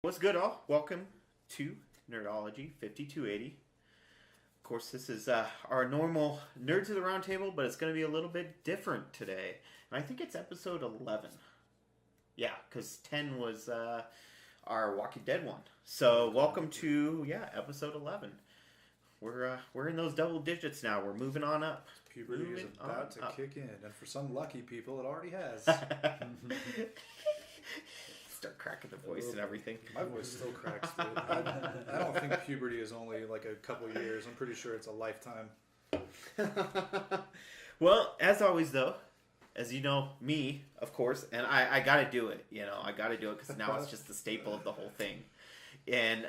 What's good, all? Welcome to Nerdology 5280. Of course, this is our normal Nerds of the Round Table, but it's going to be a little bit different today. And I think it's episode 11. Yeah, because 10 was our Walking Dead one. So welcome to, episode 11. We're in those double digits now. We're moving on up. Puberty is about to kick in, and for some lucky people, it already has. Start cracking the voice and everything. My voice still cracks, dude. I don't think puberty is only like a couple years. I'm pretty sure it's a lifetime. Well, as always, though, as you know, me, of course, and I got to do it. I got to do it because now it's just the staple of the whole thing. And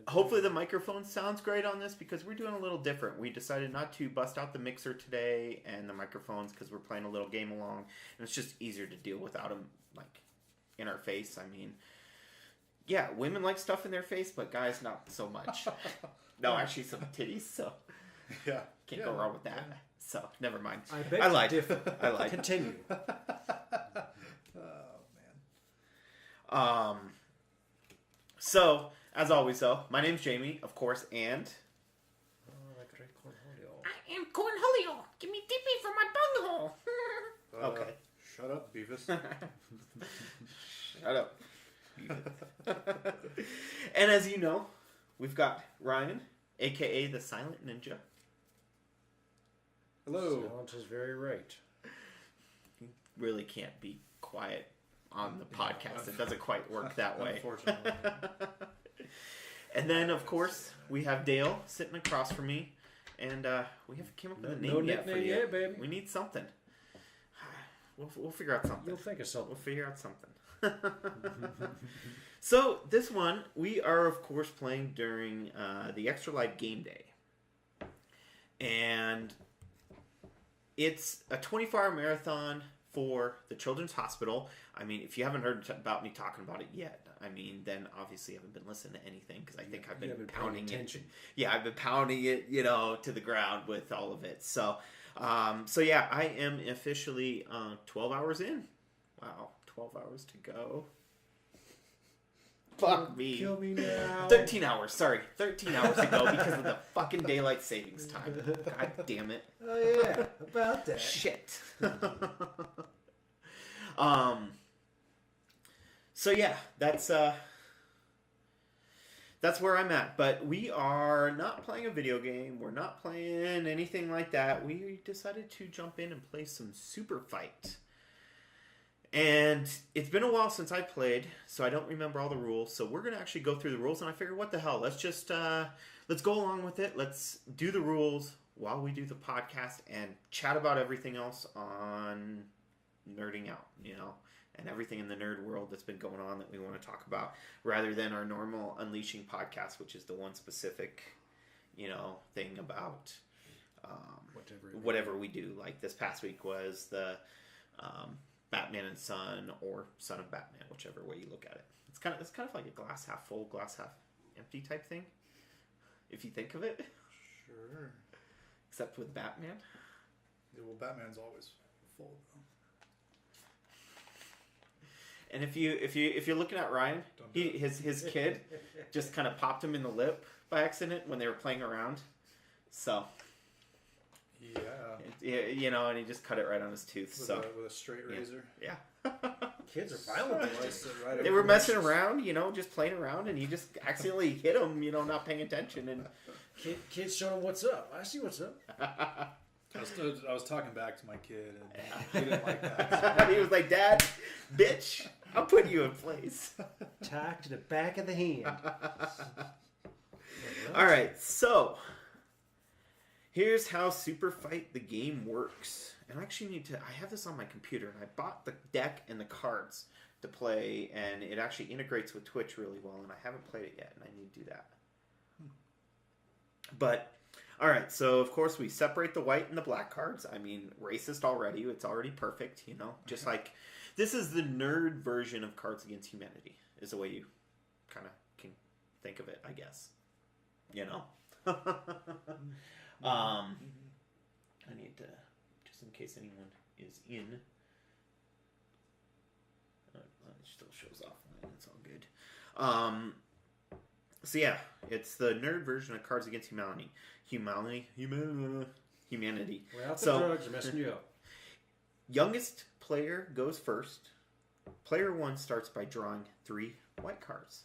hopefully the microphone sounds great on this because we're doing a little different. We decided not to bust out the mixer today and the microphones because we're playing a little game along. And it's just easier to deal without them, in our face. I mean, yeah, women like stuff in their face, but guys not so much. No, actually some titties, so yeah, can't go wrong with that. Yeah. So never mind. I lied. I lied. Continue. Oh man. So as always, though, my name's Jamie, of course, and Cornholio. I am Cornholio. Give me tippy for my bunghole. Okay. Shut up, Beavis. Shut up. And as you know, we've got Ryan, a.k.a. the Silent Ninja. Hello. Silent is very right. You really can't be quiet on the podcast. It doesn't quite work that way. Unfortunately. And then, of course, we have Dale sitting across from me. And we haven't came up with a name yet for you. Yet, baby. We need something. We'll figure out something. You'll think of something. We'll figure out something. So, this one, we are, of course, playing during the Extra Life Game Day. And it's a 24-hour marathon for the Children's Hospital. I mean, if you haven't heard about me talking about it yet, then obviously you haven't been listening to anything, because I think I've been pounding it. Yeah, I've been pounding it, to the ground with all of it. So, I am officially 12 hours in. Wow, 12 hours to go. Fuck me. Kill me now. 13 hours, sorry. 13 hours to go because of the fucking daylight savings time. God damn it. Oh, yeah, about that. Shit. So yeah, that's where I'm at. But we are not playing a video game. We're not playing anything like that. We decided to jump in and play some Super Fight. And it's been a while since I played, so I don't remember all the rules. So we're going to actually go through the rules, and I figured, what the hell? Let's just, let's go along with it. Let's do the rules while we do the podcast and chat about everything else on Nerding Out, and everything in the nerd world that's been going on that we want to talk about, rather than our normal Unleashing podcast, which is the one specific, thing about whatever we do. Like this past week was the Batman and Son, or Son of Batman, whichever way you look at it. It's kind of like a glass half full, glass half empty type thing, if you think of it. Sure. Except with Batman. Yeah, well, Batman's always full though. And if you're looking at Ryan, his kid just kind of popped him in the lip by accident when they were playing around. So yeah, and he just cut it right on his tooth. With a straight razor. Yeah. Kids are violent. They were messing around, just playing around, and he just accidentally hit him, not paying attention. And kids showing him what's up. I see what's up. I was talking back to my kid, and he didn't like that. He was like, "Dad, bitch, I'll put you in place." Tack to the back of the hand. All right, so here's how Super Fight the game works. And I actually I have this on my computer, and I bought the deck and the cards to play, and it actually integrates with Twitch really well, and I haven't played it yet, and I need to do that. But all right, so of course we separate the white and the black cards. I mean, racist already. It's already perfect, Just like, this is the nerd version of Cards Against Humanity, is the way you kind of can think of it, I guess. I need to, just in case anyone is in. It still shows offline. It's all good. So yeah, it's the nerd version of Cards Against Humanity. Humanity. Without the So- drugs are messing you up. Youngest player goes first. Player 1 starts by drawing 3 white cards.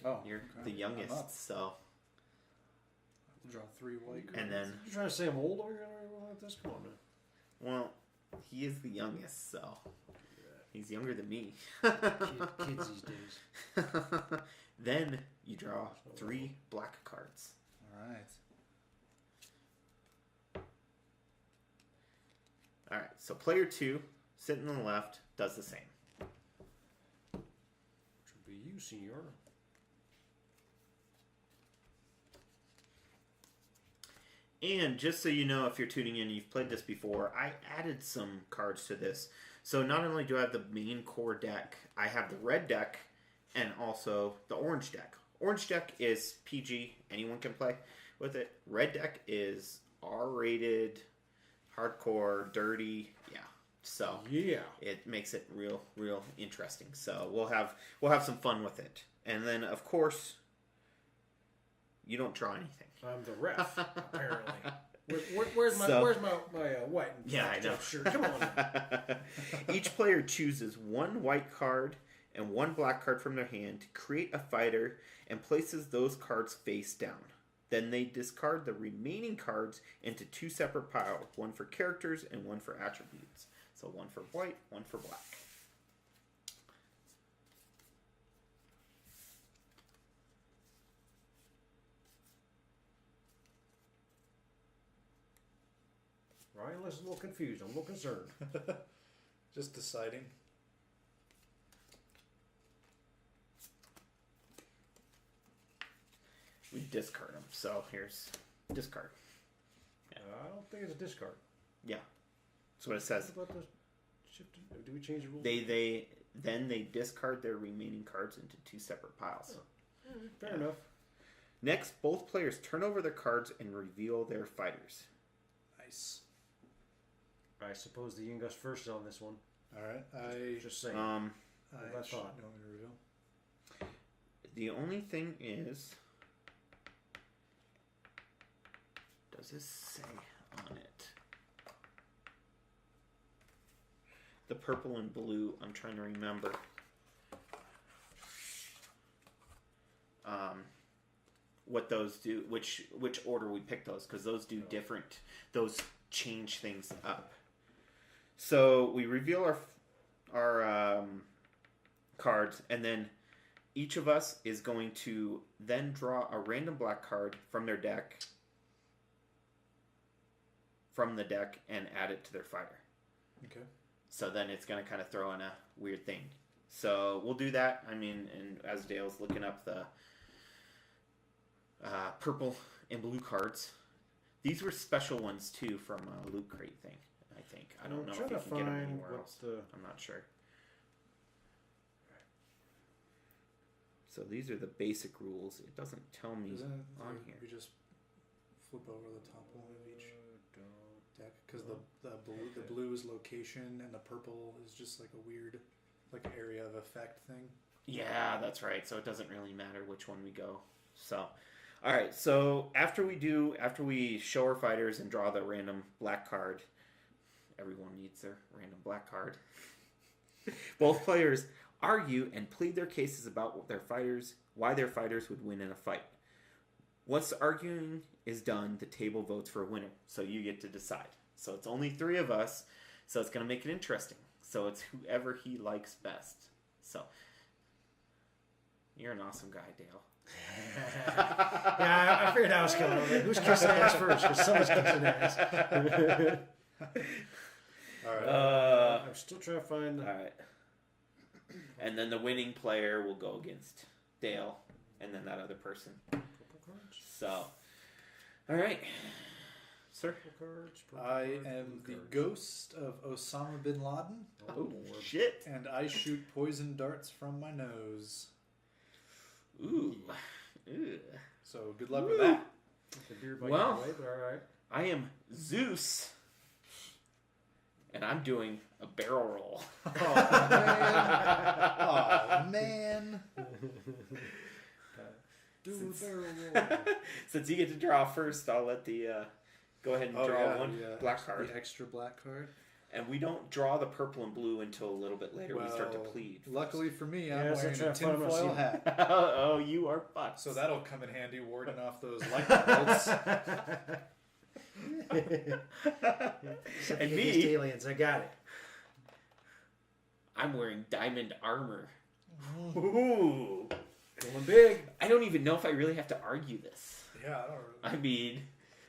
Oh, You're okay. the I'm up. youngest, so Draw 3 white cards. and then You trying to say I'm old over here like this? Come on, man. well, he is the youngest, so he's younger than me. Kids these days. Then you draw 3 black cards. All right. All right, so player 2, sitting on the left, does the same. Should be you, senor. And just so you know, if you're tuning in, you've played this before, I added some cards to this. So not only do I have the main core deck, I have the red deck and also the orange deck. Orange deck is PG, anyone can play with it. Red deck is R-rated, hardcore, dirty, yeah. So Yeah. it makes it real interesting. So we'll have some fun with it. And then of course, you don't draw anything. I'm the ref, apparently. Where's my white and Yeah, I know. shirt? Come on. Now. Each player chooses 1 white card and 1 black card from their hand to create a fighter and places those cards face down. Then they discard the remaining cards into 2 separate piles, 1 for characters and 1 for attributes. So 1 for white, 1 for black. Ryan looks a little confused. I'm a little concerned. Just deciding. We discard them. So here's discard. I don't think it's a discard. Yeah, that's what it says. What about the shift? Do we change the rules? They discard their remaining cards into 2 separate piles. Fair enough. Next, both players turn over their cards and reveal their fighters. Nice. I suppose the Yin goes first on this one. All right. I Just saying. I I thought. You want me to reveal? The only thing is, does this say on it? The purple and blue, I'm trying to remember. What those do, which order we pick those, because those do different, those change things up. So we reveal our cards, and then each of us is going to then draw a random black card from their deck, and add it to their fighter. Okay. So then it's going to kind of throw in a weird thing. So we'll do that. I mean, and as Dale's looking up the purple and blue cards, these were special ones too from a Loot Crate thing, I think. I don't know if you can get them anywhere else. I'm not sure. So these are the basic rules. It doesn't tell me on here. We just flip over the top one of each deck because the blue is location and the purple is just like a weird, like area of effect thing. Yeah, that's right. So it doesn't really matter which one we go. So, all right. So after we show our fighters and draw the random black card, everyone needs their random black card. Both players argue and plead their cases about why their fighters would win in a fight. Once the arguing is done, the table votes for a winner. So you get to decide. So it's only 3 of us, so it's going to make it interesting. So it's whoever he likes best. So you're an awesome guy, Dale. Yeah, I figured that was coming. Who's kissing ass first? Because someone's kissing ass. All right. I'm still trying to find. All right. And then the winning player will go against Dale, and then that other person. Purple cards. So, all right, sir. Purple cards. Purple I cards, am blue the cards. ghost of Osama bin Laden, Oh shit! and I shoot poison darts from my nose. Ooh. Ooh. So good luck with that. The beard might Well. get away, but all right. I am Zeus, And I'm doing a barrel roll. Oh, man. Do a barrel roll. Since you get to draw first, I'll let the... go ahead and draw one black card. The extra black card. And we don't draw the purple and blue until a little bit later. We start to plead. Luckily for me, I'm wearing a tinfoil hat. Oh, you are fucked. So that'll come in handy warding off those lightning bolts. And me, aliens, I got it. I'm wearing diamond armor. Ooh. Going big. I don't even know if I really have to argue this. Yeah, I don't really. I mean,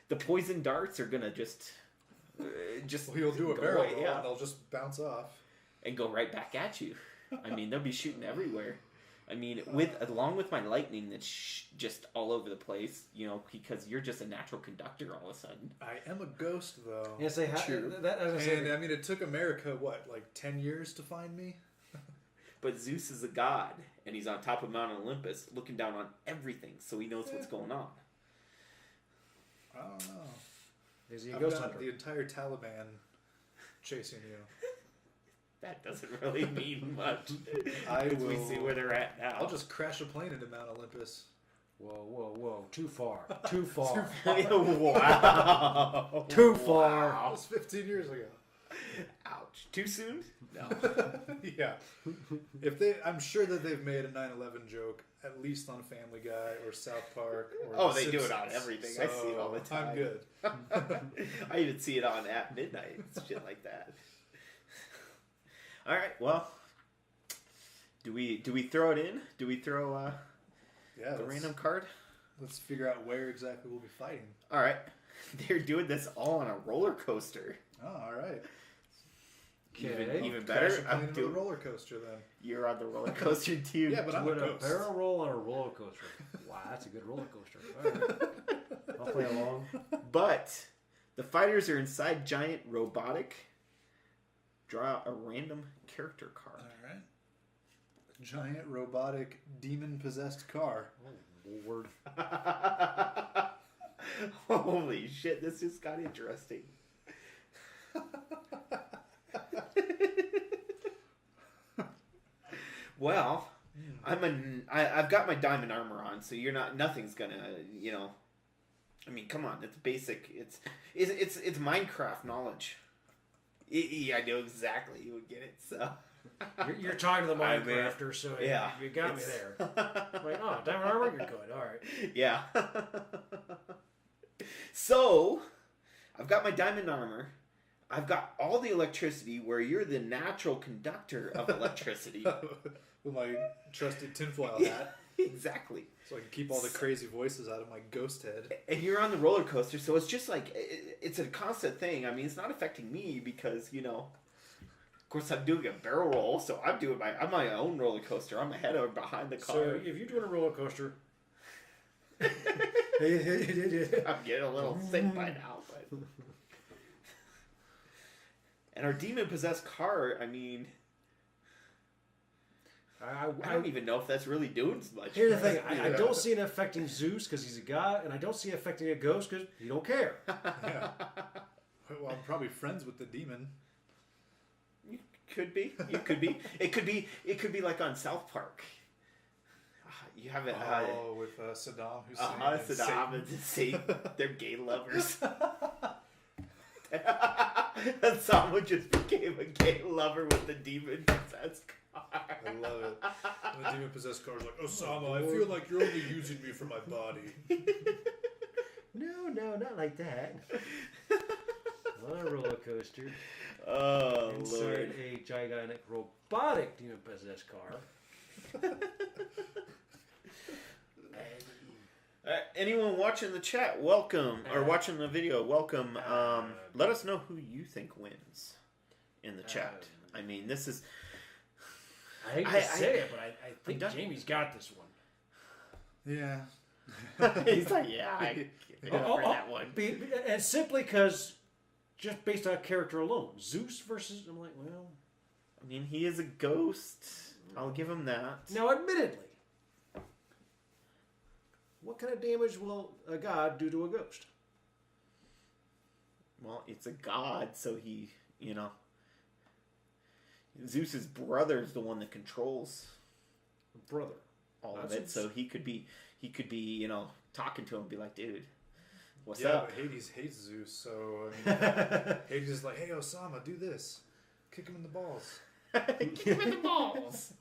the poison darts are gonna just well, you'll do a barrel roll, and they'll just bounce off and go right back at you. I mean, they'll be shooting everywhere. I mean, along with my lightning that's just all over the place, you know, because you're just a natural conductor all of a sudden. I am a ghost, though. Yes, I have. And I mean, it took America, what, like 10 years to find me? But Zeus is a god, and he's on top of Mount Olympus, looking down on everything, so he knows what's going on. I don't know. Is he a I've ghost got hunter? The entire Taliban chasing you. That doesn't really mean much. We see where they're at now. I'll just crash a plane into Mount Olympus. Whoa. Too far. Too far. Wow. Too far. That was 15 years ago. Ouch. Too soon? No. Yeah. I'm sure that they've made a 9/11 joke, at least on Family Guy or South Park. Or they do it on everything. So I see it all the time. I'm good. I even see it on at midnight. Shit like that. All right. Well, do we throw it in? Do we throw the random card? Let's figure out where exactly we'll be fighting. All right. They're doing this all on a roller coaster. Oh, all right. Okay. Even better. I'm doing a roller coaster then. You're on the roller coaster too. Yeah, but I'm a ghost. barrel roll on a roller coaster. Wow, that's a good roller coaster. All right. I'll play along. But the fighters are inside giant robotic. Draw a random character card. All right. A giant robotic demon-possessed car. Oh, Lord. Holy shit, this just got interesting. Well, I've got my diamond armor on, so nothing's gonna, you know. I mean, come on, it's basic. It's Minecraft knowledge. I know exactly you would get it. So you're talking to the Minecrafter, so yeah, you got me there. Like, oh, diamond armor, you're good. All right. Yeah. So, I've got my diamond armor. I've got all the electricity where you're the natural conductor of electricity. With my trusted tinfoil hat. Exactly. So I can keep all the crazy voices out of my ghost head. And you're on the roller coaster, so it's just like, it's a constant thing. I mean, it's not affecting me because, you know, of course I'm doing a barrel roll, so I'm my own roller coaster. I'm ahead or behind the car. So if you're doing a roller coaster... I'm getting a little sick by now, but... And our demon-possessed car, I mean... I don't even know if that's really doing much. Here's the thing. I don't see it affecting Zeus because he's a god, and I don't see it affecting a ghost because you don't care. Yeah. Well, I'm probably friends with the demon. You could be. You could be. It could be like on South Park. You have it. With Saddam Hussein. Saddam and Satan. They're gay lovers. And someone just became a gay lover with the demon-possessed car. I love it. And the demon-possessed car is like, Osama, I feel like you're only using me for my body. No, not like that. On a roller coaster. Oh, inside Lord. a gigantic robotic demon-possessed car. Anyone watching the chat, welcome. Or watching the video, welcome. Let us know who you think wins in the chat. I mean, this is... I hate to say it, but I think Jamie's got this one. Yeah. He's like, yeah, I can't for that one. And simply because, just based on character alone, Zeus versus... I'm like, well... I mean, he is a ghost. I'll give him that. Now, admittedly, what kind of damage will a god do to a ghost? Well, it's a god, so he, you know... Zeus's brother's the one that controls brother all of it, so he could be talking to him and be like, dude, what's up? up? But Hades hates Zeus, so Hades is like, hey Osama, do this. Kick him in the balls. Kick him in the balls.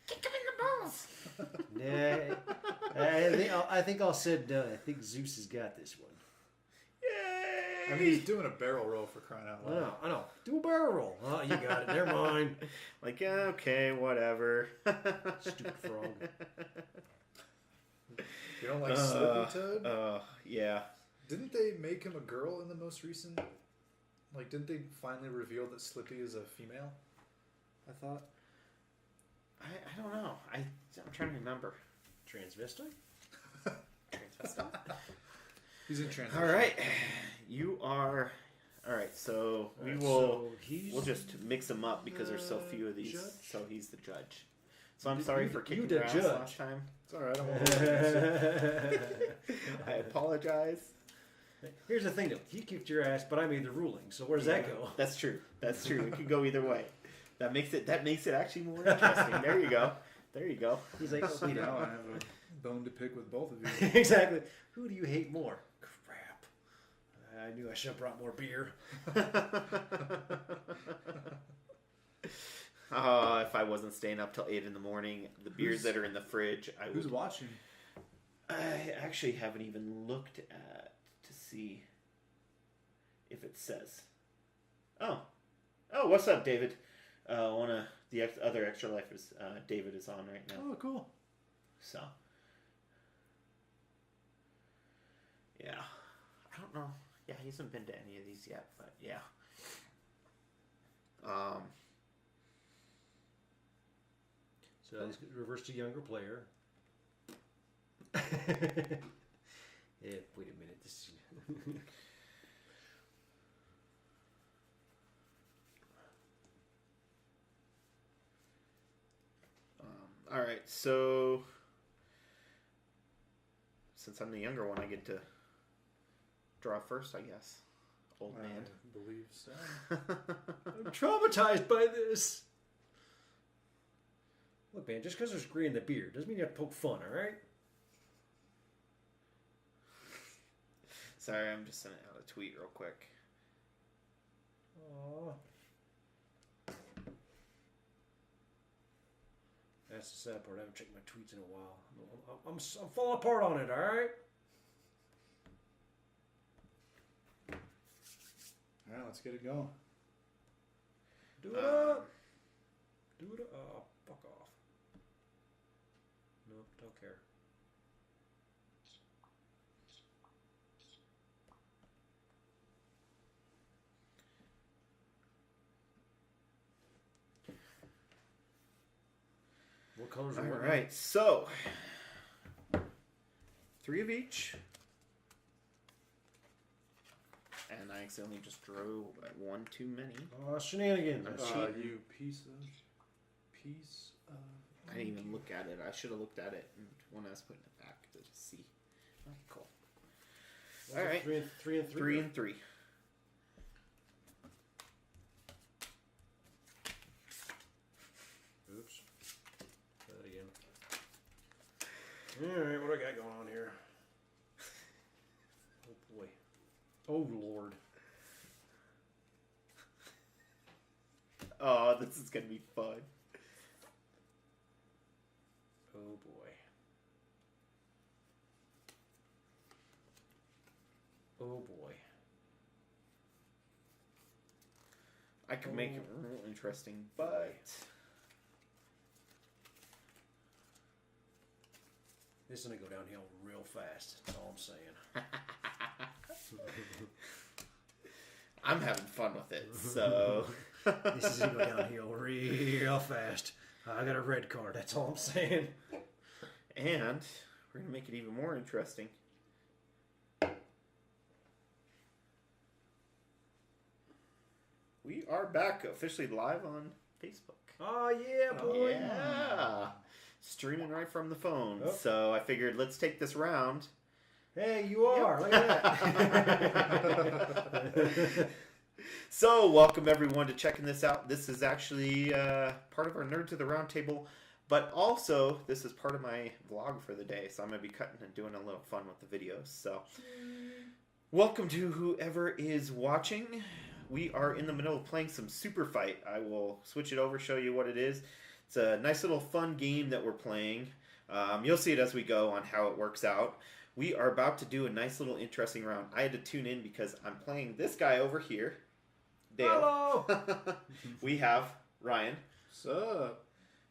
Kick him in the balls. Nah, I think all said and done. I think Zeus has got this one. Yay! I mean, he's doing a barrel roll for crying out loud. I know. Do a barrel roll. Oh, you got it. Never mind. Like, yeah, okay, whatever. Stupid frog. You don't like Slippy Toad? Yeah. Didn't they make him a girl in the most recent? Like, didn't they finally reveal that Slippy is a female? I thought. I don't know. I'm trying to remember. Transvestite? He's in transition. All right. You are... All right, so we'll just mix them up because there's so few of these. Judge? So he's the judge. So I'm sorry for kicking the your ass judge. last time. It's all right. I won't hold it against you. I apologize. Here's the thing, though. He kicked your ass, but I made the ruling. So where does that go? That's true. That's true. It could go either way. That makes it actually more interesting. There you go. There you go. He's like, So now I have a bone to pick with both of you. exactly. Who do you hate more? Crap. I knew I should have brought more beer. If I wasn't staying up till 8 in the morning, the beers that are in the fridge, Who's watching? I actually haven't even looked at to see if it says. Oh, what's up, David? One of the other Extra Lifers, David is on right now. Oh, cool. So, yeah, I don't know. Yeah, he hasn't been to any of these yet, but yeah. So this reverse to younger player. Yeah, wait a minute. This. All right, so since I'm the younger one, I get to draw first, I guess. Old man. I believe so. I'm traumatized by this. Look, man, just because there's gray in the beard doesn't mean you have to poke fun, all right? Sorry, I'm just sending out a tweet real quick. Aww. That's the sad part. I haven't checked my tweets in a while. I'm falling apart on it, all right? All right, let's get it going. Do it up. Do it up. Oh, fuck off. Nope, don't care. What colors are All right, so 3 of each. And I accidentally just drew one too many. Oh, shenanigans. You piece of. I didn't even look at it. I should have looked at it when I was putting it back to see. Oh, cool. All right. 3 and 3. 3 and 3. Oops. Try that again. Alright, what do I got going on here? Oh boy. Oh lord. Oh, this is going to be fun. Oh boy. Oh boy. I could make it real interesting, but... This is going to go downhill real fast. That's all I'm saying. I'm having fun with it, so... This is going to go downhill real fast. I got a red card. That's all I'm saying. And we're going to make it even more interesting. We are back officially live on Facebook. Oh, yeah, boy. Yeah. Streaming right from the phone. Oh. So I figured let's take this round. Hey, you are. Look at that. So, welcome everyone to checking this out. This is actually part of our Nerds of the Round Table, but also this is part of my vlog for the day. So I'm going to be cutting and doing a little fun with the videos. So, welcome to whoever is watching. We are in the middle of playing some Super Fight. I will switch it over, show you what it is. It's a nice little fun game that we're playing. You'll see it as we go on how it works out. We are about to do a nice little interesting round. I had to tune in because I'm playing this guy over here. Dale. Hello. We have Ryan. What's up?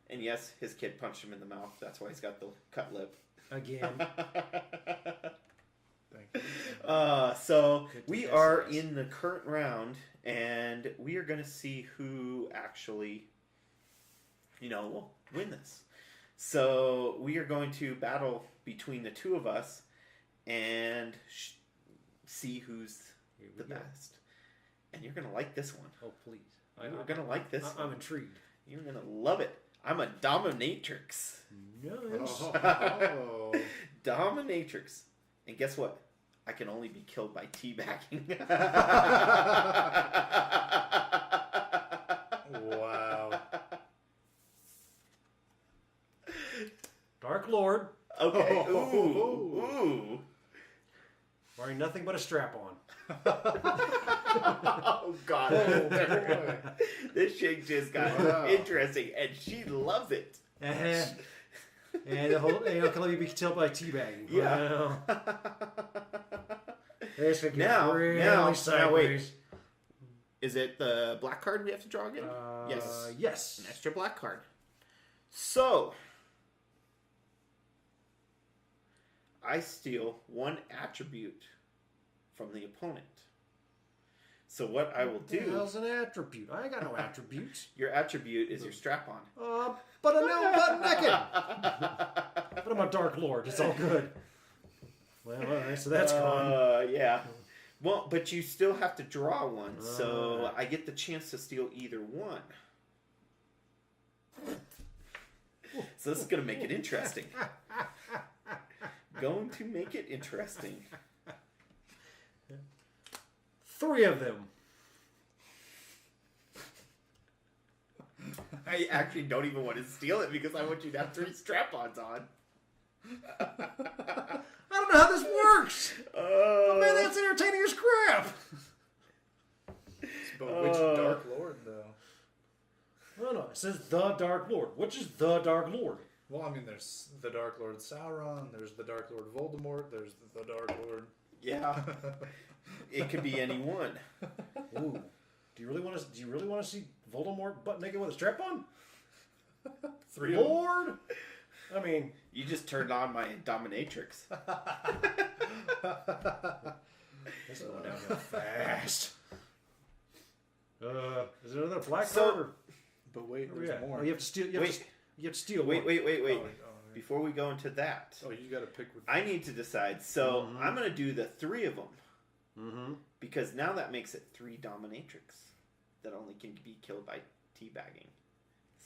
And yes, his kid punched him in the mouth. That's why he's got the cut lip. Again. Thank you. So we are in the current round, and we are going to see who actually, will win this. So we are going to battle between the two of us and see who's the best. And you're going to like this one. Oh, please. You're going to like this one. I'm intrigued. You're going to love it. I'm a dominatrix. Nice. Oh. Dominatrix. And guess what? I can only be killed by teabagging. Wow. Dark Lord. Okay. Ooh. Wearing nothing but a strap on. Oh, God. Oh, boy. This chick just got interesting, and she loves it. And the whole, can let me be killed by teabagging. Yeah. This could get Now, really sideways. wait. Is it the black card we have to draw again? Yes. Yes. An extra black card. So, I steal one attribute from the opponent. So what I will do... What the hell's an attribute? I ain't got no attributes. Your attribute is your strap-on. But I'm now butt naked. But I'm a Dark Lord. It's all good. Well, all right, so that's gone. Yeah. Well, but you still have to draw one, so I get the chance to steal either one. So this is going to make it interesting. Going to make it interesting. 3 of them. I actually don't even want to steal it because I want you to have 3 strap-ons on. I don't know how this works. But man, that's entertaining as crap. But which Dark Lord, though? No, it says the Dark Lord. Which is the Dark Lord? Well, I mean, there's the Dark Lord Sauron, there's the Dark Lord Voldemort, there's the Dark Lord... Yeah. It could be any one. Ooh. Do you really want to see Voldemort butt naked with a strap on? 3 Lord? I mean, You just turned on my dominatrix. this is going downhill fast. Is there another black So- card? But wait, Or... there's more. Oh, you have to steal. You have to steal. Wait. Oh, Before we go into that, you gotta pick which... I need to decide. So I'm going to do the 3 of them. Mm-hmm. Because now that makes it 3 dominatrix that only can be killed by teabagging.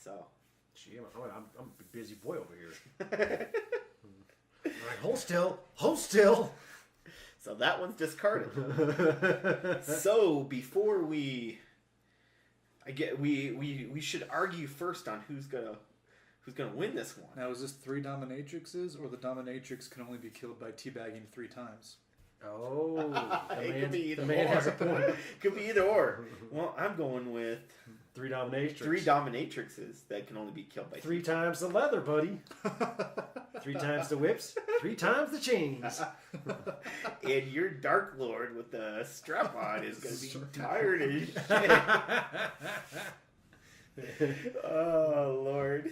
So. Gee, I'm a busy boy over here. All right, hold still. Hold still. So that one's discarded. So before we should argue first on who's gonna win this one. Now, is this 3 dominatrixes, or the dominatrix can only be killed by teabagging 3 times? Oh, Could be either the man or. has a point. Could be either or. Well, I'm going with 3 dominatrix. 3 dominatrixes that can only be killed by 3 times the leather, buddy. 3 times the whips. 3 times the chains. And your Dark Lord with the strap on is going to be tired as shit. Oh, Lord.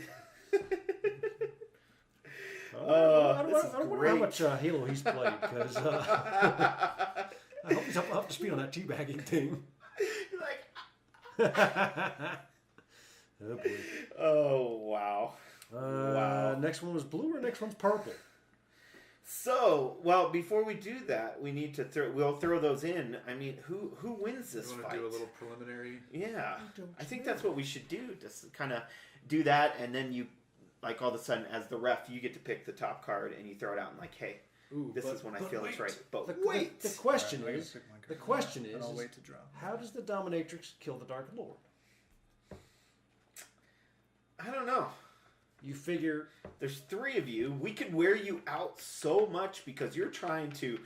I don't wonder how much Halo he's played, because I hope he's up to speed on that teabagging thing. You're like, Oh, boy. oh, wow. Wow. Next one was blue, or next one's purple? So, well, before we do that, we need to we'll throw those in. I mean, who wins this You want fight? to do a little preliminary? Yeah. I think that's what we should do. Just kind of do that, and then you, like, all of a sudden, as the ref, you get to pick the top card, and you throw it out, and like, hey, Ooh, this is when I feel it's wait. right. But The wait! the question Alright, is, I gotta pick my the card. question And is, I'll wait to draw. how does the dominatrix kill the Dark Lord? I don't know. You figure There's 3 of you. We could wear you out so much because you're trying to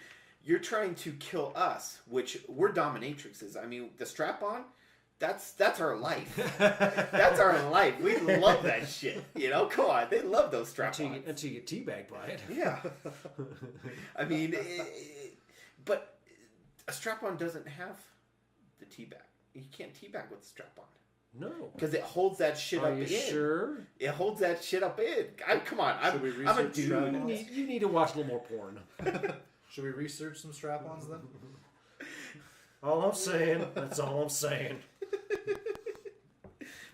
kill us, which we're dominatrixes. I mean, the strap-on, that's our life. That's our life. We love that shit. You know, come on, they love those strap-ons. until you get teabagged by it. Yeah. I mean, but a strap-on doesn't have the teabag. You can't teabag with a strap-on. No. Because it holds that shit Are up you in. sure? It holds that shit up in. Come on, Should we I'm a research dude. strap-ons? You need to watch a little more porn. Should we research some strap-ons then? All I'm saying. That's all I'm saying.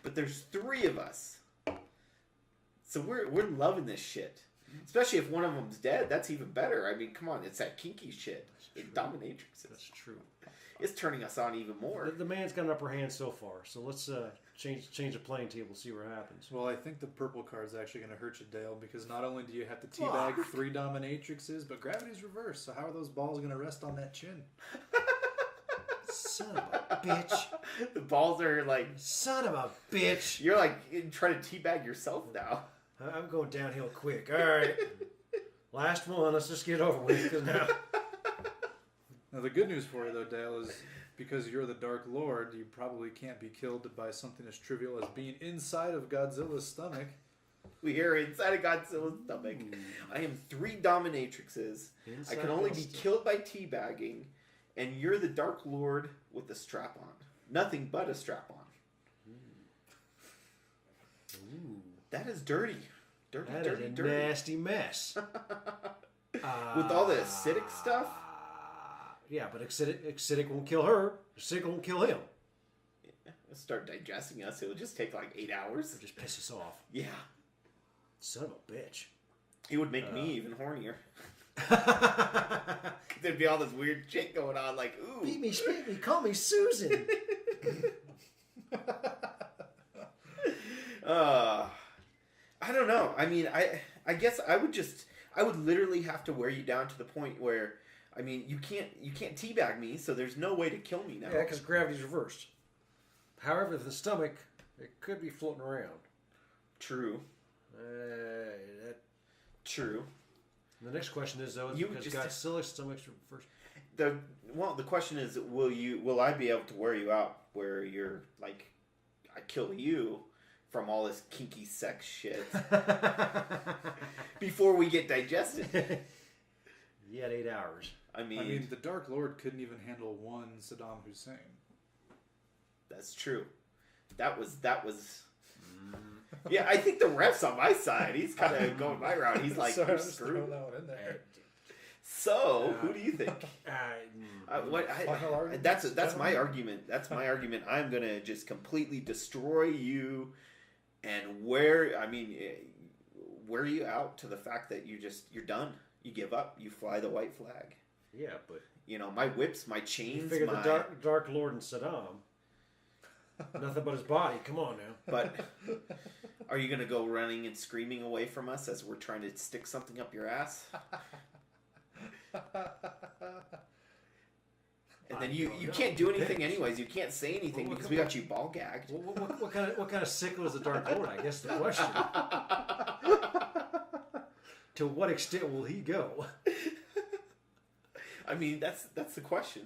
But there's 3 of us. So we're loving this shit. Especially if one of them's dead, that's even better. I mean, come on, it's that kinky shit. It dominatrixes. That's true. It's turning us on even more. The man's got an upper hand so far. So let's change the playing table, see what happens. Well, I think the purple card's actually going to hurt you, Dale, because not only do you have to teabag 3 dominatrixes, but gravity's reversed. So how are those balls going to rest on that chin? Son of a bitch. The balls are like, Son of a bitch. you're like trying to teabag yourself now. I'm going downhill quick. All right. Last one. Let's just get over with. 'Cause now... Now, the good news for you, though, Dale, is because you're the Dark Lord, you probably can't be killed by something as trivial as being inside of Godzilla's stomach. We are inside of Godzilla's stomach. I am 3 dominatrixes. I can only be killed by teabagging. And you're the Dark Lord with the strap-on. Nothing but a strap-on. Ooh. That is dirty. Dirty, That dirty, is a dirty. nasty mess. With all the acidic stuff? Yeah, but acidic won't kill her. Acidic won't kill him. Start digesting us. It'll just take like 8 hours. It'll just piss us off. Yeah. Son of a bitch. It would make me even hornier. There'd be all this weird shit going on, like, ooh. Beat me, spit me, call me Susan. I don't know. I mean, I guess I would literally have to wear you down to the point where, I mean, you can't teabag me, so there's no way to kill me now. Yeah, because gravity's reversed. However, the stomach, it could be floating around. True. True. The next question is though, You because just- Godzilla's stomach's reversed. The question is, will I be able to wear you out where you're like, I kill you from all this kinky sex shit before we get digested? You had 8 hours. I mean, I mean, the Dark Lord couldn't even handle one Saddam Hussein. that's true. That was. Yeah, I think the ref's on my side. He's kind of going my route. He's like, Sorry, you're I'm just throwing screwed. that one in there. So, who do you think? Final argument? That's my argument. That's my argument. I'm gonna just completely destroy you, and wear you out to the fact that you're done. You give up. You fly the white flag. Yeah, but My whips, my you chains, figure the Dark Lord and Saddam, nothing but his body. Come on now. But are you gonna go running and screaming away from us as we're trying to stick something up your ass? And then you can't do anything anyways. You can't say anything because we got you ball gagged. What kind of sickle is the Dark Lord? I guess the question. To what extent will he go? I mean, that's the question.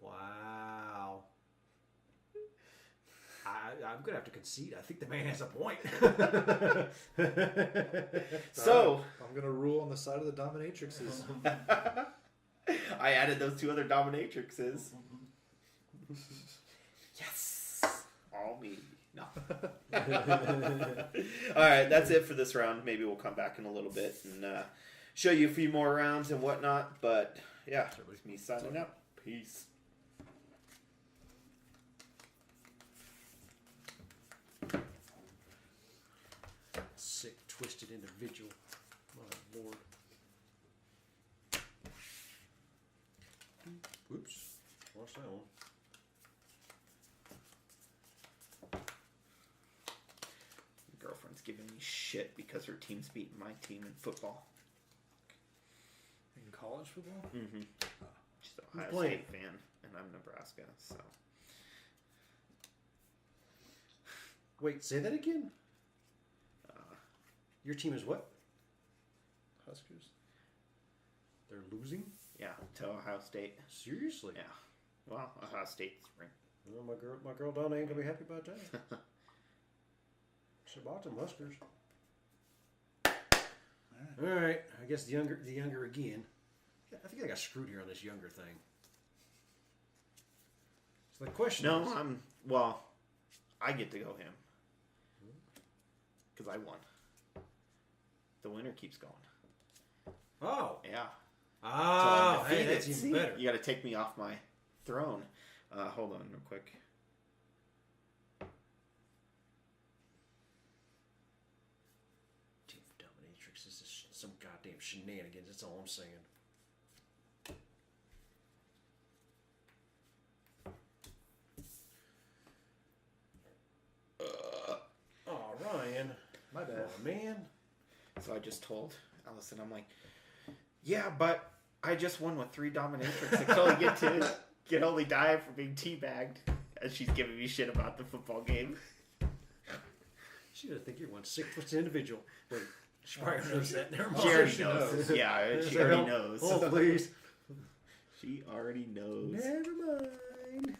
Wow. I'm gonna have to concede. I think the man has a point. So I'm gonna rule on the side of the dominatrixes. I added those 2 other dominatrixes. Yes, all me. No. All right, that's it for this round. Maybe we'll come back in a little bit and show you a few more rounds and whatnot. But yeah, it's me signing out. Peace. Sick, twisted individual. My lord. Oops. Lost that one. Girlfriend's giving me shit because her team's beating my team in football. college football? Mm-hmm. She's an Ohio playing? State fan, and I'm Nebraska, so. Wait, say that again? Uh, Your team is what? Huskers. They're losing? yeah, to Ohio State. Seriously? Yeah. Well, Ohio State's right. Well, my girl Donna ain't gonna be happy about that. She bought them Huskers. All right. I guess the younger again. I think I got screwed here on this younger thing. So the question is... Well, I get to go him. Because I won. The winner keeps going. Oh. Yeah. Ah, So hey, that's even better. You got to take me off my throne. Hold on real quick. Team Dominatrix is some goddamn shenanigans. That's all I'm saying. Oh, Ryan. My bad. Oh, man. So I just told Allison, I'm like, yeah, but I just won with 3 dominatrix. I can only get only die for being teabagged. And she's giving me shit about the football game. She doesn't think you're one 6 foot individual. Wait, she probably knows that. Never mind. She already she knows. knows. Yeah, she Help. already knows. Oh, please. She already knows. Never mind.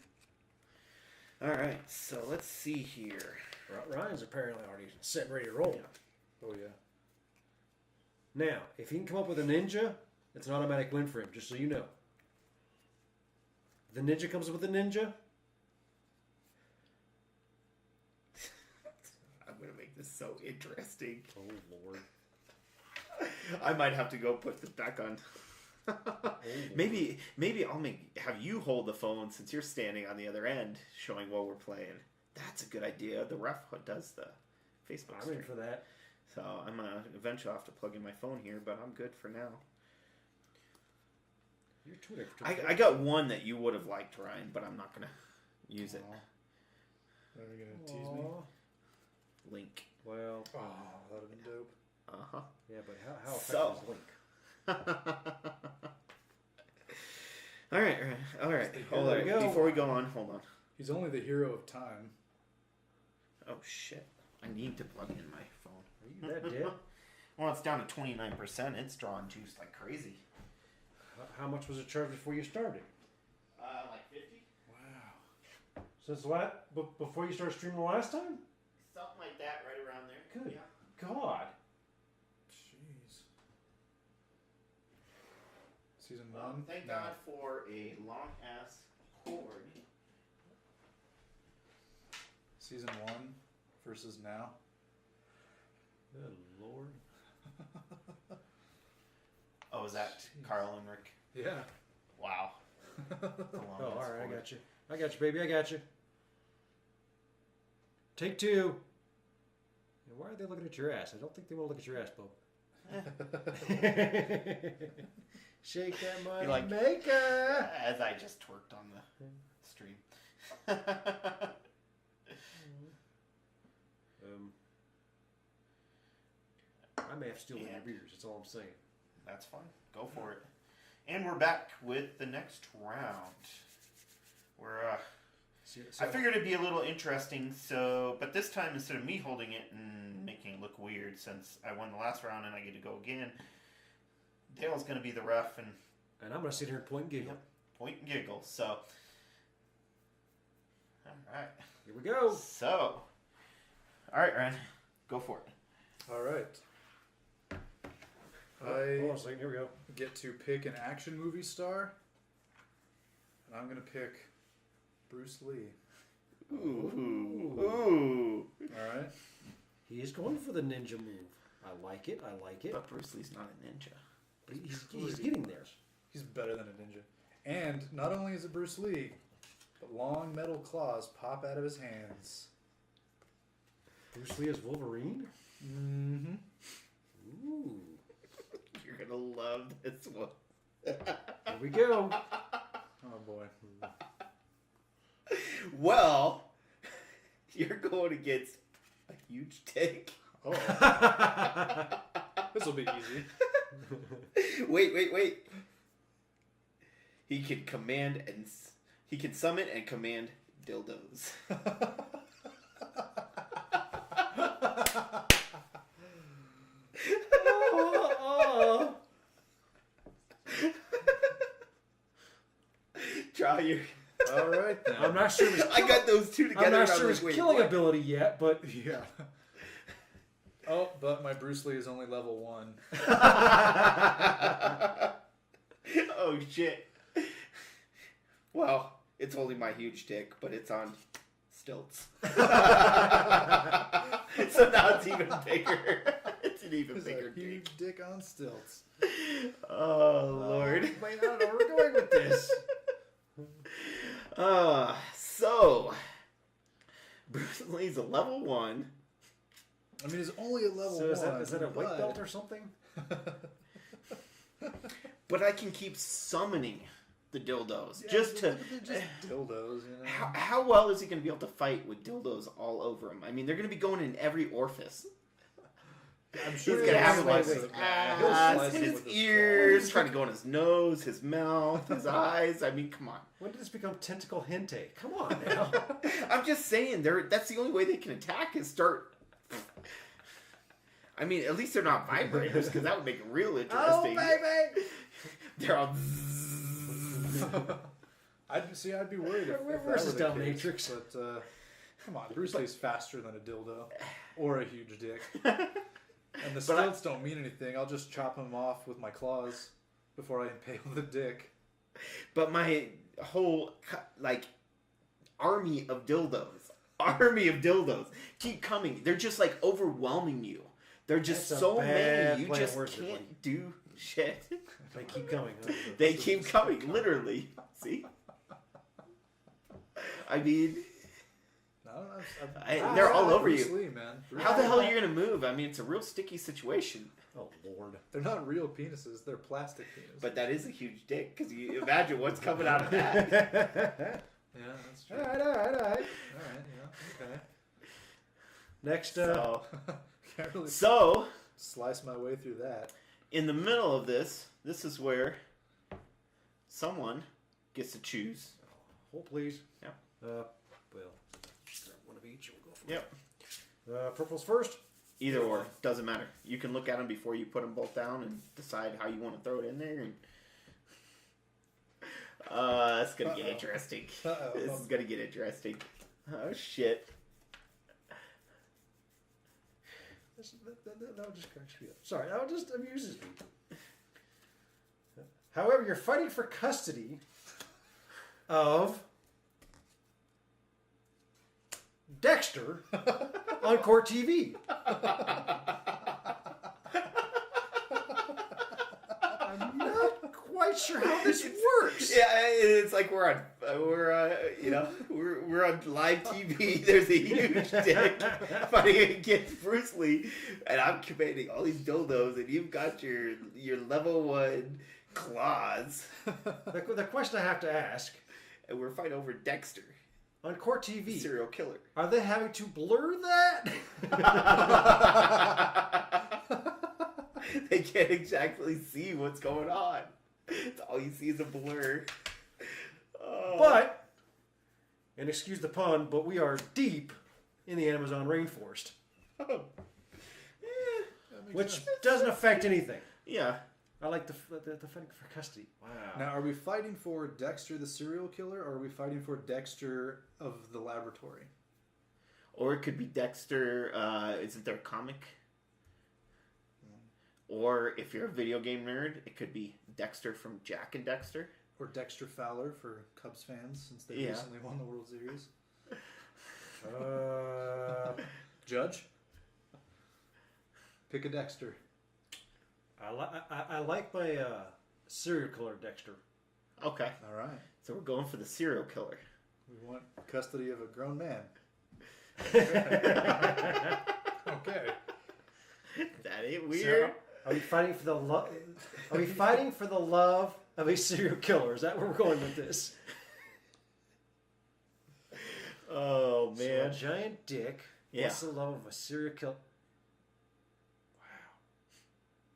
All right, so let's see here. Ryan's apparently already set ready to roll. Oh yeah. Now, if he can come up with a ninja, it's an automatic win for him, just so you know. If the ninja comes up with a ninja, I'm going to make this so interesting. oh Lord. I might have to go put this back on. Maybe I'll have you hold the phone since you're standing on the other end, showing what we're playing. That's a good idea. The ref does the Facebook I'm stream. in for that. So I'm gonna eventually have to plug in my phone here, but I'm good for now. Your Twitter. I got one that you would have liked, Ryan, but I'm not gonna use it. Are you gonna tease me? Aw. Link. Well, Oh, that would have been dope. Uh-huh. yeah, but how effective So- is Link? All right. Hold There we on. go. Before we go on, hold on. He's only the hero of time. Oh shit! I need to plug in my phone. Are you that dead? Well, it's down to 29%. It's drawing juice like crazy. How much was it charged before you started? Like 50. Wow. Since what? Before you started streaming the last time? Something like that, right around there. Good. Yeah. God. Jeez. Season Well, 1. thank No. God for a long ass cord. Season 1 versus now. Good Lord. Oh, is that Jeez. Carl and Rick? Yeah. Wow. That's a long Oh, all ass right, I cord. got you. I got you, baby. I got you. Take 2. And why are they looking at your ass? I don't think they want to look at your ass, Bo. Shake that money You like- maker. As I just twerked on the stream. I may have to steal one of your beers. That's all I'm saying. That's fine. Go for it. And we're back with the next round. I figured it'd be a little interesting, but this time instead of me holding it and making it look weird, since I won the last round and I get to go again, Dale's going to be the ref and I'm going to sit here and point and giggle. Yep. Point and giggle. So, all right. Here we go. So, all right, Ryan, go for it. All right. Hold on a second. Here we go. Get to pick an action movie star. And I'm going to pick Bruce Lee. Ooh. All right. He is going for the ninja move. I like it. But Bruce Lee's not a ninja. He's getting there. He's better than a ninja. And not only is it Bruce Lee, but long metal claws pop out of his hands. Bruce Lee as Wolverine? Mm-hmm. Ooh. You're going to love this one. Here we go. Oh, boy. Well, you're going against a huge tank. Oh. This will be easy. Wait. He can command and he can summon and command dildos. Try your. All right then. I'm not sure. I got those two together. I'm not and I was sure like, his wait, killing what? ability yet, but Yeah. Oh, but my Bruce Lee is only level 1. Oh shit. Well, it's only my huge dick, but it's on stilts. So now it's even bigger. It's an even It's bigger a dick. huge dick on stilts. Oh lord. wait, I don't know where we're going with this. So Bruce Lee's a level 1. I mean, it's only a level So 1. is that a white but- belt or something? But I can keep summoning the dildos. Yeah, just to. they're just dildos, you know. How well is he going to be able to fight with dildos all over him? I mean, they're going to be going in every orifice. I'm He's sure going to have them on slice his it. ass, He'll slice it his with his ears, claws. trying to go in his nose, his mouth, his eyes. I mean, come on. When did this become tentacle hente? Come on now. I'm just saying, that's the only way they can attack is start. I mean, at least they're not vibrators, because that would make it real interesting. baby! They're all. I'd be worried if Where's that his were the case, dominatrix? But come on, Bruce Lee's faster than a dildo or a huge dick. And the stilts don't mean anything. I'll just chop him off with my claws before I impale the dick. But my whole, like, army of dildos keep coming. They're just, like, overwhelming you. They're just That's a so bad many. You play of just words, can't Ridley. do shit. They keep coming. Huh? They keep coming, literally. See? I mean, they're all over Bruce you. Lee, man. Bruce How the Lee. hell are you going to move? I mean, it's a real sticky situation. Oh Lord! They're not real penises. They're plastic penises. But that is a huge dick, because you imagine what's coming out of that. Yeah, that's true. all right. Alright, yeah, okay. Next, So, Can't really so, slice my way through that. in the middle of this is where someone gets to choose. hold please. Yeah. Well, grab one of each. We'll go for Yep. purple's first. Either or, doesn't matter. You can look at them before you put them both down and decide how you want to throw it in there. And it's gonna get interesting. Uh-oh. This is gonna get interesting. Oh shit! That just cracks me up. Sorry, that just amuses me. However, you're fighting for custody of Dexter on court TV. I'm not quite sure how this works. Yeah, it's like we're on live TV. There's a huge dick fighting against Bruce Lee, and I'm commanding all these dildos, and you've got your level 1 claws, The question I have to ask, and we're fighting over Dexter, on court TV, serial killer. are they having to blur that? They can't exactly see what's going on. All you see is a blur. Oh. But, and excuse the pun, but we are deep in the Amazon rainforest, which doesn't affect anything. Yeah. I like the fighting for custody. Wow. Now, are we fighting for Dexter the serial killer, or are we fighting for Dexter of the laboratory? Or it could be Dexter. Isn't there a comic? Or if you're a video game nerd, it could be Dexter from Jack and Dexter. Or Dexter Fowler for Cubs fans, since they Yeah. recently won the World Series. Judge? Pick a Dexter. I like my serial killer Dexter. Okay. All right. So we're going for the serial killer. We want custody of a grown man. Okay. That ain't weird. So, are we fighting for the love? Are we fighting for the love of a serial killer? Is that where we're going with this? Oh So man. a giant dick. Yeah. What's the love of a serial killer? Wow.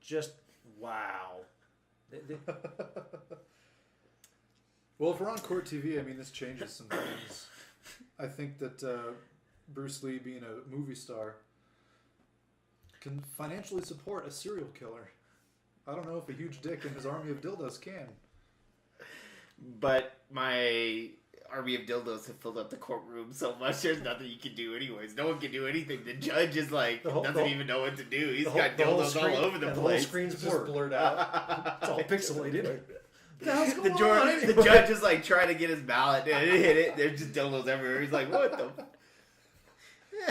Just wow. Well, if we're on court TV, I mean, this changes some things. I think that Bruce Lee, being a movie star, can financially support a serial killer. I don't know if a huge dick in his army of dildos can. But my army of dildos have filled up the courtroom so much, there's nothing you can do anyways. No one can do anything. The judge is like, doesn't even know what to do. He's got dildos all over the place. The whole screen's just blurred out. It's all pixelated. The judge is like trying to get his mallet and hit it. There's just dildos everywhere. He's like, what the...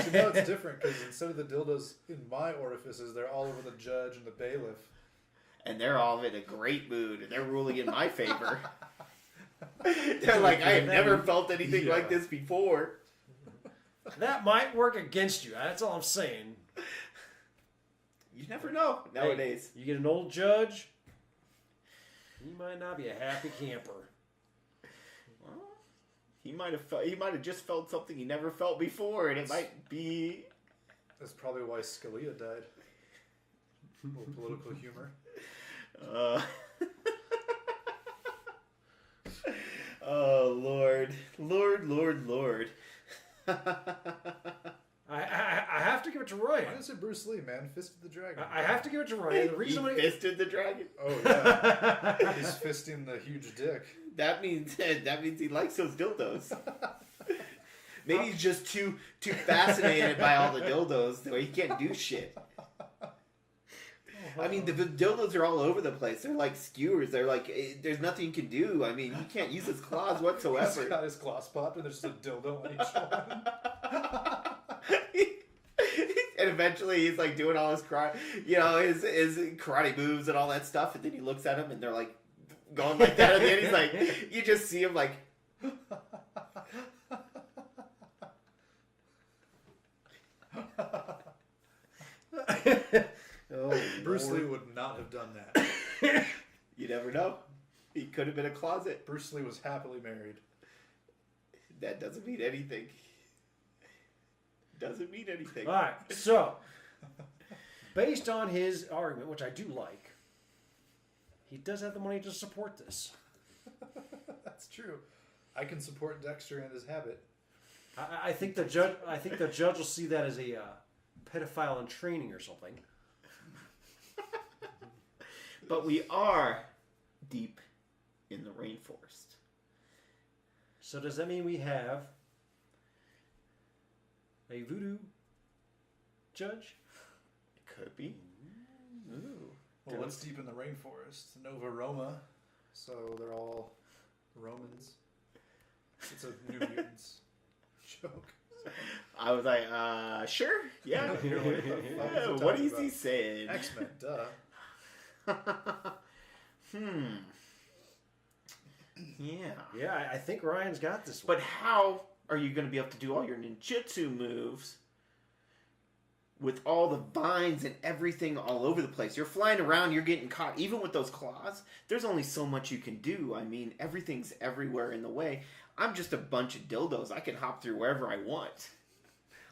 You know, it's different because instead of the dildos in my orifices, they're all over the judge and the bailiff. And they're all in a great mood, and they're ruling in my favor. They're like, I have never felt anything like this before. That might work against you. That's all I'm saying. You never know nowadays. Hey, you get an old judge, he might not be a happy camper. Well, he might have just felt something he never felt before, and it might be... That's probably why Scalia died. A little political humor. Oh, Lord. Lord. I have to give it to Ryan. I say Bruce Lee, man. Fist of the Dragon. I have to give it to Ryan. The reason He fisted the dragon? Oh, yeah. He's fisting the huge dick. That means he likes those dildos. Maybe he's just too fascinated by all the dildos the way he can't do shit. I mean, the dildos are all over the place. They're like skewers. They're like, there's nothing you can do. I mean, he can't use his claws whatsoever. He's got his claws popped and there's just a dildo on each one. And eventually he's like doing all his his karate moves and all that stuff. And then he looks at him and they're like going like that. And then he's like, you just see him like... Oh, Bruce Lee would not have done that. You never know. He could have been a closet. Bruce Lee was happily married. That doesn't mean anything. Doesn't mean anything. All right, so based on his argument, which I do like, he does have the money to support this. That's true. I can support Dexter and his habit. I think the judge. I think the judge will see that as a pedophile in training or something. But we are deep in the rainforest. So does that mean we have a voodoo judge? It could be. Ooh. Well, what's deep in the rainforest? Nova Roma. So they're all Romans. It's a New Mutants joke. I was like, sure, yeah. What is he saying? X-Men, duh. Yeah. Yeah, I think Ryan's got this one. But how are you going to be able to do all your ninjutsu moves with all the vines and everything all over the place? You're flying around, you're getting caught. Even with those claws, there's only so much you can do. I mean, everything's everywhere in the way. I'm just a bunch of dildos. I can hop through wherever I want.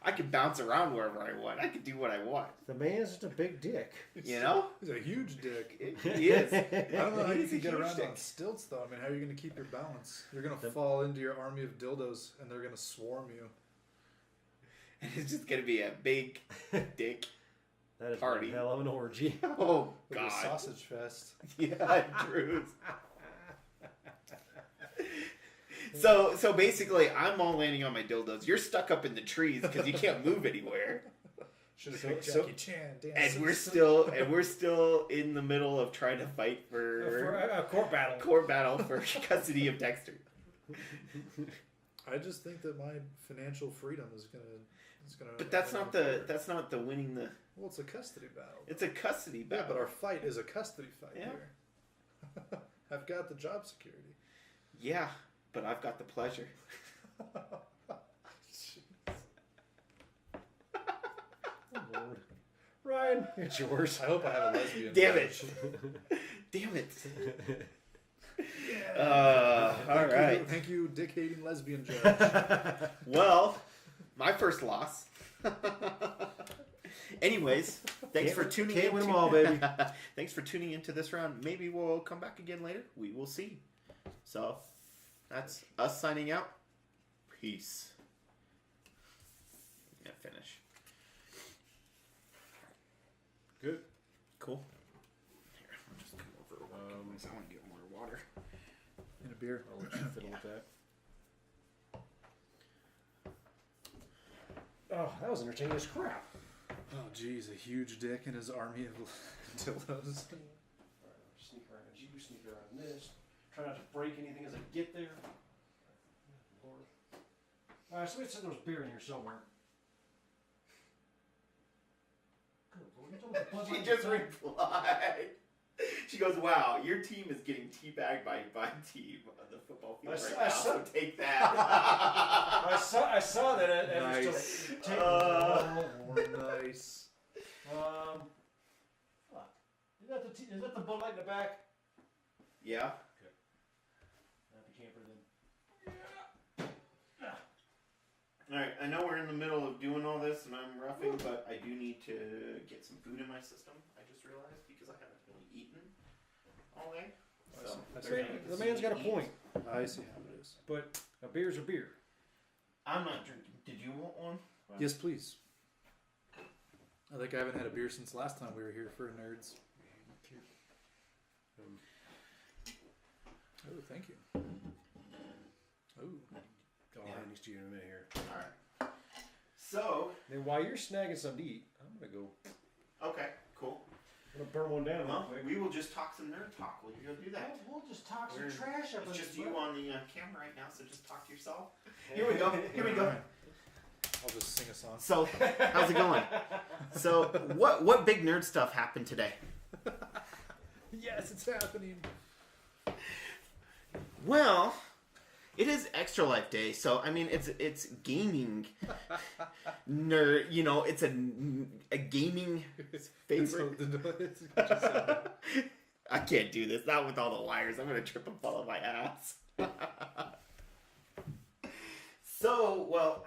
I can bounce around wherever I want. I can do what I want. The man's just a big dick. You know? He's a huge dick. He is. I don't know how you He's a can get huge around dick. on stilts, though. I mean, how are you going to keep your balance? You're going to fall into your army of dildos, and they're going to swarm you. And it's just going to be a big dick That is party. one hell of an orgy. Oh, Like a God. sausage fest. Yeah, Drews. So basically, I'm all landing on my dildos. You're stuck up in the trees because you can't move anywhere. Should have picked Jackie Chan. And we're still in the middle of trying to fight For a court battle. for custody of Dexter. I just think that my financial freedom is gonna. But that's not the winning the. Well, it's a custody battle. It's a custody Yeah, battle. but our fight is a custody fight Yeah. here. I've got the job security. Yeah, but I've got the pleasure. Oh, Lord. Ryan, it's yours. I hope I have a lesbian. Damn judge. it! Damn it! Yeah. All right. Thank you, dick-hating lesbian judge. Well, my first loss. Anyways, thanks for tuning in. Can't win them all, baby. Thanks for tuning into this round. Maybe we'll come back again later. We will see. So, that's us signing out. Peace. Yeah, finish. Good. Cool. Here, I'll just come over. I want to get more water. And a beer. I'll let you fiddle with that. Oh, that was entertaining as crap. Oh, geez, a huge dick in his army of dildos. Alright, I'll sneak around as you sneak around this. Try not to break anything as I get there. Lord. Alright, somebody said there was beer in here somewhere. Good Lord, you told me to plug She my just phone. replied. She goes, "Wow, your team is getting teabagged by my team on the football field right now. So take that." I saw that and Nice. it's still taking Nice. Is that the Bud Light in the back? Yeah. Happy camper then. All right. I know we're in the middle of doing all this, and I'm roughing, but I do need to get some food in my system. I just realized because I haven't really eaten all day. So I see. they're gonna get The to man's see got a me eat. point, I see how it is. but a beer's a beer. I'm not drinking. Did you want one? Yes, please. I think I haven't had a beer since last time we were here for Nerds. Oh, thank you. Oh. I'll hand these to you in a minute here. All right. So Then while you're snagging something to eat, I'm gonna go. okay, cool. I'm gonna burn one down real Well, quick. we will just talk some nerd talk. Will you go do that? We'll just talk some We're- trash up in It's this just you butt. on the camera right now, so just talk to yourself. Here we go. Here we go. I'll just sing a song. So, how's it going? So, what big nerd stuff happened today? Yes, it's happening. Well, it is Extra Life Day, so I mean, it's gaming nerd. You know, it's a gaming favorite. I can't do this. Not with all the wires. I'm gonna trip and fall on my ass. So, well.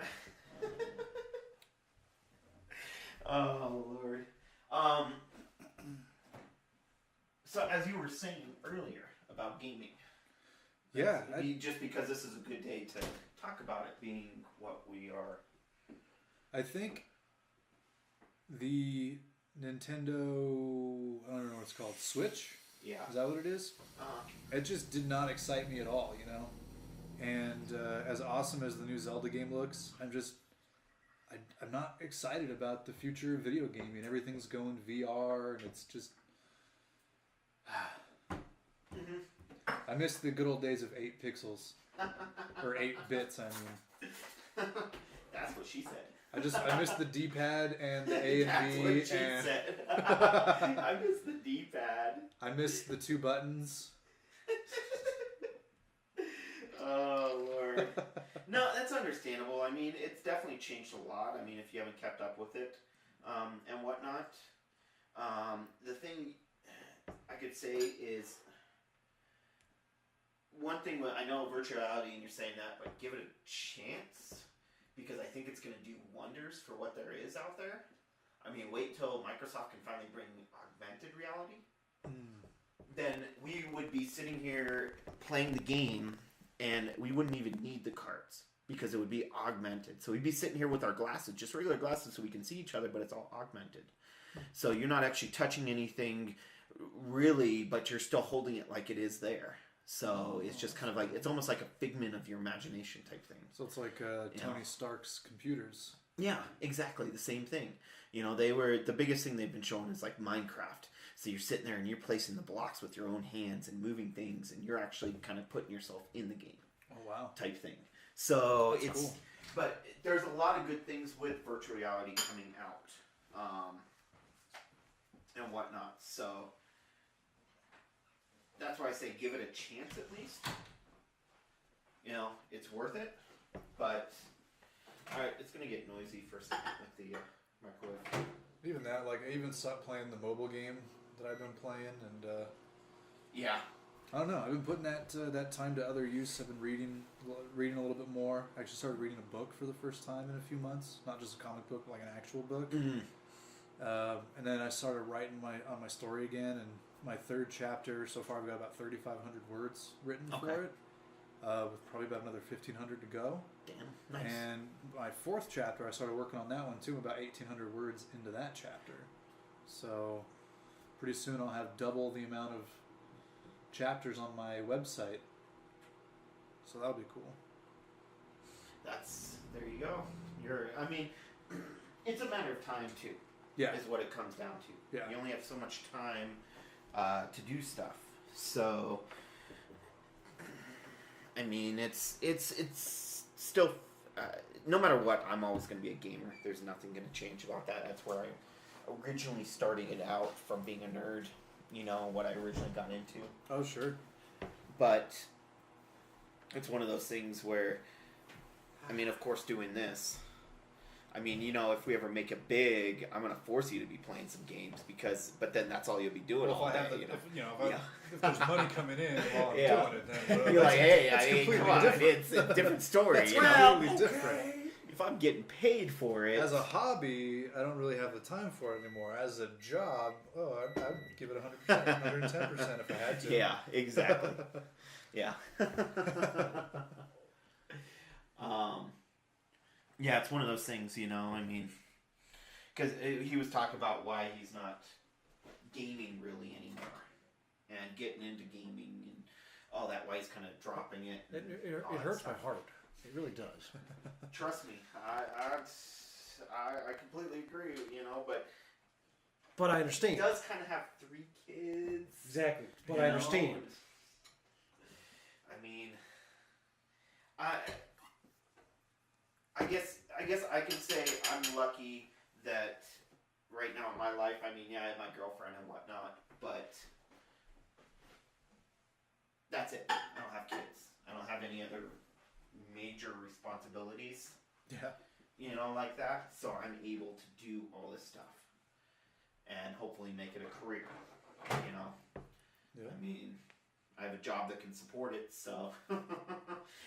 Oh Lord. So as you were saying earlier about gaming. Yeah. Just because this is a good day to talk about it being what we are. I think the Nintendo, I don't know what it's called, Switch? Yeah. Is that what it is? It just did not excite me at all, you know? And as awesome as the new Zelda game looks, I'm not excited about the future of video gaming. Everything's going VR, and it's just... I miss the good old days of 8 pixels. Or 8 bits, I mean. That's what she said. I miss the D-pad and the A and That's B. what she and said. I miss the D-pad. I miss the 2 buttons. Oh, Lord. No, that's understandable. I mean, it's definitely changed a lot. I mean, if you haven't kept up with it and whatnot. The thing I could say is, one thing, I know virtual reality and you're saying that, but give it a chance because I think it's going to do wonders for what there is out there. I mean, wait till Microsoft can finally bring augmented reality. Then we would be sitting here playing the game and we wouldn't even need the cards because it would be augmented. So we'd be sitting here with our glasses, just regular glasses so we can see each other, but it's all augmented. So you're not actually touching anything really, but you're still holding it like it is there. So it's just kind of like, it's almost like a figment of your imagination type thing. So it's like Tony Stark's computers. Yeah, exactly. The same thing. You know, the biggest thing they've been showing is like Minecraft. So you're sitting there and you're placing the blocks with your own hands and moving things and you're actually kind of putting yourself in the game. Oh, wow. Type thing. So That's it's, cool. But there's a lot of good things with virtual reality coming out. And whatnot. So that's why I say give it a chance at least. You know, it's worth it. But, alright, it's going to get noisy for a second with the microwave. Even that, like, I even stopped playing the mobile game that I've been playing, and Yeah. I don't know. I've been putting that time to other use. I've been reading a little bit more. I actually started reading a book for the first time in a few months. Not just a comic book, but like an actual book. Mm-hmm. And then I started writing on my story again, and my 3rd chapter, so far I've got about 3,500 words written for it. with probably about another 1,500 to go. Damn, nice. And my 4th chapter, I started working on that one too, about 1,800 words into that chapter. So pretty soon I'll have double the amount of chapters on my website. So that'll be cool. There you go. I mean, it's a matter of time too. Yeah. Is what it comes down to. Yeah. You only have so much time to do stuff. So, I mean, it's still, no matter what, I'm always going to be a gamer. There's nothing going to change about that. That's where I originally started it out, from being a nerd, you know, what I originally got into. Oh, sure. But it's one of those things where, I mean, of course, doing this, I mean, you know, if we ever make it big, I'm going to force you to be playing some games, but then that's all you'll be doing all day, if there's money coming in while I'm doing it, then you're like, hey, it's I mean, completely come on, different. it's a different story. It's you know? completely different. If I'm getting paid for it. As a hobby, I don't really have the time for it anymore. As a job, I'd give it 100%, 110% if I had to. Yeah, exactly. Yeah. Yeah, it's one of those things, you know, I mean, because he was talking about why he's not gaming really anymore, and getting into gaming and all that, why he's kind of dropping it. It hurts my heart. It really does. Trust me, I completely agree, you know, but I understand. He does kind of have 3 kids. Exactly, but I understand. I mean, I guess I can say I'm lucky that right now in my life, I mean, yeah, I have my girlfriend and whatnot, but that's it. I don't have kids. I don't have any other major responsibilities. Yeah. You know, like that. So I'm able to do all this stuff and hopefully make it a career. You know? Yeah. I mean, I have a job that can support it, so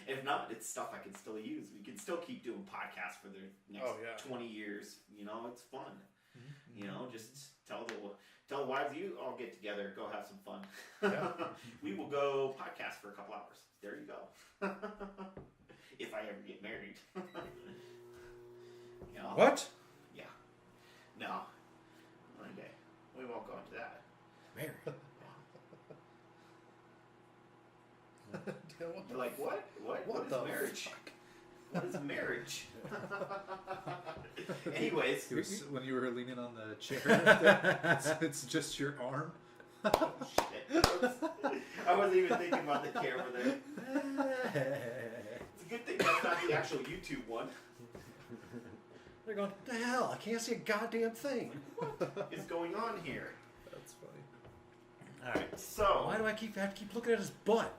if not, it's stuff I can still use. We can still keep doing podcasts for the next 20 years. You know, it's fun. Mm-hmm. You know, just tell the wives, you all get together, go have some fun. Yeah. We will go podcast for a couple hours. There you go. If I ever get married. You know? What? Yeah. No. One day. We won't go into that. Married. You're like, what? What is marriage? What is marriage? Anyways. When you were leaning on the chair, it's just your arm. Oh, shit. I wasn't even thinking about the camera there. It's a good thing that's not the actual YouTube one. They're going, what the hell? I can't see a goddamn thing. What is going on here? That's funny. Alright, so... Why do I have to keep looking at his butt?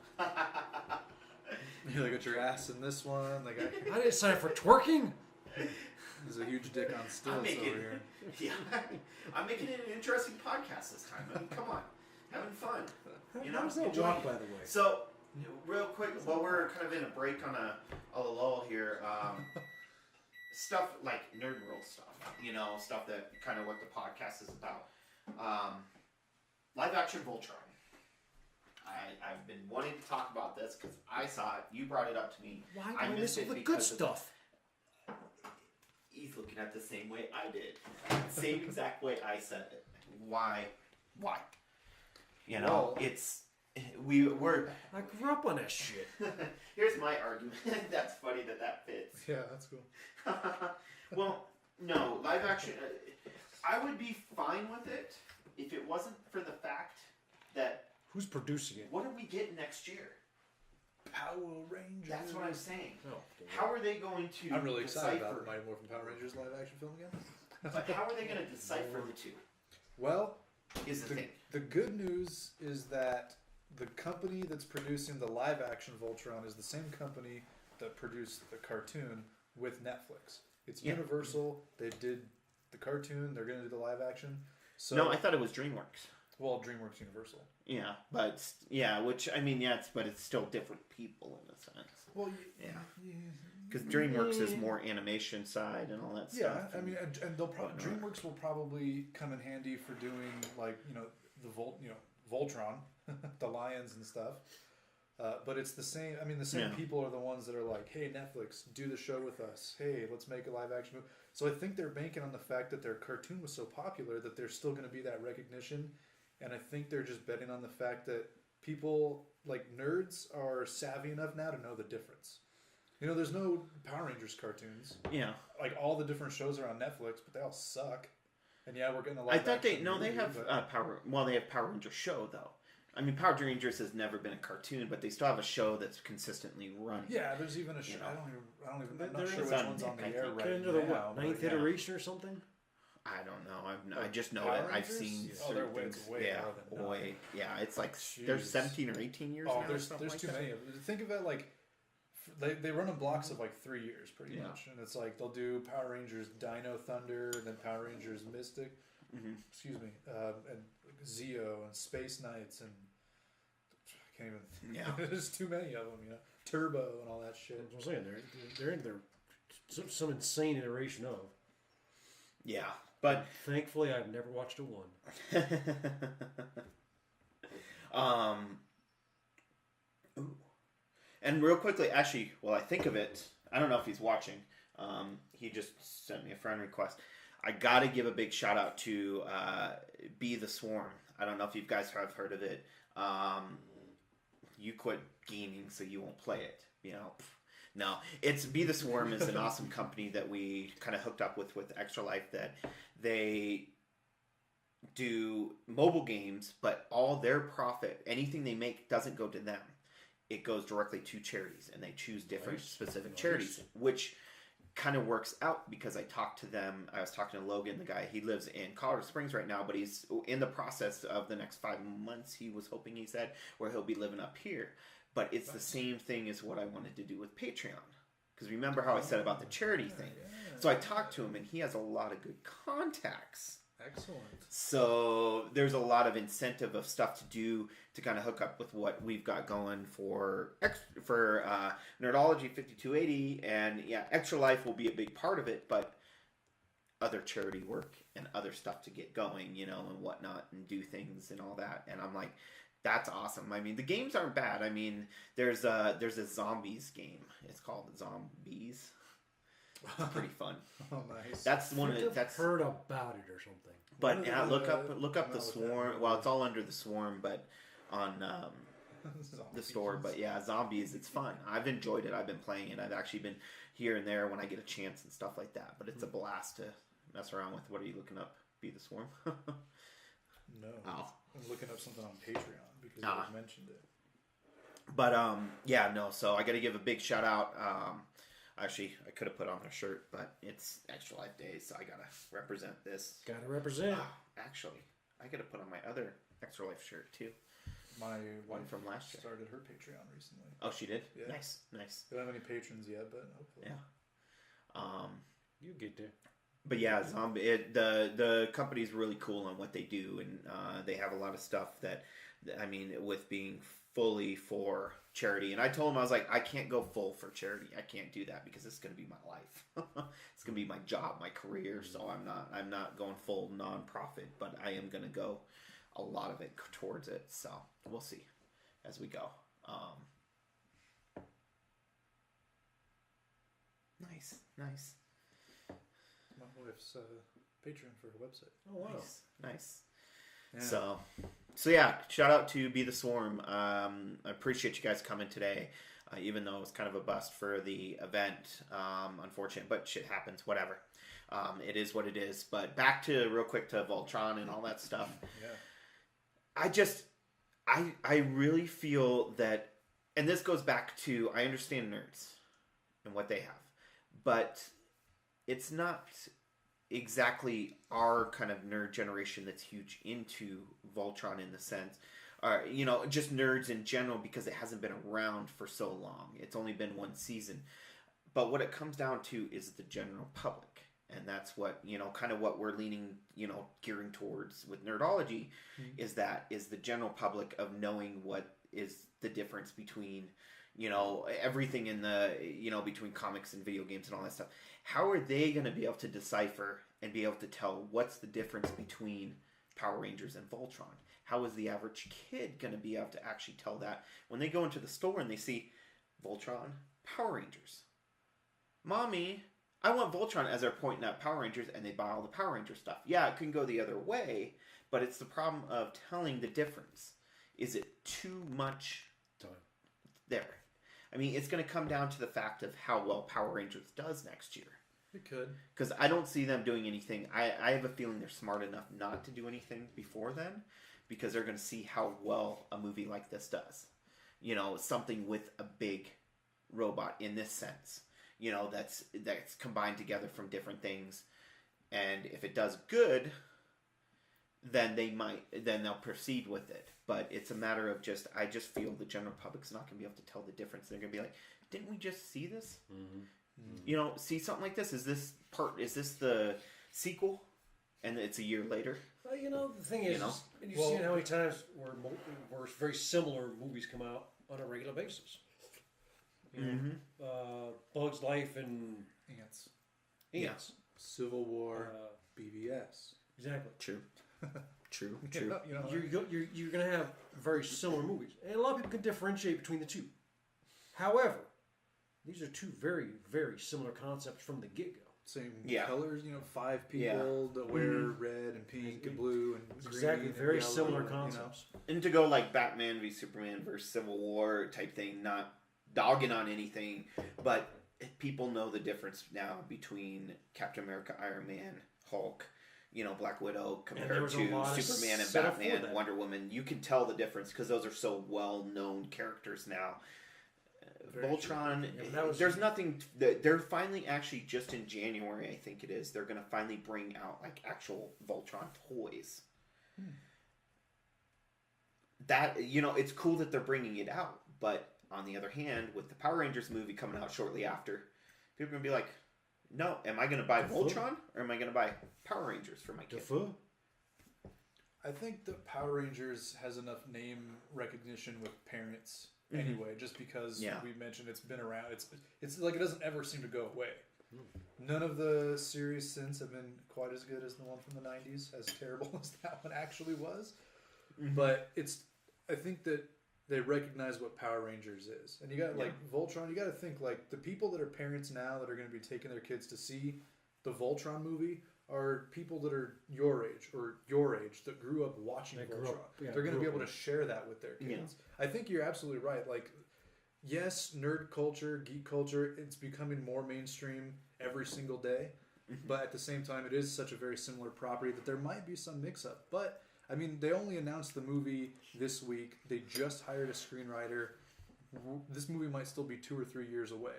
You got your ass in this one. I didn't sign up for twerking. There's a huge dick on stilts over here. Yeah, I'm making it an interesting podcast this time. I mean, come on. Having fun. You know, how's that walk, by the way? So, real quick, while we're kind of in a break on a lull here, stuff like Nerd World stuff, you know, stuff that kind of what the podcast is about. Live action Voltron. I've been wanting to talk about this because I saw it. You brought it up to me. Why do I miss all the good stuff? He's looking at it the same way I did. Same exact way I said it. Why? You know, we're... I grew up on that shit. Here's my argument. That's funny that fits. Yeah, that's cool. Well, no, live action... I would be fine with it if it wasn't for the fact that... Who's producing it? What are we getting next year? Power Rangers. That's what I'm saying. Oh, how are they going to I'm really excited decipher... about the Mighty Morphin Power Rangers live action film again. But how are they going to decipher the two? Well, is the thing. The good news is that the company that's producing the live action Voltron is the same company that produced the cartoon with Netflix. It's Universal. They did the cartoon. They're going to do the live action. So no, I thought it was DreamWorks. Well, DreamWorks Universal. Yeah, but which I mean, but it's still different people in a sense. Well, because DreamWorks is more animation side and all that stuff. Yeah, I mean, and they'll probably DreamWorks will probably come in handy for doing like the Voltron, the lions and stuff. But it's the same. I mean, the same people are the ones that are like, "Hey, Netflix, do the show with us. Hey, let's make a live action movie." So I think they're banking on the fact that their cartoon was so popular that there's still going to be that recognition, and I think they're just betting on the fact that people like nerds are savvy enough now to know the difference. You know, there's no Power Rangers cartoons. Yeah. Like all the different shows are on Netflix, but they all suck. And yeah, we're getting a lot. I thought they have Power. Well, they have Power Ranger show though. I mean, Power Rangers has never been a cartoon, but they still have a show that's consistently running. Yeah, there's even a show. I don't even. I'm not sure which on one's on the Nick, air right Into now. the what, ninth iteration or something? I don't know. I just know Power that I've Rangers? seen Oh, certain they're things. way Yeah, more than way. Yeah, it's like Jeez. there's 17 or 18 years. Oh, now there's or something too like many of them. Think of it like they run in blocks of like 3 years, pretty much, and it's like they'll do Power Rangers Dino Thunder, and then Power Rangers Mystic. Mm-hmm. Excuse me, and Zeo and Space Knights and I can't even. Yeah, there's too many of them. You know, Turbo and all that shit. That's what I'm saying. They're in there. Some insane iteration of. Yeah, but thankfully, I've never watched a one. Ooh. And real quickly, actually, while I think of it, I don't know if he's watching. He just sent me a friend request. I gotta give a big shout out to Be the Swarm. I don't know if you guys have heard of it. You quit gaming, so you won't play it. You know, no. It's Be the Swarm is an awesome company that we kind of hooked up with Extra Life. That they do mobile games, but all their profit, anything they make, doesn't go to them. It goes directly to charities, and they choose different specific charities, which kind of works out because I talked to them. I was talking to Logan, the guy. He lives in Colorado Springs right now, but he's in the process of the next 5 months. He was hoping, he said, where he'll be living up here. But it's the same thing as what I wanted to do with Patreon. Because remember how I said about the charity thing? So I talked to him, and he has a lot of good contacts. Excellent. So there's a lot of incentive of stuff to do to kind of hook up with what we've got going for Nerdology 5280, and Extra Life will be a big part of it, but other charity work and other stuff to get going, you know, and whatnot, and do things and all that. And I'm like, that's awesome. I mean, the games aren't bad. I mean, there's a zombies game. It's called Zombies. It's pretty fun. Oh, nice. That's one of I've heard about it or something. But yeah, look up the Swarm. Well, it's all under the Swarm, but on the store. But yeah, Zombies. It's fun. I've enjoyed it. I've been playing it. I've actually been here and there when I get a chance and stuff like that. But it's a blast to mess around with. What are you looking up? Be the Swarm. No. Oh. I'm looking up something on Patreon because you mentioned it. But no. So I got to give a big shout out. Actually, I could have put on their shirt, but it's Extra Life Day, so I gotta represent this. Gotta represent. Actually, I gotta put on my other Extra Life shirt too. My One wife from last year started her Patreon recently. Oh, she did. Yeah. Nice. Don't have any patrons yet, but hopefully. Yeah. You get there. But yeah, the company's really cool on what they do, and they have a lot of stuff that, I mean, with being fully for charity. And I told him, I was like, I can't go full for charity. I can't do that because it's going to be my life. It's going to be my job, my career. So I'm not going full nonprofit, but I am going to go a lot of it towards it. So we'll see as we go. Nice. My wife's Patreon for her website. Oh, wow. Nice. Yeah. So yeah, shout out to Be the Swarm. I appreciate you guys coming today, even though it was kind of a bust for the event. Unfortunate, but shit happens. Whatever. It is what it is. But back to real quick to Voltron and all that stuff. Yeah. I really feel that, and this goes back to, I understand nerds and what they have, but it's not exactly our kind of nerd generation that's huge into Voltron in the sense, you know, just nerds in general, because it hasn't been around for so long. It's only been one season. But what it comes down to is the general public. And that's what, you know, kind of what we're leaning, you know, gearing towards with Nerdology, is the general public of knowing what is the difference between, you know, everything in the, you know, between comics and video games and all that stuff. How are they going to be able to decipher and be able to tell what's the difference between Power Rangers and Voltron? How is the average kid going to be able to actually tell that when they go into the store and they see Voltron, Power Rangers? Mommy, I want Voltron, as they're pointing at Power Rangers, and they buy all the Power Ranger stuff. Yeah, it can go the other way, but it's the problem of telling the difference. Is it too much there? I mean, it's going to come down to the fact of how well Power Rangers does next year. It could. Because I don't see them doing anything. I have a feeling they're smart enough not to do anything before then, because they're going to see how well a movie like this does. You know, something with a big robot in this sense. You know, that's combined together from different things. And if it does good, then they'll proceed with it. But it's a matter of I just feel the general public's not going to be able to tell the difference. They're going to be like, didn't we just see this? Mm-hmm. You know, see something like this? Is this the sequel? And it's a year later? Well, you know, the thing is, you've seen how many times where very similar movies come out on a regular basis. You know, Bug's Life and Ants. Yeah. Civil War, BBS. Exactly. True. True. You know, you're going to have very similar movies. And a lot of people can differentiate between the two. However, these are two very, very similar concepts from the get-go. Same colors, 5 people that wear red and pink and blue and green. Exactly, and very yellow, similar concepts. And to go like Batman v Superman versus Civil War type thing, not dogging on anything, but people know the difference now between Captain America, Iron Man, Hulk, Black Widow compared to Superman and Batman, Wonder Woman. You can tell the difference because those are so well-known characters now. Voltron, there's nothing. They're finally, actually, just in January, I think it is, they're going to finally bring out like actual Voltron toys. That, it's cool that they're bringing it out, but on the other hand, with the Power Rangers movie coming out shortly after, people are going to be like, no, am I going to buy Voltron or am I going to buy Power Rangers for my kid? I think that Power Rangers has enough name recognition with parents anyway, just because we mentioned it's been around. It's like it doesn't ever seem to go away. None of the series since have been quite as good as the one from the 90s, as terrible as that one actually was. But I think that they recognize what Power Rangers is. And you got Voltron, you got to think like the people that are parents now that are going to be taking their kids to see the Voltron movie are people that are your age that grew up watching Voltron. They're going to be able to share that with their kids. I think you're absolutely right. Like, yes, nerd culture, geek culture, it's becoming more mainstream every single day. But at the same time, it is such a very similar property that there might be some mix-up. But, I mean, they only announced the movie this week. They just hired a screenwriter. This movie might still be 2 or 3 years away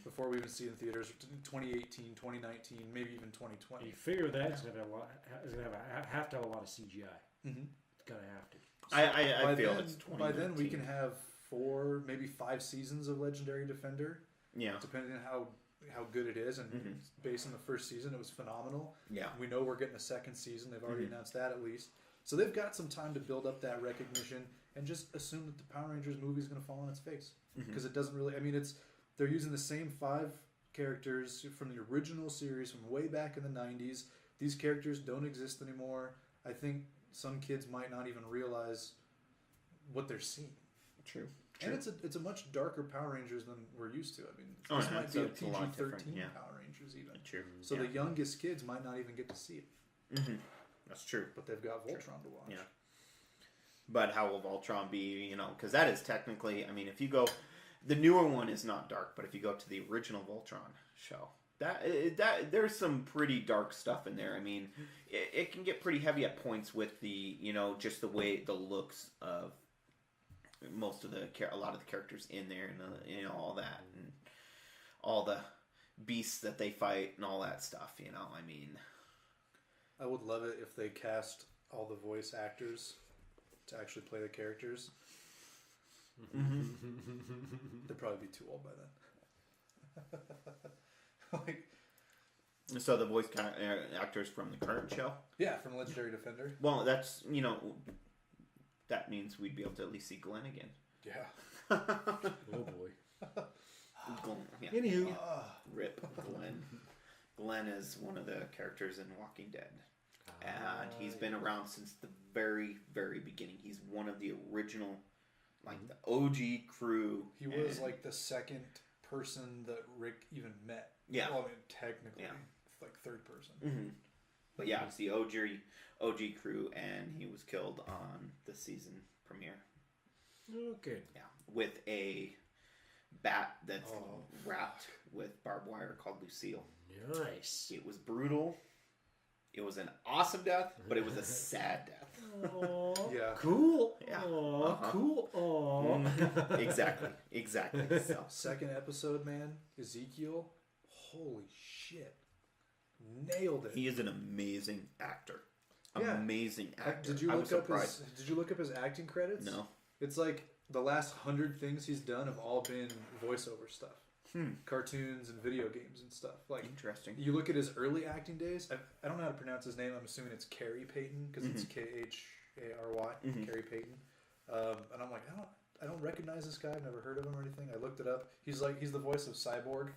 before we even see it in theaters. 2018, 2019, maybe even 2020. You figure that's going to have to have a lot of CGI. It's going to have to. So I feel it's 2019. By then we can have 4, maybe 5 seasons of Legendary Defender. Yeah. Depending on how good it is. And based on the first season, it was phenomenal. Yeah. We know we're getting a second season. They've already announced that at least. So they've got some time to build up that recognition and just assume that the Power Rangers movie is going to fall on its face. Because it doesn't really... I mean, they're using the same 5 characters from the original series from way back in the 90s. These characters don't exist anymore. I think some kids might not even realize what they're seeing. True. And it's a much darker Power Rangers than we're used to. I mean, this might be a PG-13 Power Rangers even. True. So the youngest kids might not even get to see it. That's true. But they've got Voltron to watch. Yeah. But how will Voltron be, because that is technically, I mean, if you go, the newer one is not dark, but if you go to the original Voltron show, that there's some pretty dark stuff in there. I mean, it can get pretty heavy at points with the, just the way, the looks of a lot of the characters in there and, all that, and all the beasts that they fight and all that stuff, I mean. I would love it if they cast all the voice actors to actually play the characters. They'd probably be too old by then. So the voice actors from the current show? Yeah, from Legendary Defender. Well, that's, that means we'd be able to at least see Glenn again. Yeah. Oh boy. Anywho. Rip Glenn. Glenn is one of the characters in Walking Dead. and he's been around since the very, very beginning. He's one of the original, like the OG crew. He was like the second person that Rick even met. Yeah. Well, I mean, technically, like third person. Mm-hmm. But yeah, it's the OG crew, and he was killed on the season premiere. Okay. Yeah, with a bat that's wrapped with barbed wire called Lucille. Nice. It was brutal. It was an awesome death, but it was a sad death. Aww. Yeah. Cool. Yeah. Aww. Cool. Aww. Exactly. So. Second episode, man, Ezekiel, holy shit, nailed it. He is an amazing actor. Yeah. Amazing actor. Did you look up his acting credits? No. It's like the last 100 things he's done have all been voiceover stuff. Cartoons and video games and stuff. Like, interesting. You look at his early acting days. I don't know how to pronounce his name. I'm assuming it's Carey Payton because it's Khary, Carey Payton. And I'm like, I don't recognize this guy. I've never heard of him or anything. I looked it up. He's the voice of Cyborg.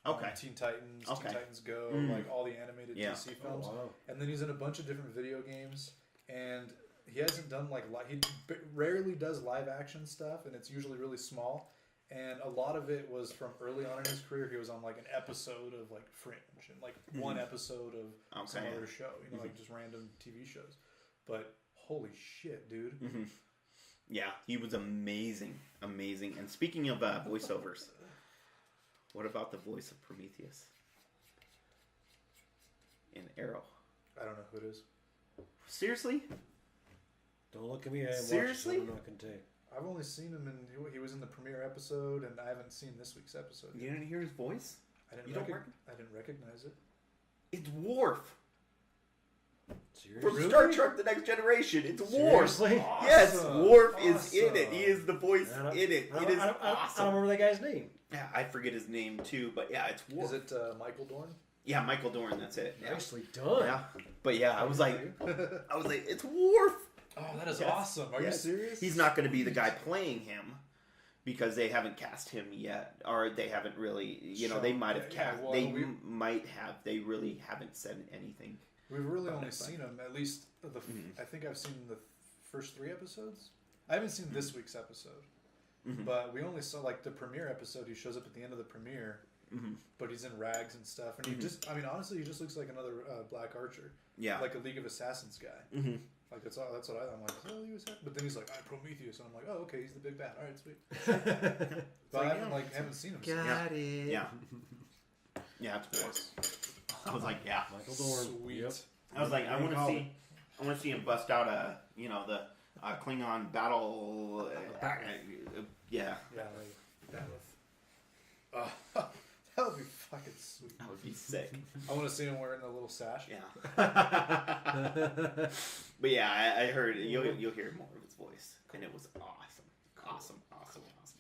Okay. Teen Titans, Okay. Teen Titans Go, like all the animated DC films. Oh, wow. And then he's in a bunch of different video games. And he hasn't done he rarely does live action stuff, and it's usually really small. And a lot of it was from early on in his career. He was on like an episode of like Fringe and like one episode of some other show, like just random TV shows. But holy shit, dude! Yeah, he was amazing. And speaking of voiceovers, what about the voice of Prometheus in Arrow? I don't know who it is. Seriously? Don't look at me. I haven't Seriously? watched it, so I'm not going to tell you. I've only seen him he was in the premiere episode, and I haven't seen this week's episode. You didn't hear his voice? I didn't recognize it. It's Worf. Seriously? From Star Trek The Next Generation. It's Worf. Seriously? Awesome. Yes, Worf is Awesome. in it. He is the voice in it. It is I awesome. don't remember that guy's name. Yeah, I forget his name too, but yeah, it's Worf. Is it Michael Dorn? Yeah, Michael Dorn, that's it. Yeah. Nicely done. Yeah. But yeah, I was like, it's Worf. Oh, that is Yes. awesome. Are you serious? He's not going to be the guy playing him because they haven't cast him yet, or they haven't really, they might have cast. well, they might have. They really haven't said anything. We've really only seen him, at least, I think I've seen the first 3 episodes. I haven't seen this week's episode. But we only saw, like, the premiere episode. He shows up at the end of the premiere, but he's in rags and stuff. And he just, honestly, he just looks like another Black Archer. Yeah. Like a League of Assassins guy. Like, that's what I'm like, oh, League of Assassins? But then he's like, I'm Prometheus. And I'm like, oh, okay, he's the big bad. All right, sweet. But I haven't seen him. Got it. Yeah. Yeah, it's Worf. I was like, yeah. Michael Dorn. Sweet. Yep. I was like, I want to see him bust out the Klingon battle. Yeah. Yeah, that would be fucking sweet. That would be sick. I want to see him wearing a little sash. Yeah. But yeah, I heard you'll hear more of his voice, and it was awesome. I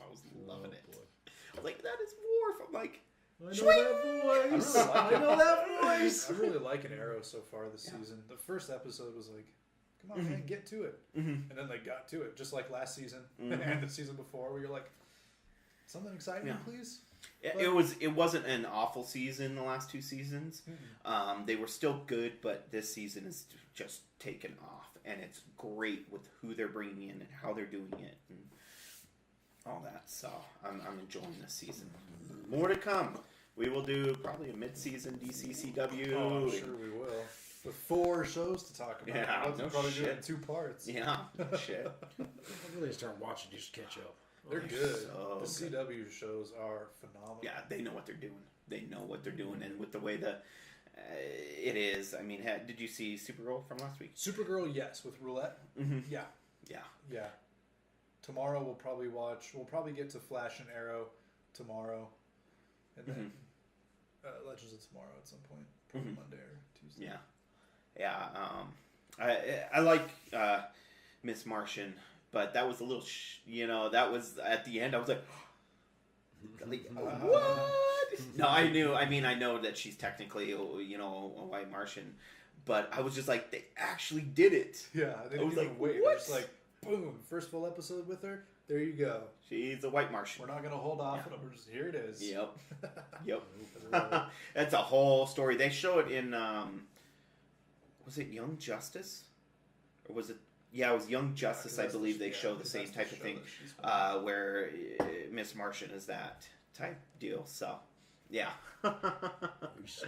was loving it. I was like, that is Worf. I'm like, I know that voice. I know that voice. I'm really liking Arrow so far this season. The first episode was like, come on, man, get to it. And then they got to it, just like last season and the season before, where you're like, something exciting, please. It wasn't an awful season the last 2 seasons. They were still good, but this season is just taken off, and it's great with who they're bringing in and how they're doing it and all that. So I'm enjoying this season. More to come. We will do probably a mid-season DCCW. Oh, I'm sure we will. With 4 shows to talk about. Yeah, Let's probably do it in 2 parts. Yeah, shit. I'm really start watching just to catch up. They're good. So the CW shows are phenomenal. Yeah, they know what they're doing. And with the way it is, I mean, did you see Supergirl from last week? Supergirl, yes, with Roulette. Yeah. Tomorrow we'll probably get to Flash and Arrow tomorrow. And then Legends of Tomorrow at some point. Probably Monday or Tuesday. Yeah. I like Miss Martian, but that was a little, that was at the end. I was like, what? No, I knew. I mean, I know that she's technically, a white Martian, but I was just like, they actually did it. Yeah, they didn't even wait. What? They're just like, boom, first full episode with her. There you go. She's a white Martian. We're not gonna hold off on it. We're just here. It is. Yep. That's a whole story. They show it in Was it Young Justice? Or was it... Yeah, it was Young Justice, I believe they show the same type of thing. Where Miss Martian is that type deal. So, yeah. Nice.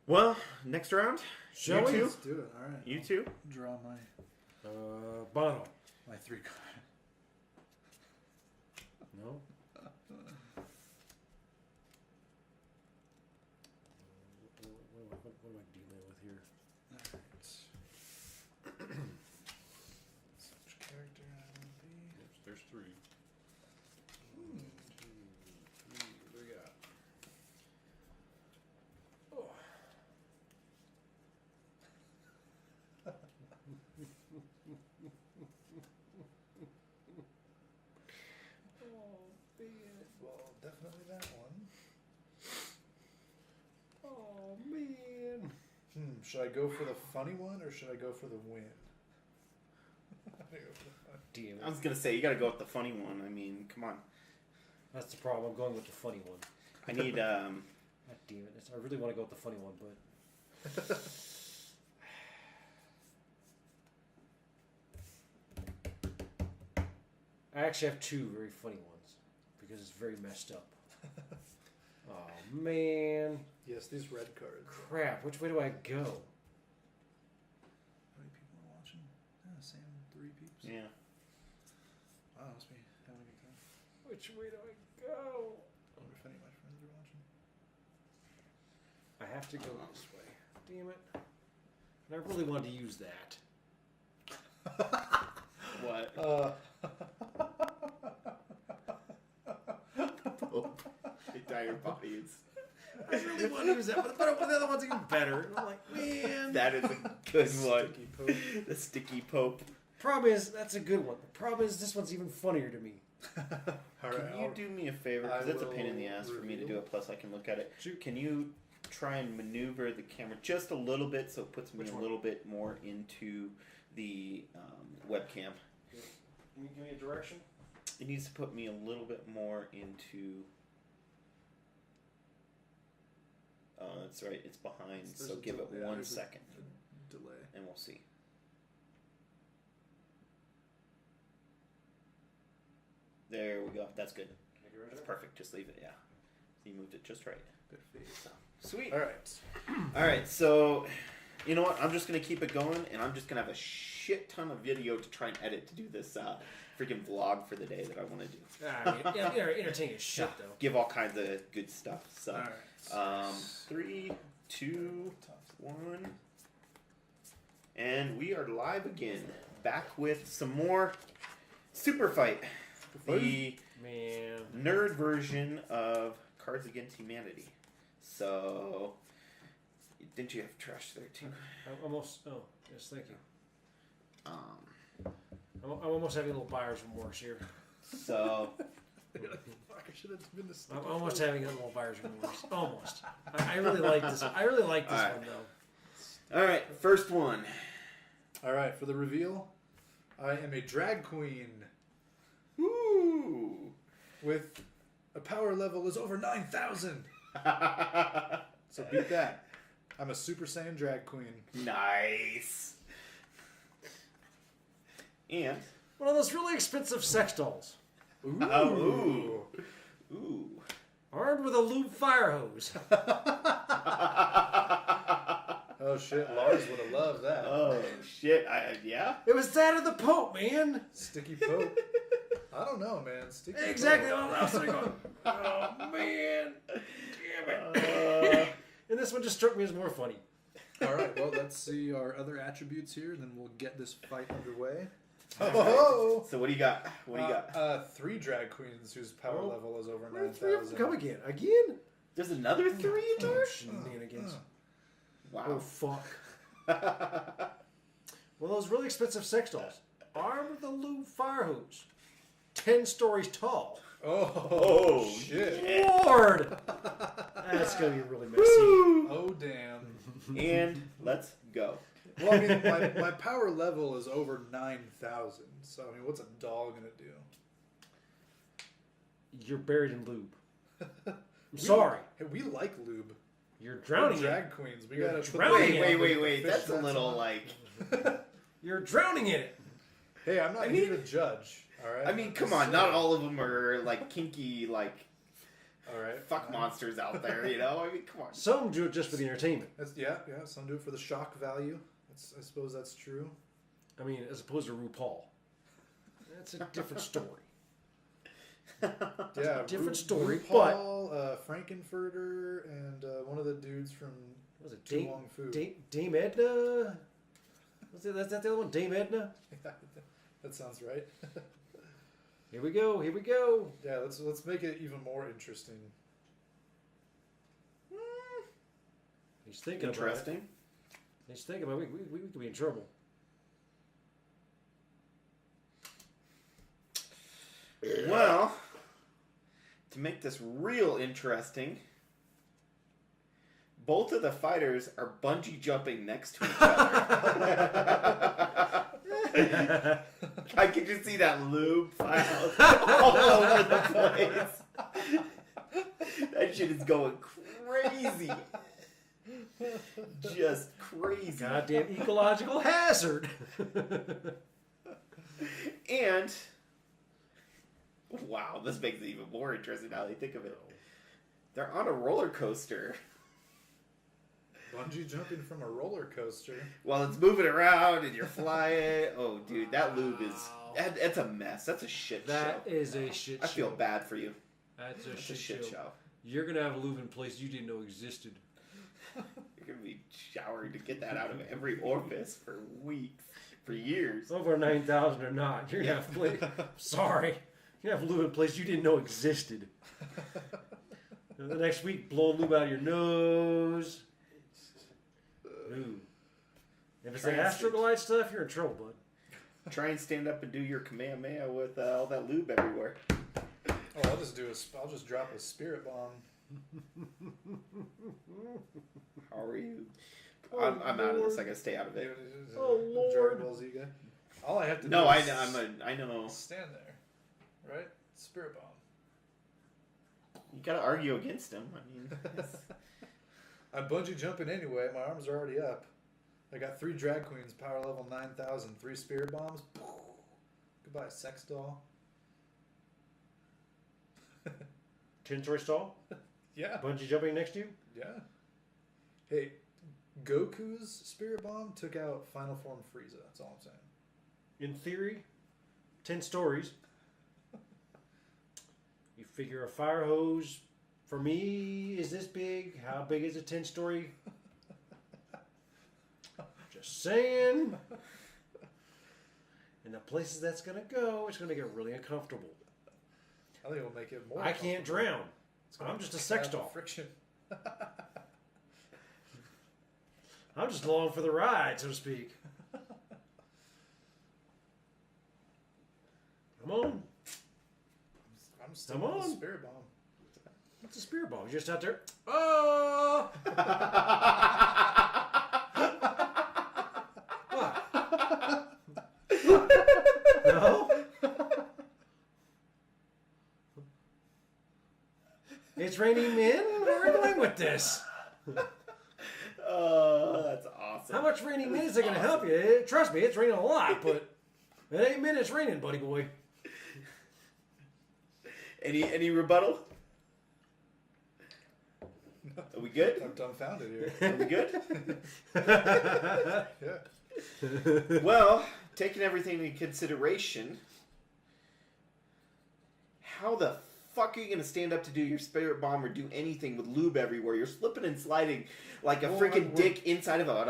Well, next round. Shall we? Let's do it. All right. You two. Draw my Bono. my 3 card. No. What am I dealing with here? All right. Which character I will be? There's 3. 1, 2, 3. What do we got? Oh. Well, definitely that one. Oh man. Should I go for the funny one or should I go for the win? I go for the fun. Damn it. I was going to say, you got to go with the funny one. I mean, come on. That's the problem. I'm going with the funny one. I need... God damn it. I really want to go with the funny one, but... I actually have 2 very funny ones because it's very messed up. Oh man. Yes, these red cards. Crap, which way do I go? How many people are watching? Same 3 peeps. Yeah. Wow, must be having a good time. Which way do I go? I wonder if any of my friends are watching. I have to go this way. Damn it. And I really wanted to use that. What? The entire body is... I really wanted to use that, but the other one's even better. And I'm like, man. That is a good one. Sticky Pope. The Sticky Pope. Problem is, that's a good one. The problem is, this one's even funnier to me. Can you do me a favor? Because it's a pain in the ass for me to do it, plus I can look at it. Shoot. Can you try and maneuver the camera just a little bit so it puts me a little bit more into the webcam? Can you give me a direction? It needs to put me a little bit more into... Oh, that's right. It's behind, so give it 1 second. Delay. And we'll see. There we go. That's good. That's perfect. Just leave it, yeah. You moved it just right. Good face. So, sweet. All right. All right, so you know what? I'm just going to keep it going, and I'm just going to have a shit ton of video to try and edit to do this freaking vlog for the day that I want to do. Entertaining as shit, though. Give all kinds of good stuff. So, All right. 3, 2, 1. And we are live again. Back with some more Super Fight. The nerd version of Cards Against Humanity. So, didn't you have trash there too? Almost. Oh, yes, thank you. I'm almost having a little buyer's remorse here. So, You're like, fuck, I should have been the sticky I'm almost Pope. having a little buyer's remorse. Almost. I really like this. I really like this All right. one though. all right, first one. All right, for the reveal, I am a drag queen Woo! with a power level is over 9,000. So beat that. I'm a Super Saiyan drag queen. Nice. And One of those really expensive sex dolls, Ooh. ooh. armed with a lube fire hose. Oh shit, Lars would have loved that. Oh shit! Yeah. It was that of the Pope, man. Sticky Pope. I don't know, man. Sticky Exactly. Pope. I was like, oh man, damn it. And this one just struck me as more funny. All right, well, let's see our other attributes here, and then we'll get this fight underway. Oh! So what do you got? What do you got? 3 drag queens whose power level is over Where did 3 of them 9,000. come again? Again? There's another 3 in Oh, there. shenanigans. Wow. Oh, fuck. Well, those really expensive sex dolls, armed with a lube fire hose, 10 stories tall. Oh, shit. Lord! That's going to be really messy. Oh, damn. And let's go. Well, I mean, my power level is over 9,000. So, I mean, what's a doll going to do? You're buried in lube. I'm sorry. Hey, we like lube. You're drowning it. Drag queens. We You're gotta drowning it. Wait. That's a little like. You're drowning in it. Hey, I'm not here to judge. All right. I mean, come on. Not all of them are like kinky, like all right. fuck monsters out there. You know. I mean, come on. Some do it just for the entertainment. Yeah. Some do it for the shock value. I suppose that's true. I mean, as opposed to RuPaul. That's a different story. Yeah, different story, RuPaul, Frankenfurter, and one of the dudes from Was it Too Long Food. Dame Edna? Was that the other one? Dame Edna? That sounds right. Here we go. Yeah, let's make it even more interesting. He's thinking Interesting. about it. He's thinking about it. We could be in trouble. Well, to make this real interesting, both of the fighters are bungee jumping next to each other. I can just see that lube piled all over the place. That shit is going crazy. Just crazy. Goddamn ecological hazard. And wow, this makes it even more interesting now that I think of it. They're on a roller coaster. Bungee jumping from a roller coaster. While it's moving around and you're flying. Oh, dude, that lube is... That's a mess. That's a shit show. That is a shit show. I feel bad for you. That's a shit show. You're going to have a lube in place you didn't know existed. You're going to be showering to get that out of every orifice for weeks, for years. Over 9,000 or not. You're going to have play. Sorry. You're going to have lube in place you didn't know existed. And the next week, blowing lube out of your nose. Ooh. If it's the Astroglide stuff, you're in trouble, bud. Try and stand up and do your Kamehameha with all that lube everywhere. Oh, I'll just drop a spirit bomb. How are you? I'm out of this. I gotta stay out of it. Oh, Lord. Dragon Ball Z guy. All I have to do No, is I know. stand there, right? Spirit bomb. You gotta argue against him. I mean, I'm bungee jumping anyway. My arms are already up. I got 3 drag queens, power level 9,000, 3 spirit bombs. Goodbye, sex doll. 10-story stall? Yeah. Bungee jumping next to you? Yeah. Hey, Goku's spirit bomb took out Final Form Frieza. That's all I'm saying. In theory, 10 stories. You figure a fire hose for me is this big. How big is a 10-story? Just saying. And the places that's going to go, it's going to get really uncomfortable. I think it'll make it more. I can't drown. I'm just a sex doll. Friction. I'm just along for the ride, so to speak. Come on. I'm still Come with on. the spirit bomb. What's a spirit bomb? You're just out there. Oh! What? No? It's raining men? Where are we going with this? oh, that's awesome. How much raining men is it going to help you? Trust me, it's raining a lot, but it ain't minutes raining, buddy boy. Any rebuttal? Are we good? I'm dumbfounded here. Are we good? Yeah. Well, taking everything into consideration, how the fuck are you gonna stand up to do your spirit bomb or do anything with lube everywhere? You're slipping and sliding like a freaking dick inside of a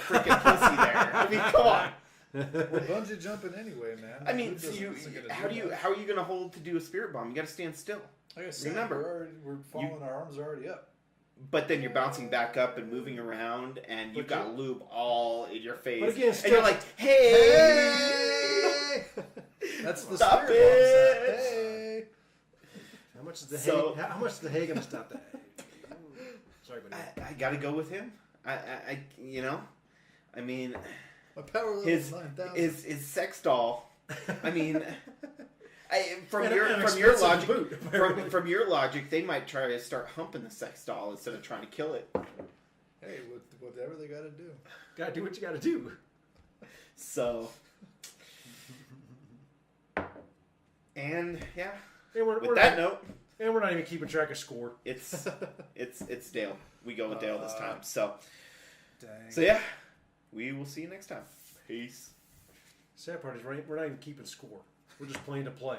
freaking pussy there. I mean, come on. We're bungee jumping anyway, man. I mean, so how are you gonna hold to do a spirit bomb? You gotta stand still. Like I said, remember, we're falling. Our arms are already up. But then you're bouncing back up and moving around, and you've got lube all in your face. But again, and you're like, hey! That's the Stop spirit it! bomb. Hey! How much is the So- How much is the hay going to stop that? Sorry, buddy. I gotta go with him. I mean, My power level his 9,000. his sex doll. I mean, From And your an from your expensive logic, boot. from your logic, they might try to start humping the sex doll instead of trying to kill it. Hey, whatever they gotta do. Gotta do what you gotta do. So, and yeah, And with that note, and we're not even keeping track of score. it's Dale. We go with Dale this time. So Dang. yeah, we will see you next time. Peace. Sad part is we're not even keeping score. We're just playing to play.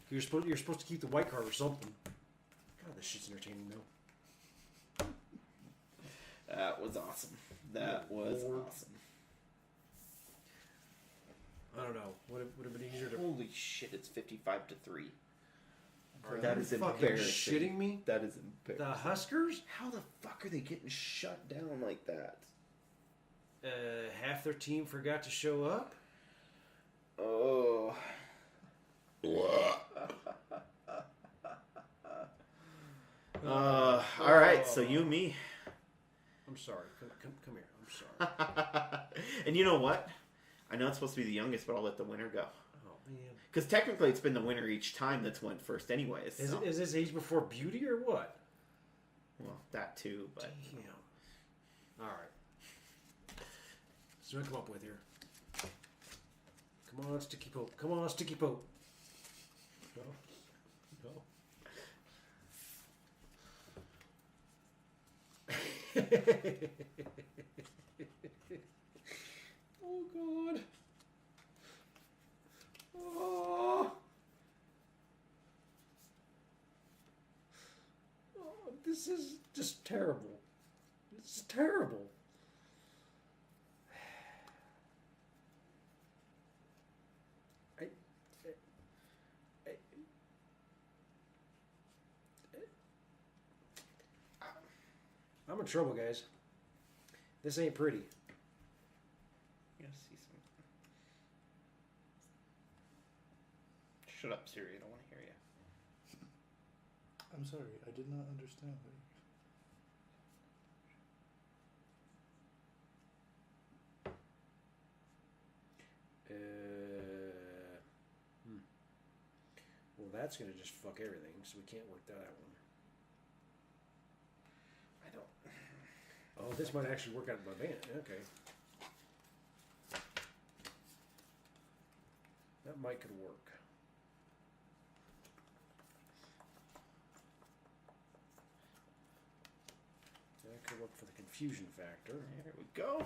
You're supposed to keep the white card or something. God, this shit's entertaining though. That was awesome. That was awesome. I don't know. Would it have been easier to? Holy shit! It's 55-3. Are That you is fucking embarrassing. shitting me? That is The embarrassing. Huskers? How the fuck are they getting shut down like that? Half their team forgot to show up. Oh. All right, so you and me. I'm sorry. Come here. I'm sorry. And you know what? I know it's supposed to be the youngest, but I'll let the winner go. Oh man. Because technically, it's been the winner each time that's went first, anyways. Is So. this age before beauty or what? Well, that too, but Damn. All right. So what do I come up with here? Come on, Sticky Pope. Come on, Sticky Pope. No. Oh God. Oh. Oh, this is just terrible. This is terrible. I'm in trouble, guys. This ain't pretty. Yeah, see some. Shut up, Siri. I don't want to hear you. I'm sorry, I did not understand. Well, that's gonna just fuck everything, so we can't work that one. I don't. Oh, this might actually work out in my van. Okay. That might could work. That could work for the confusion factor. There we go.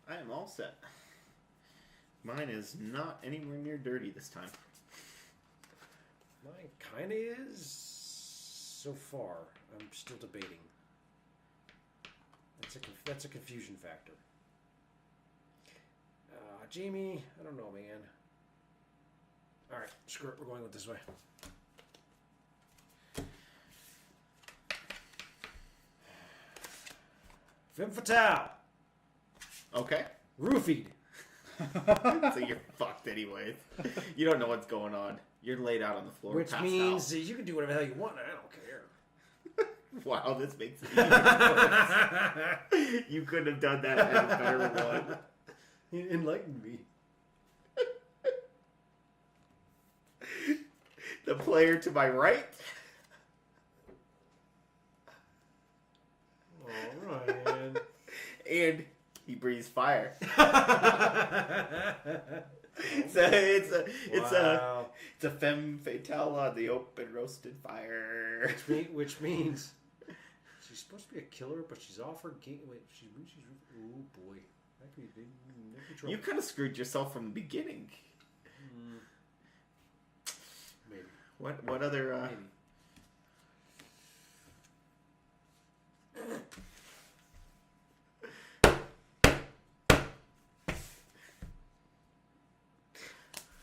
I am all set. Mine is not anywhere near dirty this time. Mine kind of is so far. I'm still debating. That's a confusion factor. Jamie, I don't know, man. All right, screw it. We're going with this way. Femme fatale. Okay. Roofied. So you're fucked anyways. You don't know what's going on. You're laid out on the floor. Which passed means out. you can do whatever the hell you want. I don't care. Wow, this makes it even worse. You couldn't have done that in a better one. Enlighten me. The player to my right. All right. And he breathes fire. So it's a femme fatale on the open roasted fire. Which means she's supposed to be a killer, but she's off her game. Wait, she's oh boy, that could be trouble. You kind of screwed yourself from the beginning. Maybe. What other? Maybe.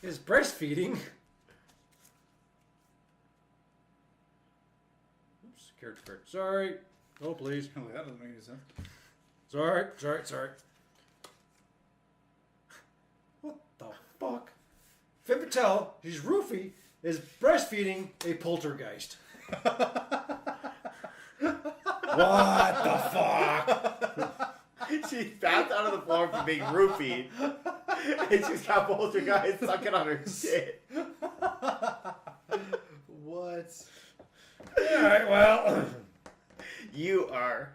Is breastfeeding. Oops, character card. Sorry. Oh, please. Oh, that doesn't make any sense. Sorry. What the fuck? Femme fatale, she's roofie, is breastfeeding a poltergeist. What the fuck? She's passed out on the floor from being roofied. And she's got poltergeist sucking on her shit. What? Alright, well. You are...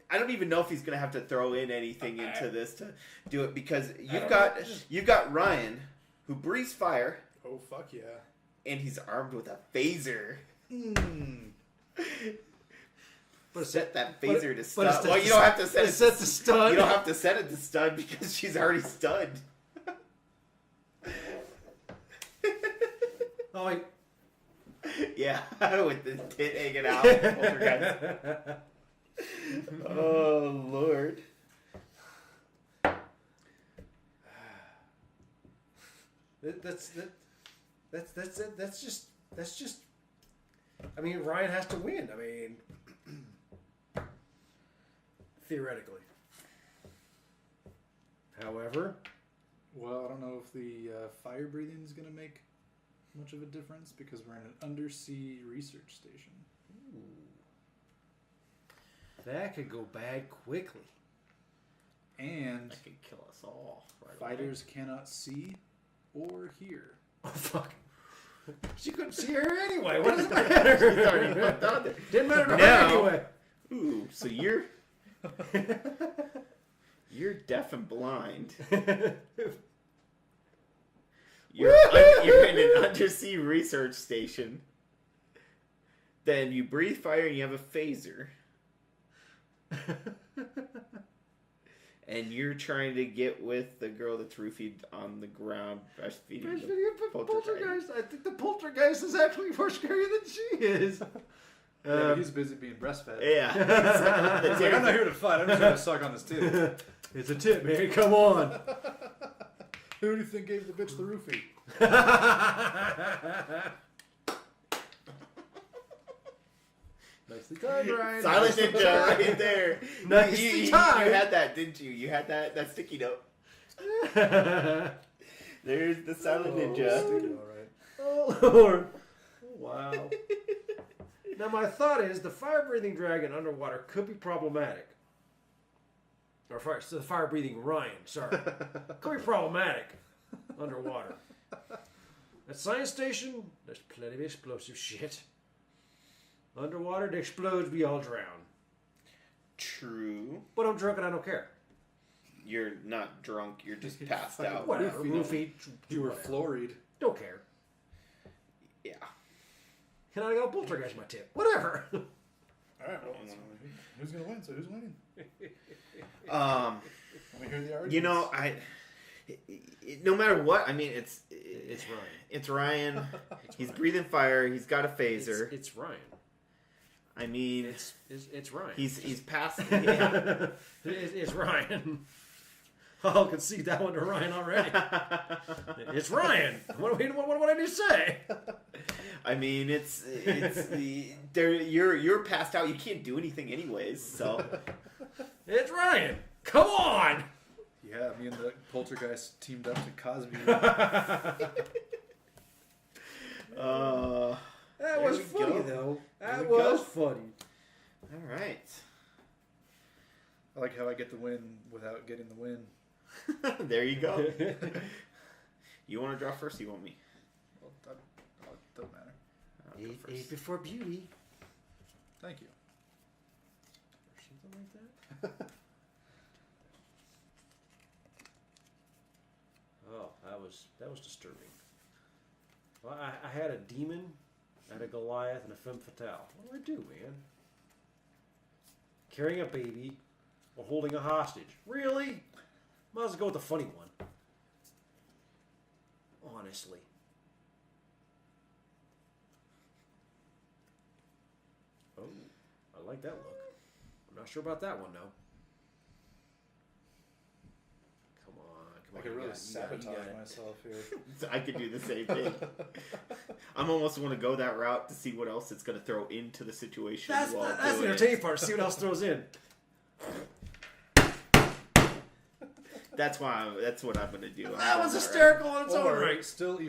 I don't even know if he's going to have to throw in anything into this to do it, because you've got Ryan, who breathes fire. Oh, fuck yeah. And he's armed with a phaser. But set that phaser to stun. Well, you don't have to set it to stun. You don't have to set it to stun because she's already stunned. Oh, wait. Yeah, with the tit hanging out. Oh, Lord. That's just. I mean, Ryan has to win. I mean, theoretically. However, well, I don't know if the fire breathing is going to make much of a difference because we're in an undersea research station. that could go bad quickly. And That could kill us all. Right fighters cannot see or hear. Oh, fuck. She couldn't see her anyway. What does it matter? She's already fucked on there. Didn't matter to her Now- anyway. Ooh, so you're you're deaf and blind. You're in an undersea research station. Then you breathe fire and you have a phaser. And you're trying to get with the girl that's roofied on the ground, breastfeeding the poltergeist. I think the poltergeist is actually more scary than she is. Yeah, but he's busy being breastfed. Yeah. He's like, I'm not here to fight. I'm just going to suck on this tip. It's a tip, man. Come on. Who do you think gave the bitch the roofie? Nicely timed, Ryan. Silent Ninja right there. Nicely You timed. had that, didn't you? You had that sticky note. There's the Silent Ninja. All right. Oh, Lord. Oh, wow. Now, my thought is the fire-breathing dragon underwater could be problematic. Or the fire-breathing Ryan, sorry. Could be problematic underwater. At science station, there's plenty of explosive shit. Underwater, it explodes, we all drown. True. But I'm drunk and I don't care. You're not drunk. You're just passed out. Whatever. Roofie. Roofie. You were whatever. florried. Don't care. Yeah. And I got poltergeist my tip. Whatever. All right. Well, so who's going to win? So who's winning? Um. Let me hear the arguments. You know, no matter what, I mean, it's Ryan. It's Ryan. He's Ryan. breathing fire. He's got a phaser. It's Ryan. I mean, It's Ryan. he's past. Yeah. It's Ryan. Oh, I can see that one to Ryan already. It's Ryan. What did I just say? I mean, you're passed out. You can't do anything anyways. So It's Ryan. Come on. Yeah, me and the poltergeist teamed up to Cosby. That There was we funny go. though. There That we was go. funny. all right. I like how I get the win without getting the win. There you go. You want to draw first? Or you want me? Well, that doesn't matter. I'll go Age first. before beauty. Thank you. Or something like that. Oh, that was disturbing. Well, I had a demon, I had a Goliath, and a femme fatale. What do I do, man? Carrying a baby or holding a hostage. Really? Might as well go with the funny one. Honestly. Oh, I like that look. I'm not sure about that one, though. Come on. I could you really got it, you got it, sabotage you got it. myself here. I could do the same thing. I'm almost want to go that route to see what else it's going to throw into the situation. That's while the doing it. entertaining part. See what else throws in. That's what I'm going to do. I'm That going was that hysterical on its own Or right. still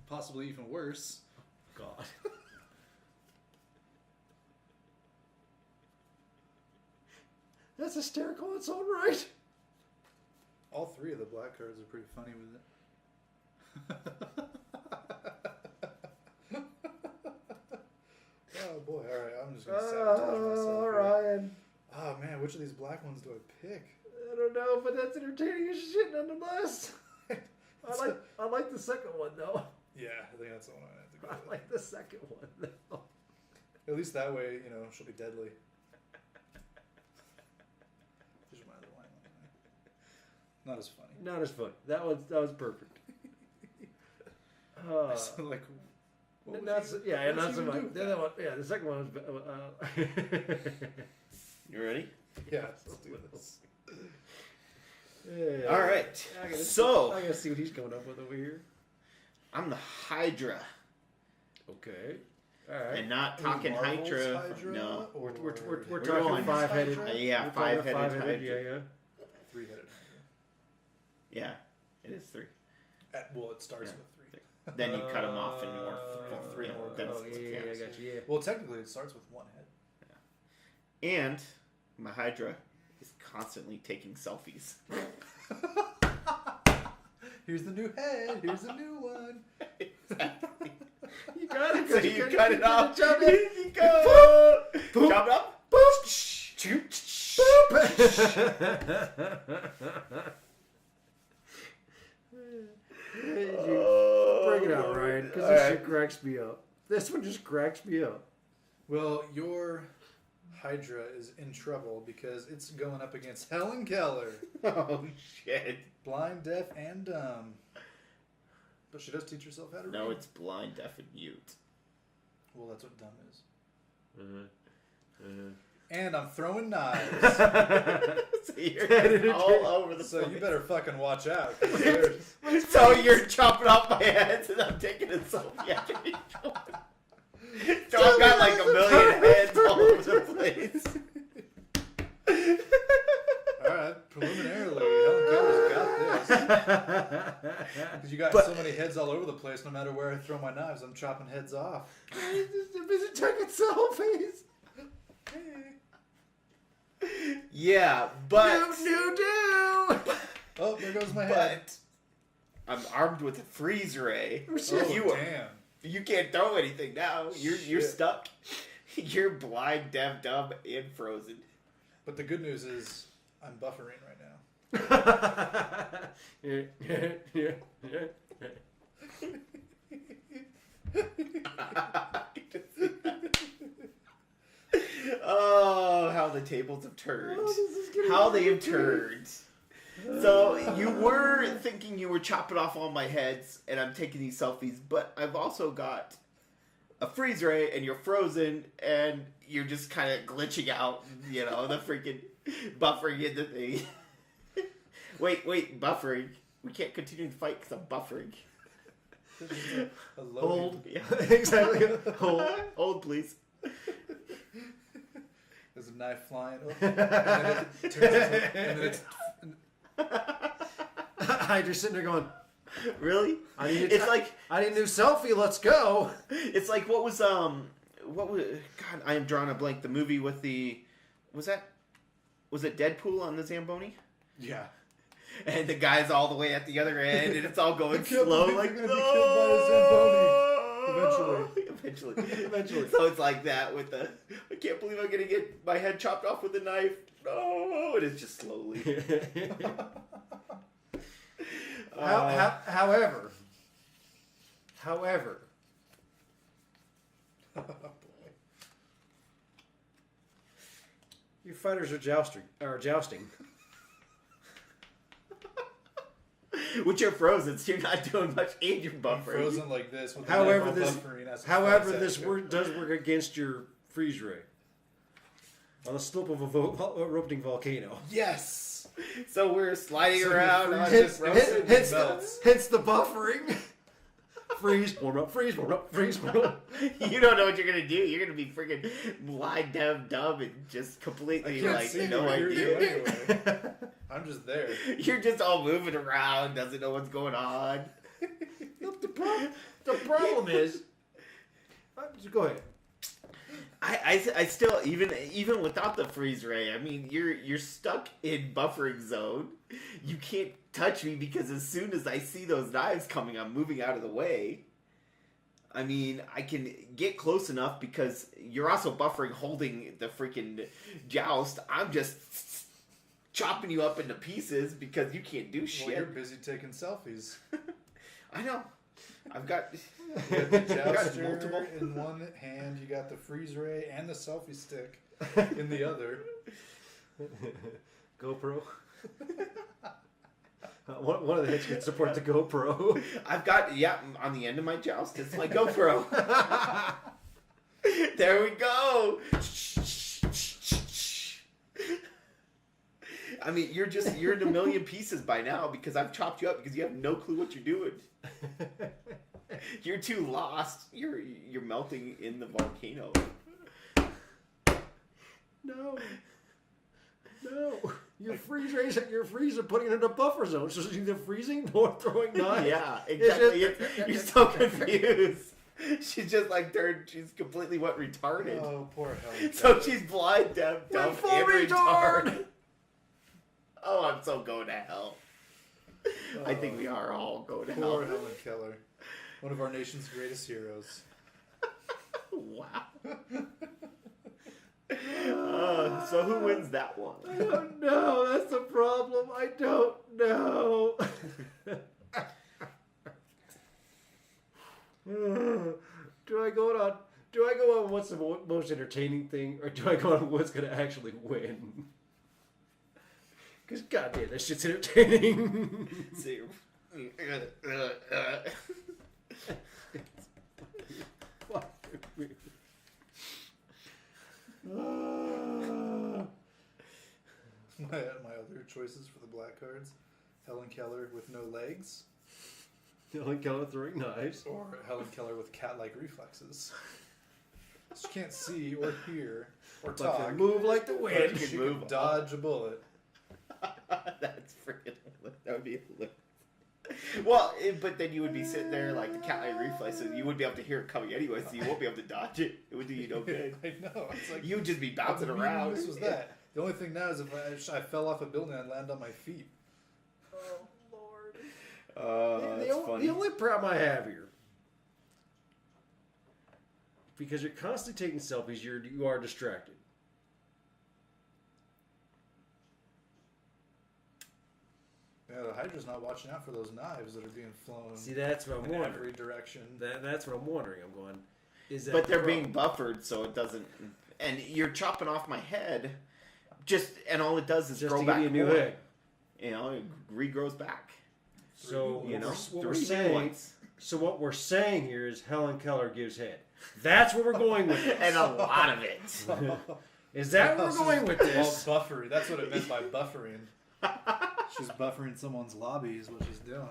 possibly even worse. God. That's hysterical in its own right. All three of the black cards are pretty funny with it. Oh boy! All right, I'm just gonna sabotage myself. Oh, here. Ryan. Oh man, which of these black ones do I pick? I don't know, but that's entertaining as shit nonetheless. I like the second one though. Yeah, I think that's the one I have to go I with. like the second one though. At least that way, she'll be deadly. Just remind the line. Not as funny. Not as funny. That was perfect. So, like, what Not was so, you- yeah, what not was so you much. gonna do with The other one, yeah, the second one was. You ready? that? Yeah, let's do this. Yeah. All right. I gotta see what he's coming up with over here. I'm the Hydra. Okay. All right. And not Ooh, talking Marvel's Hydra. Hydra, No. or We're We're talking going five-headed. Hydra? Yeah, We're talking five-headed Hydra. Yeah. Three-headed Hydra. Yeah, it is 3. Well, it starts Yeah. with 3. Then you cut them off and more. three more. Then Oh, yeah, I got you. Yeah. Well, technically, it starts with 1 head. And my Hydra is constantly taking selfies. Here's the new head. Here's the new one. Exactly. You got it. So you cut it off. Chop There it. you go. Chop it up. Bring it out, Ryan, because this shit cracks me up. This one just cracks me up. Well, your Hydra is in trouble because it's going up against Helen Keller. Oh shit. Blind, deaf, and dumb. But she does teach herself how to read. No, it's blind, deaf, and mute. Well, that's what dumb is. Mm-hmm. And I'm throwing knives. So you're all over the So place. you better fucking watch out. 'Cause there's- So you're chopping off my heads and I'm taking a selfie after you. So I've got like 1 million heads all over the place. Alright, preliminarily, Helen Keller's got this. Because you got so many heads all over the place, no matter where I throw my knives, I'm chopping heads off. Just busy taking selfies. Yeah, but Oh, there goes my head. but I'm armed with a freeze ray. Oh, you are, damn. you can't throw anything now. You're Shit. stuck. You're blind, deaf, dumb, and frozen. But the good news is, I'm buffering right now. Yeah. Oh, how the tables have turned. How they have turned. So you were thinking you were chopping off all my heads and I'm taking these selfies, but I've also got a freeze ray and you're frozen and you're just kind of glitching out, the freaking buffering in the thing. Wait, buffering. We can't continue to fight because I'm buffering. A loading- Hold. Yeah. Exactly. Hold, please. There's a knife flying. Oh, and then it turns into, and then it's Hydra's sitting there going, Really? I need It's like I need a new selfie. Let's go. it's like what was God, I am drawing a blank. The movie with was it Deadpool on the Zamboni? yeah. And the guy's all the way at the other end, and it's all going can't slow, believe like you're gonna be killed Eventually. So it's like that with the. I can't believe I'm gonna get my head chopped off with a knife. No, and it's just slowly. However, Oh, boy. you fighters are jousting. With your frozen, so you're not doing much, and you're I'm buffering. frozen like this. With the However, knife this- buffering as a However, 5 this second. does work against your freeze ray. On the slope of a erupting volcano. Yes. So we're sliding So around. you're on freezing. this Hence- road. hence- melts. Hence the buffering. Freeze, warm up, freeze, warm up, freeze, warm up. You don't know what you're gonna do. You're gonna be freaking blind, dumb, and just I completely can't like see no what you're idea. doing anyway. I'm just there. You're just all moving around, doesn't know what's going on. The problem is... Just go ahead. I still even without the freeze ray, I mean you're stuck in buffering zone. You can't touch me because as soon as I see those knives coming, I'm moving out of the way. I mean, I can get close enough because you're also buffering holding the freaking joust. I'm just chopping you up into pieces because you can't do shit. Well, you're busy taking selfies. I know. I've got You got the jouster in one hand, you got the freeze ray and the selfie stick in the other. GoPro. One of the hits can support the GoPro. I've got, on the end of my joust, it's my GoPro. There we go. I mean, you're in a million pieces by now because I've chopped you up because you have no clue what you're doing. You're too lost. You're melting in the volcano. No. You're freezing, putting it in a buffer zone. So it's either freezing or throwing knives. Yeah, exactly. You're so confused. She's just like she's completely retarded. Oh, poor Helen. So she's blind, deaf, dumb, full and retard. retarded. Oh, I'm so going to hell. I think we are all going to hell. Poor Helen Keller. One of our nation's greatest heroes. Wow. So who wins that one? I don't know. That's the problem. I don't know. Do I go on what's the most entertaining thing, or do I go on what's going to actually win? Because goddamn, that shit's entertaining. See, My other choices for the black cards: Helen Keller with no legs, Helen Keller throwing knives, or Helen Keller with cat-like reflexes. She can't see or hear or but talk. can move like the wind. She can dodge a bullet. that's freaking. That would be hilarious. Well, but then you would be sitting there like the cat-like reflexes. You wouldn't be able to hear it coming anyway, so you won't be able to dodge it. It would do you no good. I know. It's like, You would just be bouncing around. This was that. The only thing now is if I fell off a building, I'd land on my feet. Oh Lord. That's funny. The only problem I have here, because you're constantly taking selfies, you are distracted. Yeah, the Hydra's not watching out for those knives that are being flown. See, that's what I'm in wondering. every direction. That's what I'm wondering. I'm going. Is that? But they're the being problem? buffered, so it doesn't. And you're chopping off my head, and all it does is Just grow to back give you a new more. head. You know, it regrows back. So You know, what we're 3 new saying. ones. So what we're saying here is Helen Keller gives head. That's where we're going with this. And a lot of it. Is that where we're going with this? Well, buffering. That's what it meant by buffering. She's buffering someone's lobby is what she's doing.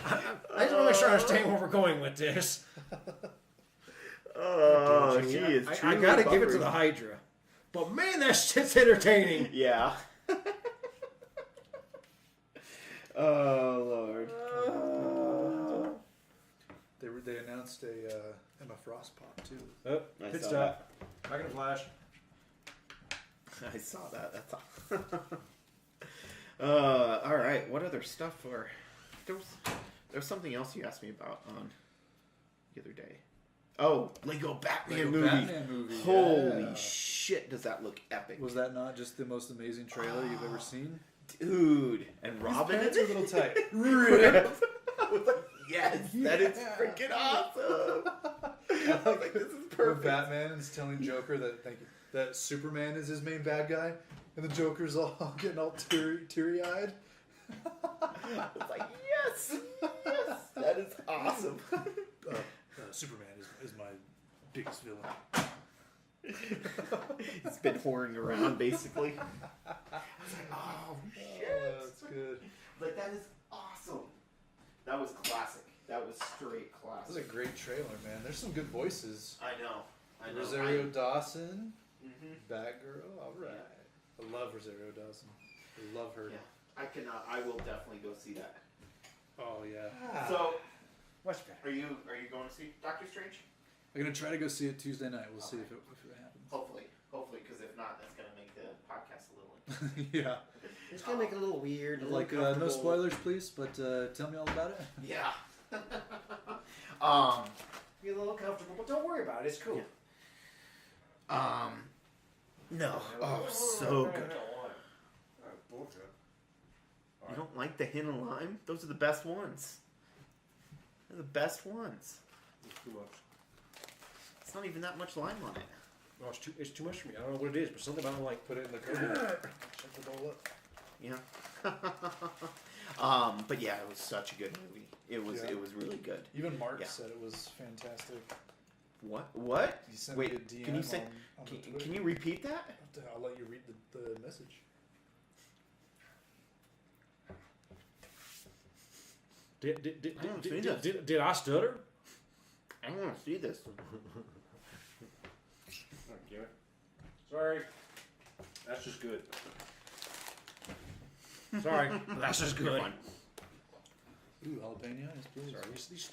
I just want to make sure I understand where we're going with this. Oh, she is I truly gotta give it to buffered. the Hydra. But man, that shit's entertaining. Yeah. Oh, Lord. They announced a Emma Frost pop too. Oh, I pit saw stop. Back in a flash. I saw that. That's all. All right. What other stuff for? There was something else you asked me about on the other day. Oh, Lego Batman movie. Batman movie. Holy yeah. shit! Does that look epic? Was that not just the most amazing trailer you've ever seen? Dude, and Robin His pants in are a little tight. I was like, yes, that is freaking awesome. I was like, this is Where perfect. Batman is telling Joker that Superman is his main bad guy, and the Joker's all getting all teary-eyed. I was like, yes, that is awesome. Superman is my biggest villain. He's been whoring around, basically. I was like, oh, shit. Oh, that's good. Like, that is awesome. That was classic. That was straight That was classic. a great trailer, man. There's some good voices. I know. Rosario Dawson, Mm-hmm. Batgirl, all right. I love Rosario Dawson. I love her. Yeah. I will definitely go see that. Oh yeah. So, What's back? are you going to see Doctor Strange? I'm gonna try to go see it Tuesday night. We'll see if it happens. Hopefully, because if not, that's gonna make the podcast a little. Yeah. It's gonna make it a little weird. Like no spoilers, please. But tell me all about it. Yeah. Be a little comfortable, but don't worry about it. It's cool. Yeah. No. Oh, so good. You don't like the hint of lime? Those are the best ones. They're the best ones. It's too much. It's not even that much lime on it. No, it's too much for me. I don't know what it is, but something about it, like, Put it in the cupboard. Shut the bowl up. Yeah. But yeah, it was such a good movie. It was really good. Even Mark said it was fantastic. What? He sent Wait, me a DM can you say? on the Twitter. Can you repeat that? I'll let you read the message. Did I stutter? I want to see this. Sorry. That's just good. Sorry. That's just good. Ooh, jalapeno, yes, please. Sorry. These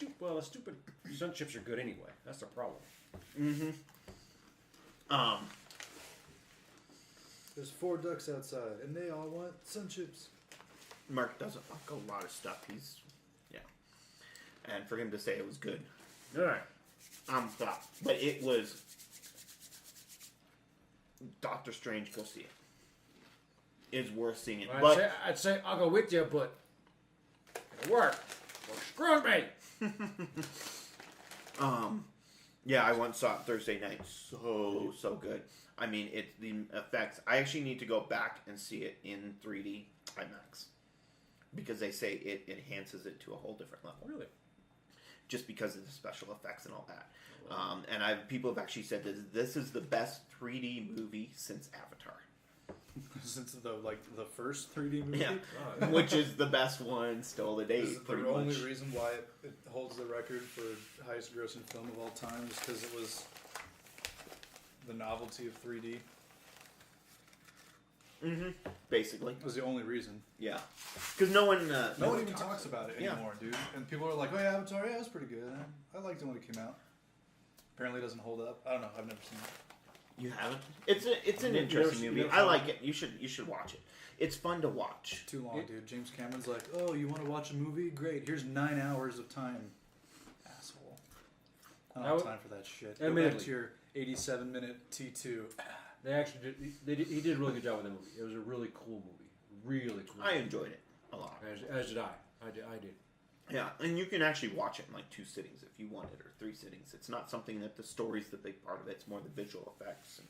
stupid sun chips are good anyway. That's the problem. Mm-hmm. There's 4 ducks outside, and they all want sun chips. Mark doesn't like a lot of stuff. And for him to say it was good, All right. but it was Doctor Strange. Go see it. It's worth seeing it. I'd say I'll go with you, but it'll work. Well, screw me. Yeah, I once saw it Thursday night. So good. I mean, it's the effects. I actually need to go back and see it in 3D IMAX because they say it enhances it to a whole different level. Really? Just because of the special effects and all that. And people have actually said that this is the best 3D movie since Avatar. Since the first 3D movie? Yeah. Which is the best one still to date. The only reason why it holds the record for highest grossing film of all time is because it was the novelty of 3D. Mm-hmm. Basically. It was the only reason. Yeah. Because no one even talks about it anymore, dude. And people are like, oh yeah, Avatar, yeah, it was pretty good. I liked it when it came out. Apparently it doesn't hold up. I don't know. I've never seen it. You haven't? It's an interesting movie. I like it. You should watch it. It's fun to watch. Too long, dude. James Cameron's like, oh, you want to watch a movie? Great. Here's 9 hours of time. Asshole. I don't have time for that shit. Go back to your 87-minute T2. They actually did. He did a really good job with the movie. It was a really cool movie. Really cool. I enjoyed it a lot. As did I. I did. Yeah, and you can actually watch it in like 2 sittings if you wanted, or 3 sittings. It's not something that the story's the big part of it. It's more the visual effects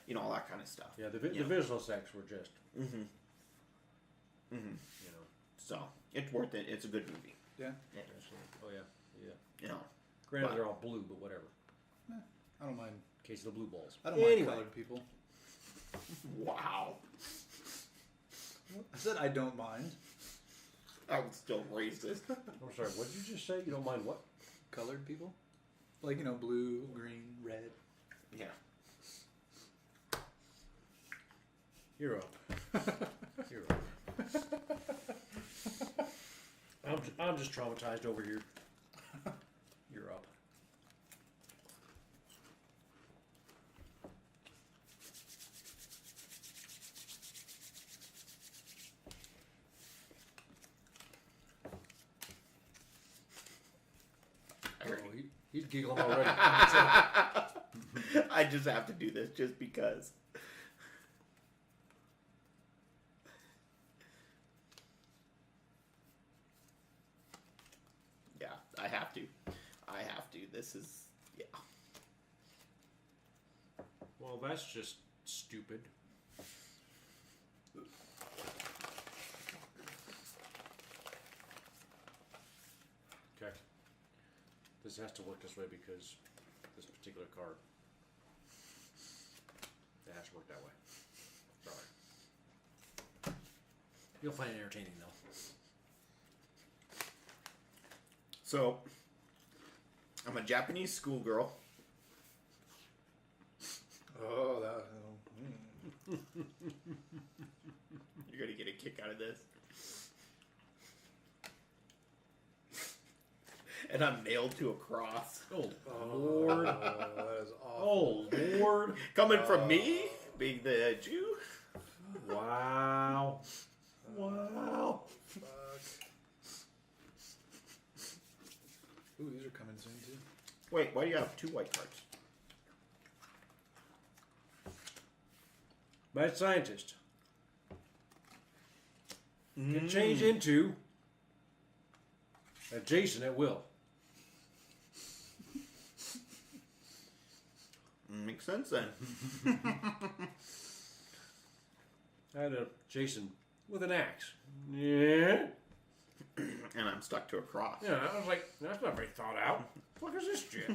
and all that kind of stuff. Yeah, the visual effects were just. Mm-hmm. Mm-hmm. So it's worth it. It's a good movie. Yeah. Oh yeah. Granted, they're all blue, but whatever. I don't mind. In case of the blue balls. I don't mind colored people. Wow. I said I don't mind. I'm still racist. I'm sorry, what did you just say? You don't mind what? Colored people? Like, blue, green, red. Yeah. You're up. You're up. I'm just traumatized over here. You're up. He's giggling already. I just have to do this just because. Yeah, I have to. This is, Well, that's just stupid. Okay. This has to work this way because this particular card. It has to work that way. Sorry. You'll find it entertaining though. So, I'm a Japanese schoolgirl. Oh, that. You're gonna get a kick out of this. And I'm nailed to a cross. Oh, Lord. That is awful. Oh, Lord. Coming from me, being the Jew. Wow. Wow. Fuck. Ooh, these are coming soon too. Wait, why do you have 2 white cards? Mad scientist can change into a Jason at will. Makes sense then. I had a Jason with an axe. Yeah. And I'm stuck to a cross. Yeah, I was like, that's not very thought out. What is this shit?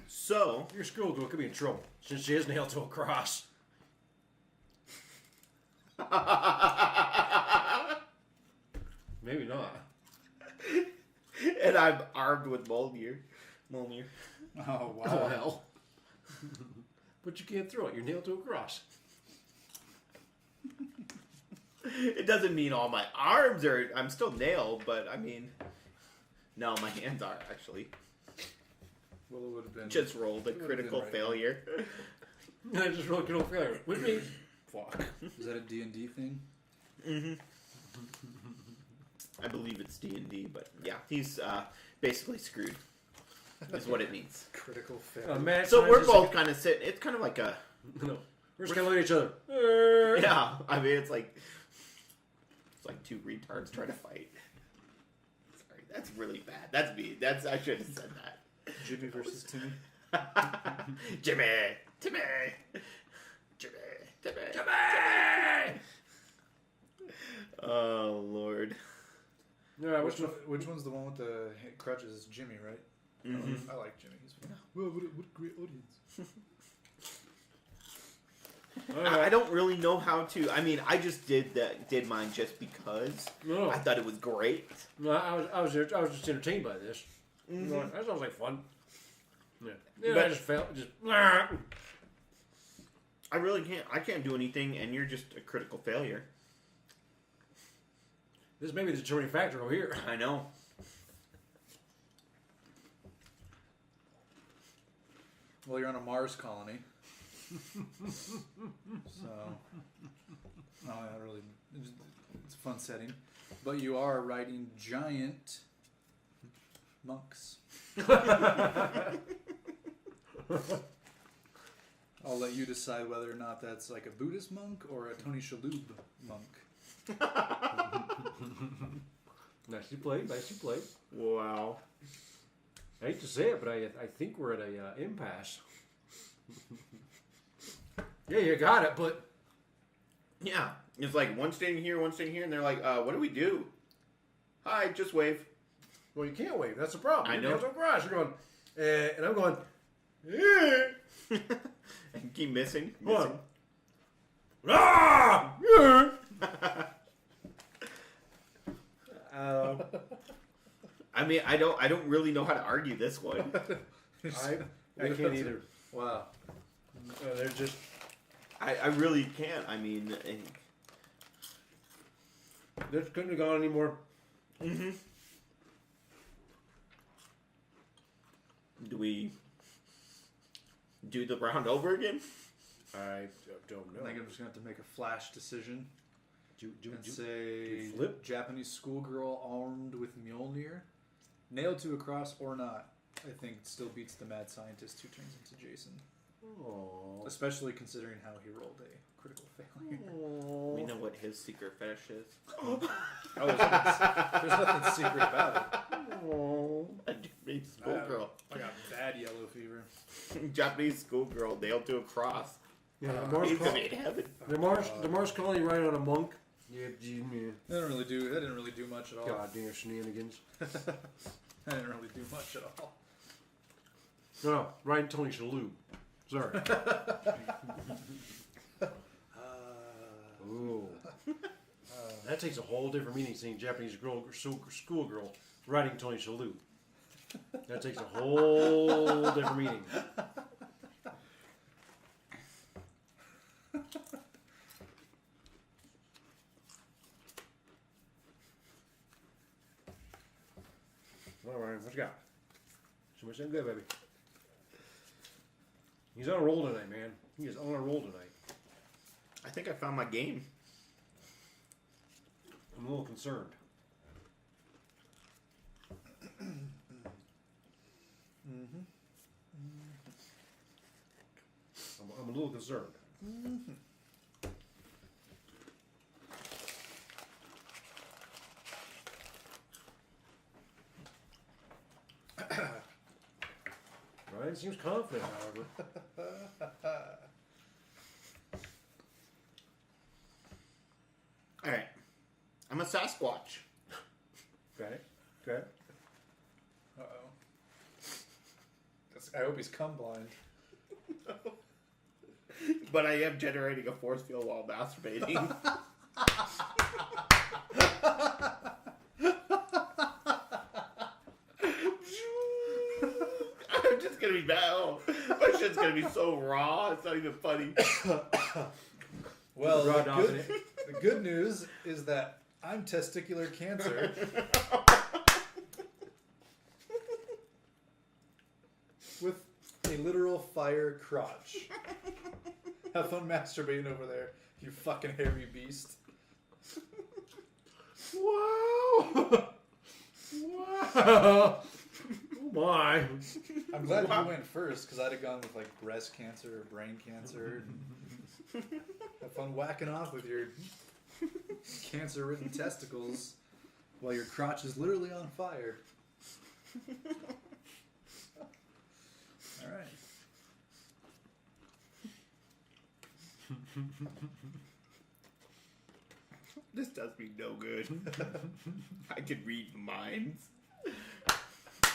So Your schoolgirl could be in trouble since she is nailed to a cross. Maybe not. and I'm armed with Mjolnir. Oh, Oh, wow. hell. But you can't throw it. You're nailed to a cross. It doesn't mean all my arms are. I'm still nailed, but I mean, no, my hands are actually. Well, it would have been. Just rolled a Would've been critical right. failure. I just rolled critical failure. Which means, fuck. Is that a D&D thing? Mm-hmm. I believe it's D&D, but yeah, he's basically screwed. Is what it means. Critical failure. Mad So we're scientist- both kind of sitting. It's kind of like a. No. We're just kind of looking at each other. Yeah, I mean it's like 2 retards trying to fight. Sorry, that's really bad. That's me. I should have said that. Jimmy versus Timmy. Jimmy, Timmy, Jimmy, Timmy, Jimmy! Oh Lord. No, Which one's the one with the crutches? It's Jimmy, right? Mhm. I like Jimmy. He's fun. Well, what a great audience. I don't really know how to. I mean, I just did mine just because No. I thought it was great. No, I was just entertained by this. Mhm. Like, that sounds like fun. Yeah. Yeah, But- I just felt just. I really can't. I can't do anything, and you're just a critical failure. This may be the determining factor over here. I know. Well, you're on a Mars colony. So, not really. It's a fun setting, but you are riding giant monks. I'll let you decide whether or not that's like a Buddhist monk or a Tony Shalhoub monk. Nicely played. Nicely played. Wow. I hate to say it, but I think we're at a impasse. Yeah, you got it, but Yeah, it's like one standing here, and they're like, "What do we do?" Hi, just wave. well, you can't wave. That's the problem. I You're know. nailed to a cross. You're going, and I'm going. And keep missing. Come on. Ah! I mean, I don't really know how to argue this one. I can't either. Wow. They're just. I really can't. I mean, This couldn't have gone anymore. mm-hmm. Do we do the round over again? I don't I know. think I'm just gonna have to make a flash decision Do and say flip? Japanese schoolgirl armed with Mjolnir, nailed to a cross or not. I think it still beats the mad scientist who turns into Jason, Aww. especially considering how he rolled a critical failure. We know what his secret fetish is. Oh, there's nothing secret about it. A Japanese schoolgirl. I got bad yellow fever. Japanese schoolgirl nailed to a cross. Yeah, the Mars, He's gonna be in heaven. the Mars colony riding on a monk. Yeah, That didn't really do much at all. goddamn shenanigans. That didn't really do much at all. No, riding Tony Shalhoub. Sorry. Ooh. That takes a whole different meaning saying Japanese schoolgirl riding Tony Shalhoub. That takes a whole different meaning. All right, what you got? So much good, baby. He's on a roll tonight, man. He is on a roll tonight. I think I found my game. I'm a little concerned. I'm a little concerned. Ryan seems confident, however. All right. I'm a Sasquatch. Okay. Okay. Uh-oh. I hope he's cum blind. But I am generating a force field while masturbating. I'm just gonna be bad. My shit's gonna be so raw. It's not even funny. Well, Raw the dominant. good news is that I'm testicular cancer. With a literal fire crotch. Have fun masturbating over there, you fucking hairy beast. Wow! Wow! Oh my! I'm glad you went first, because I'd have gone with like breast cancer or brain cancer. Have fun whacking off with your cancer-ridden testicles while your crotch is literally on fire. All right. This does me no good. I can read minds.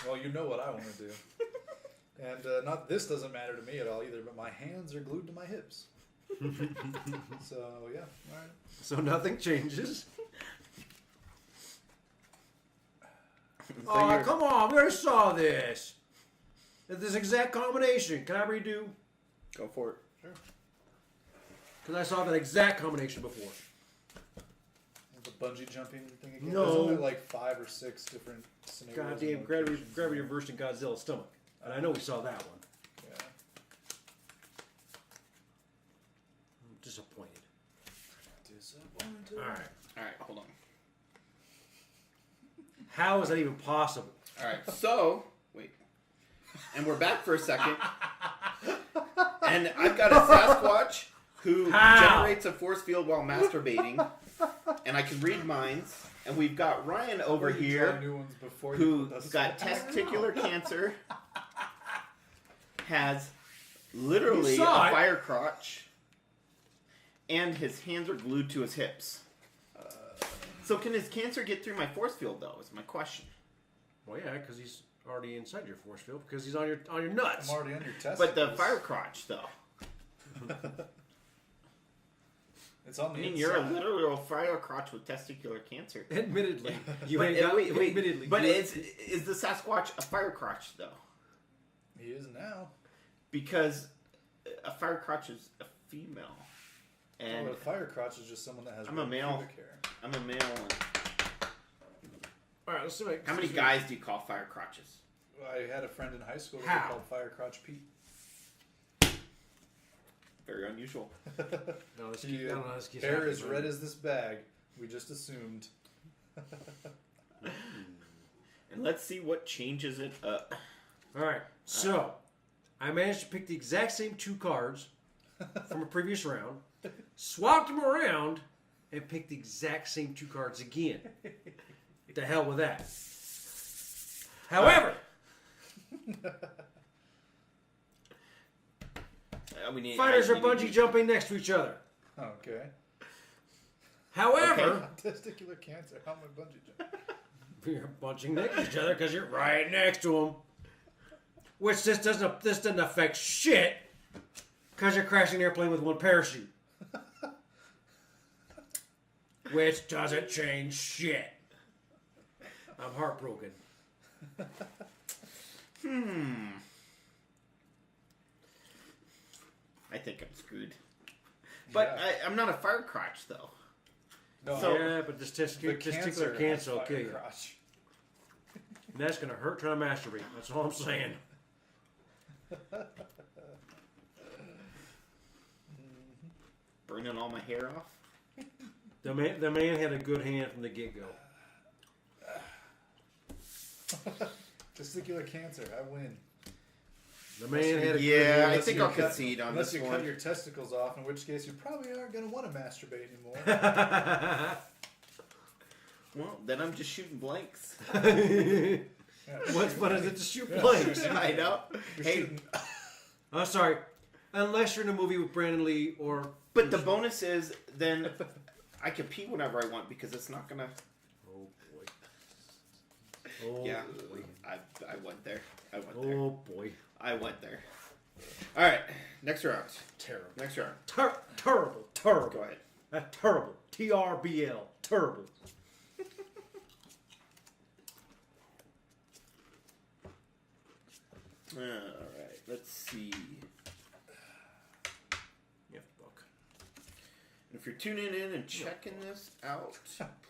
Well, you know what I want to do. And not this doesn't matter to me at all either, but my hands are glued to my hips. So, yeah, all right. So nothing changes. So Oh, you're- come on! We already saw this. This exact combination. Can I redo? Go for it. Sure. Because I saw that exact combination before. The bungee jumping thing again? No. There's only like 5 or 6 different scenarios. Goddamn and gravity locations. reversed in Godzilla's stomach. And I know we saw that one. Yeah. I'm disappointed. Disappointed. All right. All right, hold on. How is that even possible? All right, so wait, and we're back for a second, and I've got a Sasquatch who How? generates a force field while masturbating, and I can read minds, and we've got Ryan over You here try new ones before you who's put those got back. testicular cancer, has literally You a saw it. fire crotch, and his hands are glued to his hips. So can his cancer get through my force field, though, is my question. Well, yeah, because he's already inside your force field because he's on your nuts. I'm already on your testicles. But the fire crotch, though. It's on the I mean, inside. you're a literal fire crotch with testicular cancer. Admittedly, you But, ain't got. wait. Admittedly, But you- is the Sasquatch a fire crotch, though? He is now. Because a fire crotch is a female. And Well, a fire crotch is just someone that has I'm a red male. pubic hair. I'm a male. And all right, let's see. how many guys do you call fire crotches? I had a friend in high school that How? they called Fire Crotch Pete. Very unusual. No, let's He, keep, no, let's keep hair happening, as red as this bag. We just assumed. And let's see what changes it up. All right, so I managed to pick the exact same 2 cards from a previous round, swapped them around, and picked the exact same 2 cards again. The hell with that. However, fighters are bungee jumping next to each other. Okay. However, Testicular cancer. How am I bungee jumping? you're bunching next to each other because you're right next to them. Which this doesn't affect shit because you're crashing an airplane with 1 parachute. Which doesn't change shit. I'm heartbroken. I think I'm screwed. But Yeah. I'm not a fire crotch, though. No, So- Yeah, but this testicular cancer will kill you. Crotch. And that's going to hurt trying to masturbate. That's all I'm saying. Burning all my hair off. The man had a good hand from the get-go. Testicular cancer. I win. The man had a good Yeah, hand. I think I'll concede on Unless this you one. cut your testicles off, in which case you probably aren't going to want to masturbate anymore. Well, then I'm just shooting blanks. What fun is it to shoot blanks? I know. You're Hey, shooting. I'm sorry. Unless you're in a movie with Brandon Lee or... but the bonus is then I can pee whenever I want because it's not gonna. Oh, boy. Oh, Yeah, boy. I went there. I went there. Oh, boy. I went there. All right, next round. Terrible. Next round. Terrible. Terrible. Go ahead. Terrible. TRBL. Terrible. All right, let's see. Yeah, book. If you're tuning in and checking this out,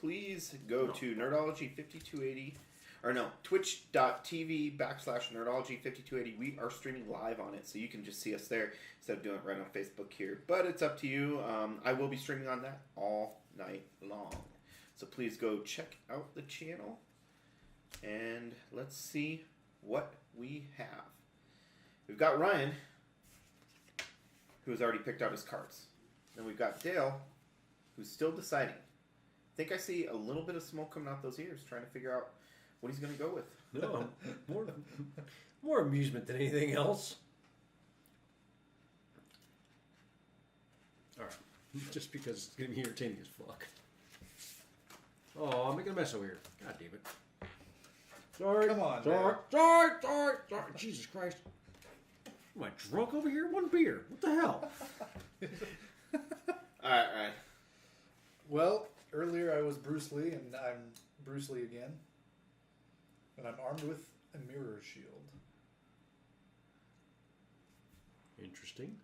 please go to Nerdology5280, or no, twitch.tv/Nerdology5280. We are streaming live on it, so you can just see us there instead of doing it right on Facebook here. But it's up to you. I will be streaming on that all night long. So please go check out the channel, and let's see what we have. We've got Ryan, who has already picked out his cards. Then we've got Dale, who's still deciding. I think I see a little bit of smoke coming out those ears, trying to figure out what he's going to go with. No, more amusement than anything else. All right, just because it's going to be entertaining as fuck. Oh, I'm making a mess over here. God damn it. Sorry. Come on, Sorry. man. Sorry. Jesus Christ. Am I drunk over here? One beer. What the hell? All right. Well, earlier I was Bruce Lee, and I'm Bruce Lee again. And I'm armed with a mirror shield. Interesting.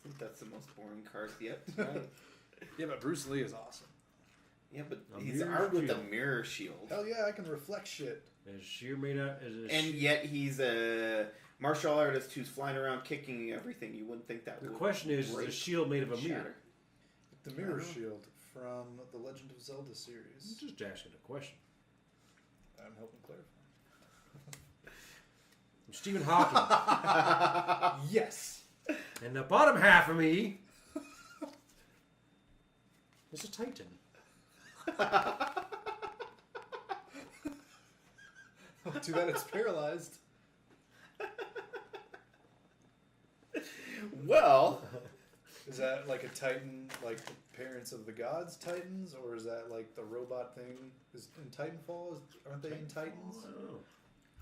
I think that's the most boring card yet tonight. Yeah, but Bruce Lee is awesome. Yeah, but A he's mirror armed with a shield. mirror shield. Hell yeah, I can reflect shit. Is sheer made out? And yet he's a martial artist who's flying around kicking everything. You wouldn't think that The would question is the break, shield made of a mirror? shatter. The mirror shield from the Legend of Zelda I'm series. just asking a question. I'm helping clarify. I'm Stephen Hawking. Yes! And the bottom half of me is a Titan. Too bad it's paralyzed. Well, Is that like a Titan, like the parents of the gods Titans? Or is that like the robot thing? Is in Titanfall? Aren't they in Titans? I don't know.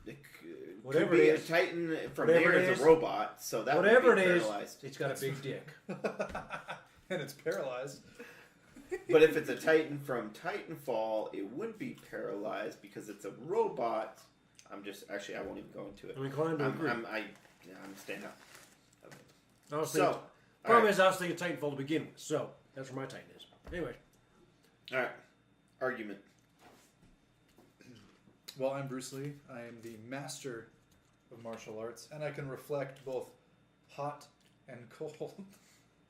it could Whatever be it a is. Titan from Whatever there it is is. a robot, so that Whatever would it be is, paralyzed. it's got a big dick. And it's paralyzed. But if it's a Titan from Titanfall, it wouldn't be paralyzed because it's a robot. I won't even go into it. I'm inclined to agree. I'm staying up. I was So, thinking, problem is I was thinking Titanfall to begin with, so that's where my Titan is. Anyway. all right, argument. Well, I'm Bruce Lee. I am the master of martial arts, and I can reflect both hot and cold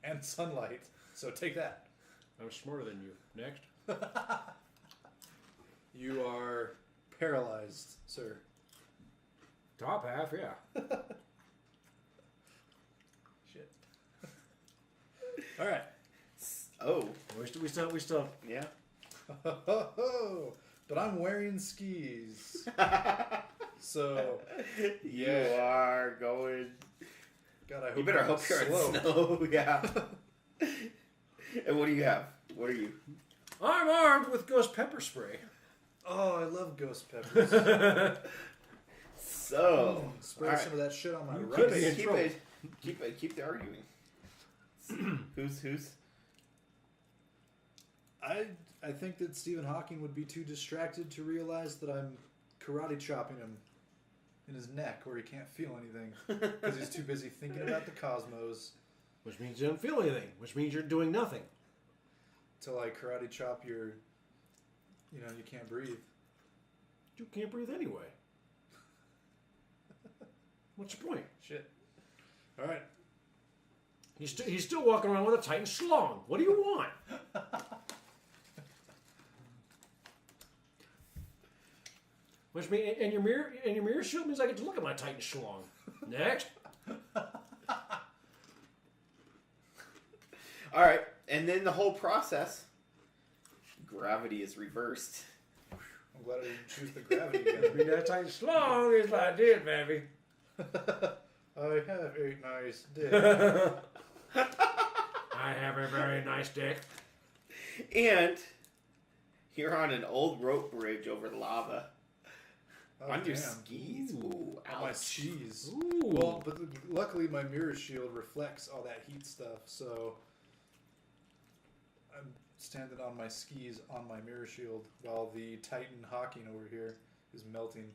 and sunlight. So take that. I was smarter than you. Next. You are paralyzed, sir. Top half, yeah. Shit. All right. Oh, We still. yeah. But I'm wearing skis. So, You yeah. are going. God, I hope You better I'm hope you're slow. in snow. Yeah. And what do you have? What are you? I'm armed with ghost pepper spray. Oh, I love ghost peppers. So, Spray all right. some of that shit on my You rice. could be in keep trouble. keep the arguing. Who's? I think that Stephen Hawking would be too distracted to realize that I'm karate chopping him in his neck where he can't feel anything because he's too busy thinking about the cosmos. Which means you don't feel anything. Which means you're doing nothing. Till I karate chop your, you can't breathe. You can't breathe anyway. What's the point? Shit. All right. He's still walking around with a Titan schlong. What do you want? Which means, and your mirror shield means I get to look at my Titan schlong. Next. All right, and then the whole process, gravity is reversed. I'm glad I didn't choose the gravity I again. mean, that Titan schlong is like this, baby. I have a nice dick. I have a very nice dick. And you're on an old rope bridge over lava. Oh, on your damn. skis. Ooh, On my ouch. skis. Ooh. Well, but luckily my mirror shield reflects all that heat stuff, so I'm standing on my skis on my mirror shield while the Titan hawking over here is melting.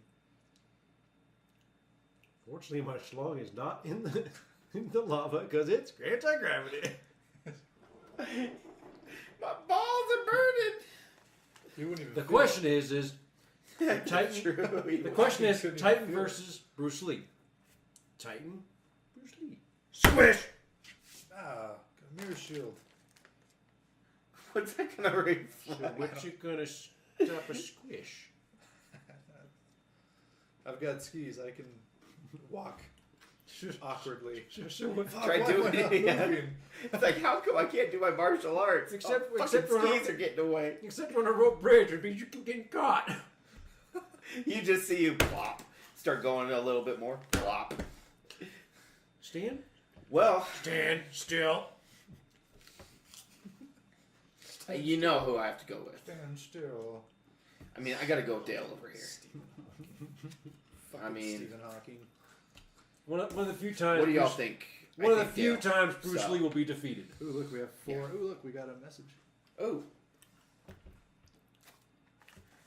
Fortunately, my schlong is not in the lava because it's anti-gravity. My balls are burning. You wouldn't even The feel question is Titan. True. The question is Couldn't even Titan feel it. versus Bruce Lee. Titan, Bruce Lee. Squish. it. Ah, mirror shield. What's that gonna So reflect? what you gonna stop a squish? I've got skis. I can walk awkwardly. So what- Try Why doing am I not it again. moving? It's like, how come I can't do my martial arts? Except- fucking except for- skis are getting away. Except on a rope bridge, it means you can get caught. You just see you plop. Start going a little bit more. Plop. Stand. Well, Stand still. you know who I have to go with. Stand still. I mean, I gotta go with Dale over here. Fucking mean- Stephen Hawking. One of the few times. What do y'all Bruce- think? One I of the think few Dale. times Bruce So- Lee will be defeated. Ooh, look, we have 4. Yeah. Ooh, look, we got a message.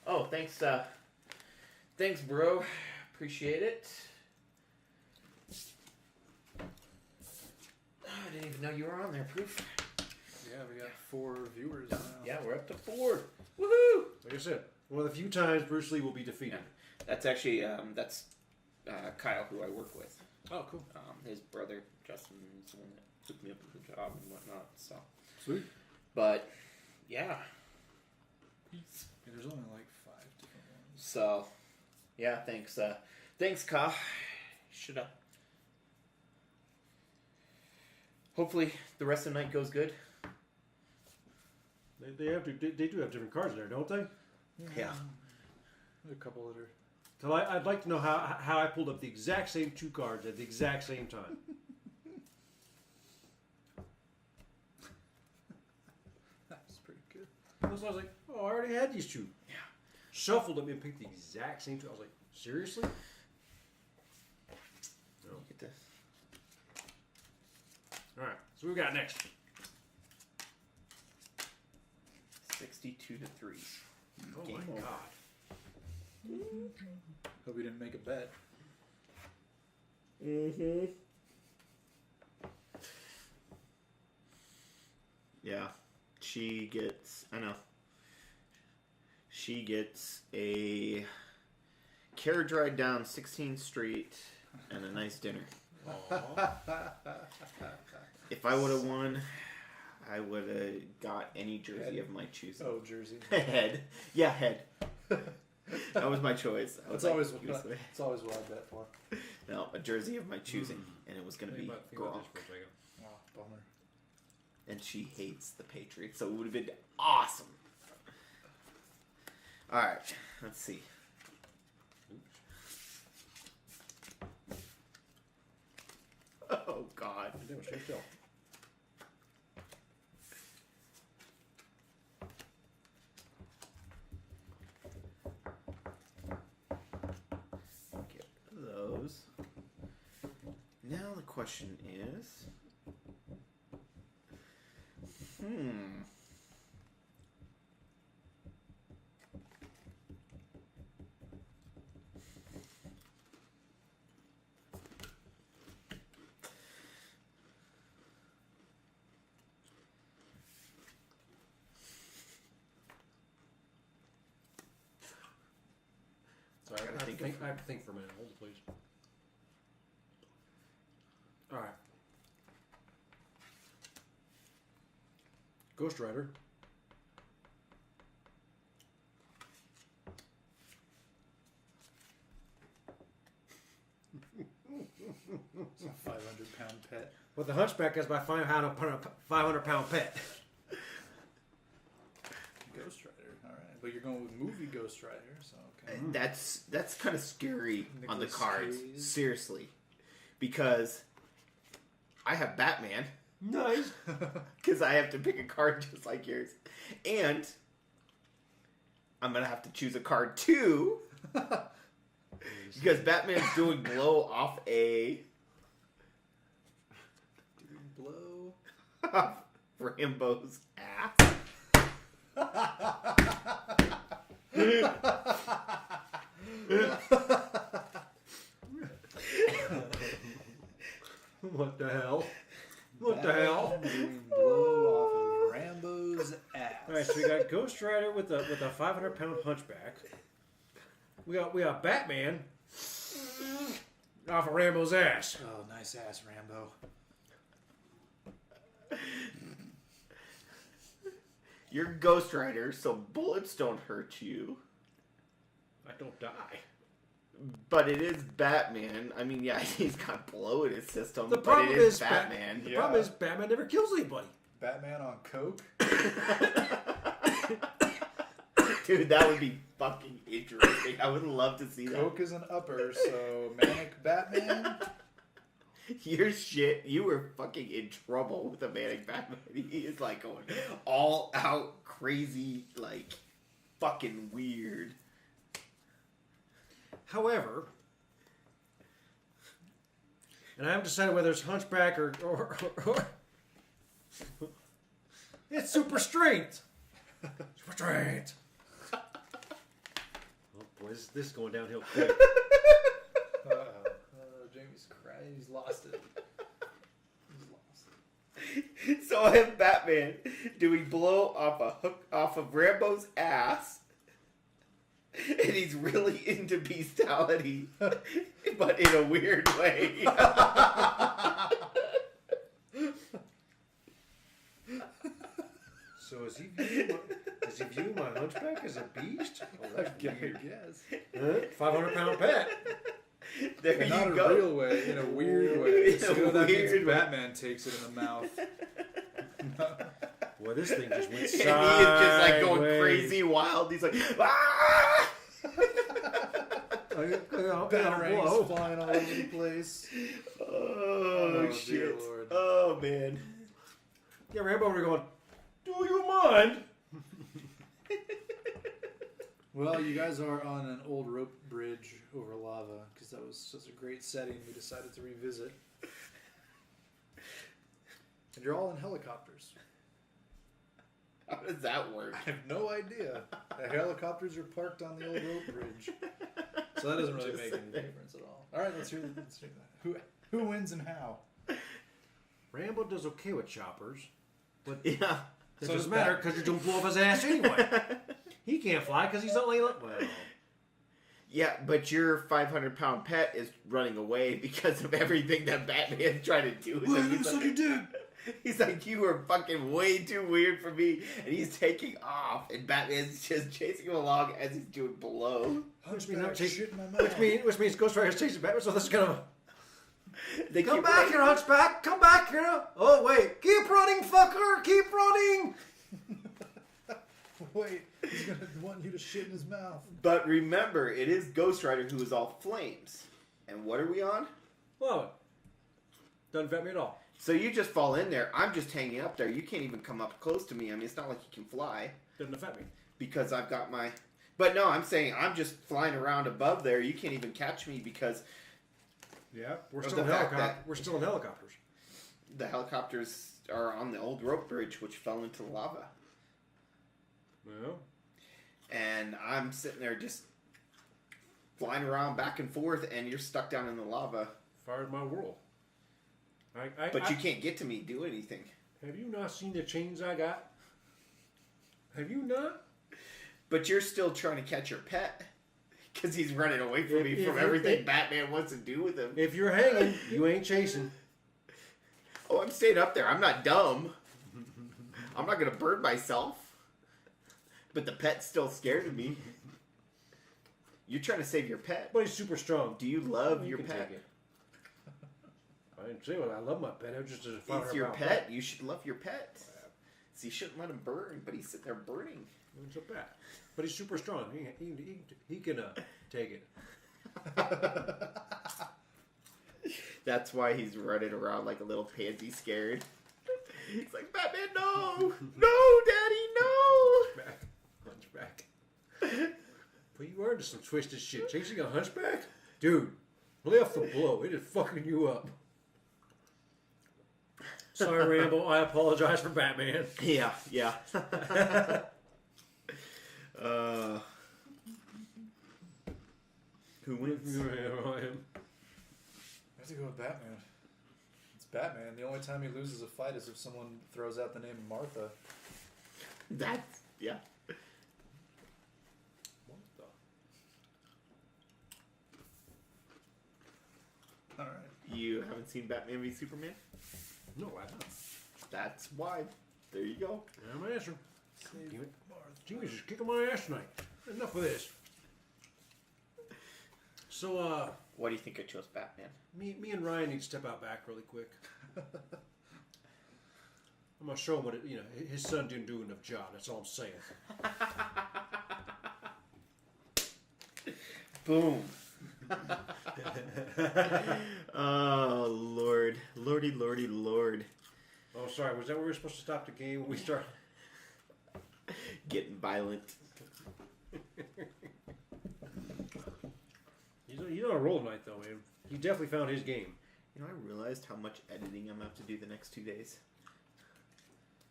Oh, thanks, thanks, bro. Appreciate it. Oh, I didn't even know you were on there, Proof. Yeah, we got 4 viewers now. Yeah, we're up to 4. Woohoo! Like I said, one of the few times Bruce Lee will be defeated. That's actually, that's Kyle, who I work with. Oh, cool. His brother, Justin, is the one that took me up with the job and whatnot, so. Sweet. But, yeah. Yeah, there's only like 5 different ones. So, yeah, thanks, thanks, Kyle. Shoulda. Hopefully, the rest of the night goes good. They have to. They do have different cards in there, don't they? Yeah. A couple that are. So I'd like to know how I pulled up the exact same 2 cards at the exact same time. That's pretty good. So I was like, oh, I already had these 2. Yeah. Shuffled them and picked the exact same 2. I was like, seriously? No. Get this. All right. So we got next. 62 to 3. Oh Game my over. god. Hope we didn't make a bet. Mm-hmm. Yeah. She gets, I know. She gets a carriage ride down 16th Street and a nice dinner. If I would have won, I would have got any jersey of my choosing. Oh, Jersey. Head. Yeah, head. That was my choice. I was That's always like, it's always what I bet for. no, a jersey of my choosing, and it was going to be Gronk. Oh, bummer. And she hates the Patriots, so it would have been awesome. All right, let's see. Oh God! Damn, it's straight still. Get those. Now the question is, Sorry, I have to think for a minute. Hold it, please. All right. Ghost Rider. It's a 500-pound pet. Well, the Hunchback is my 500-pound pet. Ghost Rider. All right, but you're going with movie Ghost Rider, so okay. That's kind of scary on the Nicolas cards. Cage. Seriously, because I have Batman. Nice. Because I have to pick a card just like yours, and I'm gonna have to choose a card too. Because Batman's doing blow off Blow. Rambo's ass. What the hell? What the hell? Doing blow off of Rambo's ass. All right, so we got Ghost Rider with a 500-pound Hunchback. We got Batman off of Rambo's ass. Oh, nice ass, Rambo. You're Ghost Rider, so bullets don't hurt you. I don't die. But it is Batman. I mean, yeah, he's got blow in his system. The but problem it is is Batman. The problem is Batman never kills anybody. Batman on coke. Dude, that would be fucking interesting. I would love to see that. Coke is an upper, so manic Batman. Your shit, you were fucking in trouble with a manic Batman. He is like going all out crazy, like fucking weird. However, and I haven't decided whether it's Hunchback or it's Super Strength. Super Strength. Oh boy, this is going downhill quick. Jamie's crying. He's lost it. So I have Batman doing blow off of Rambo's ass. And he's really into bestiality, but in a weird way. So is he viewing my Hunchback as a beast? Oh, that's weird. Yes. 500-pound pet. There But you not go. a real way, in a weird way. In a So that means weird way. Batman takes it in the mouth. Boy, this thing just went And he sideways. is just like going crazy wild. He's like, ah! Batarangs flying all over the place. Oh, dear shit. Lord. Oh, man. Yeah, Rambo, we're going, do you mind? Well, you guys are on an old rope bridge over lava because that was such a great setting we decided to revisit. And you're all in helicopters. How does that work? I have no idea. The helicopters are parked on the old rope bridge. So that doesn't really make any difference at all. Alright, let's hear that. Who wins and how? Rambo does okay with choppers, but Yeah. it So doesn't does matter because you're going to blow up his ass anyway. He can't fly because he's only well. Yeah, but your 500-pound pet is running away because of everything that Batman's trying to do. with him. He's like, you did. he's like, you were fucking way too weird for me. And he's taking off, and Batman's just chasing him along as he's doing blow. Which means I'm Hunchback, chasing. shit in my mouth. Which means Ghost Rider's chasing Batman. So this is gonna They come keep back running. here, Hunchback. Come back here. Oh wait, keep running, fucker. Keep running. Wait, he's going to want you to shit in his mouth. But remember, it is Ghost Rider who is all flames. And what are we on? Whoa, doesn't affect me at all. So you just fall in there. I'm just hanging up there. You can't even come up close to me. I mean, it's not like you can fly. Doesn't affect me. Because I've got my... But no, I'm saying I'm just flying around above there. You can't even catch me because Yeah, we're Of still the in fact helicopter. that- We're still in helicopters. the helicopters are on the old rope bridge, which fell into the lava. Well, And I'm sitting there just flying around back and forth, and you're stuck down in the lava. fired my world. But you can't get to me, do anything. Have you not seen the chains I got? Have you not? But you're still trying to catch your pet. Because he's running away from me from everything Batman wants to do with him. If you're hanging, you ain't chasing. Oh, I'm staying up there. I'm not dumb. I'm not going to burn myself. But the pet's still scared of me. You're trying to save your pet. But he's super strong. Do you love your pet? I didn't say I love my pet. I just It's your pet. You should love your pet. So you shouldn't let him burn, but he's sitting there burning. It's a pet. But he's super strong. He can take it. That's why he's running around like a little pansy scared. He's like, Batman, no! No, Daddy, no! Hunchback. But you are into some twisted shit. Chasing a hunchback? Dude, lay off the blow. It is fucking you up. Sorry, Rambo. I apologize for Batman. Yeah. Who wins? I have to go with Batman. It's Batman. The only time he loses a fight is if someone throws out the name Martha. Yeah. Alright. You haven't seen Batman v Superman? No, I don't. That's why. There you go. I'm answering. Damn it. Jimmy's just kicking my ass tonight. Enough of this. So, Why do you think I chose Batman? me and Ryan need to step out back really quick. I'm gonna show him what his son didn't do enough job. That's all I'm saying. Boom. Oh, Lord. Lordy, lordy, Lord. Oh, sorry. Was that where we were supposed to stop the game when we started? Getting violent. He's on a roll tonight, though, man. He definitely found his game. You know, I realized how much editing I'm going to have to do the next 2 days.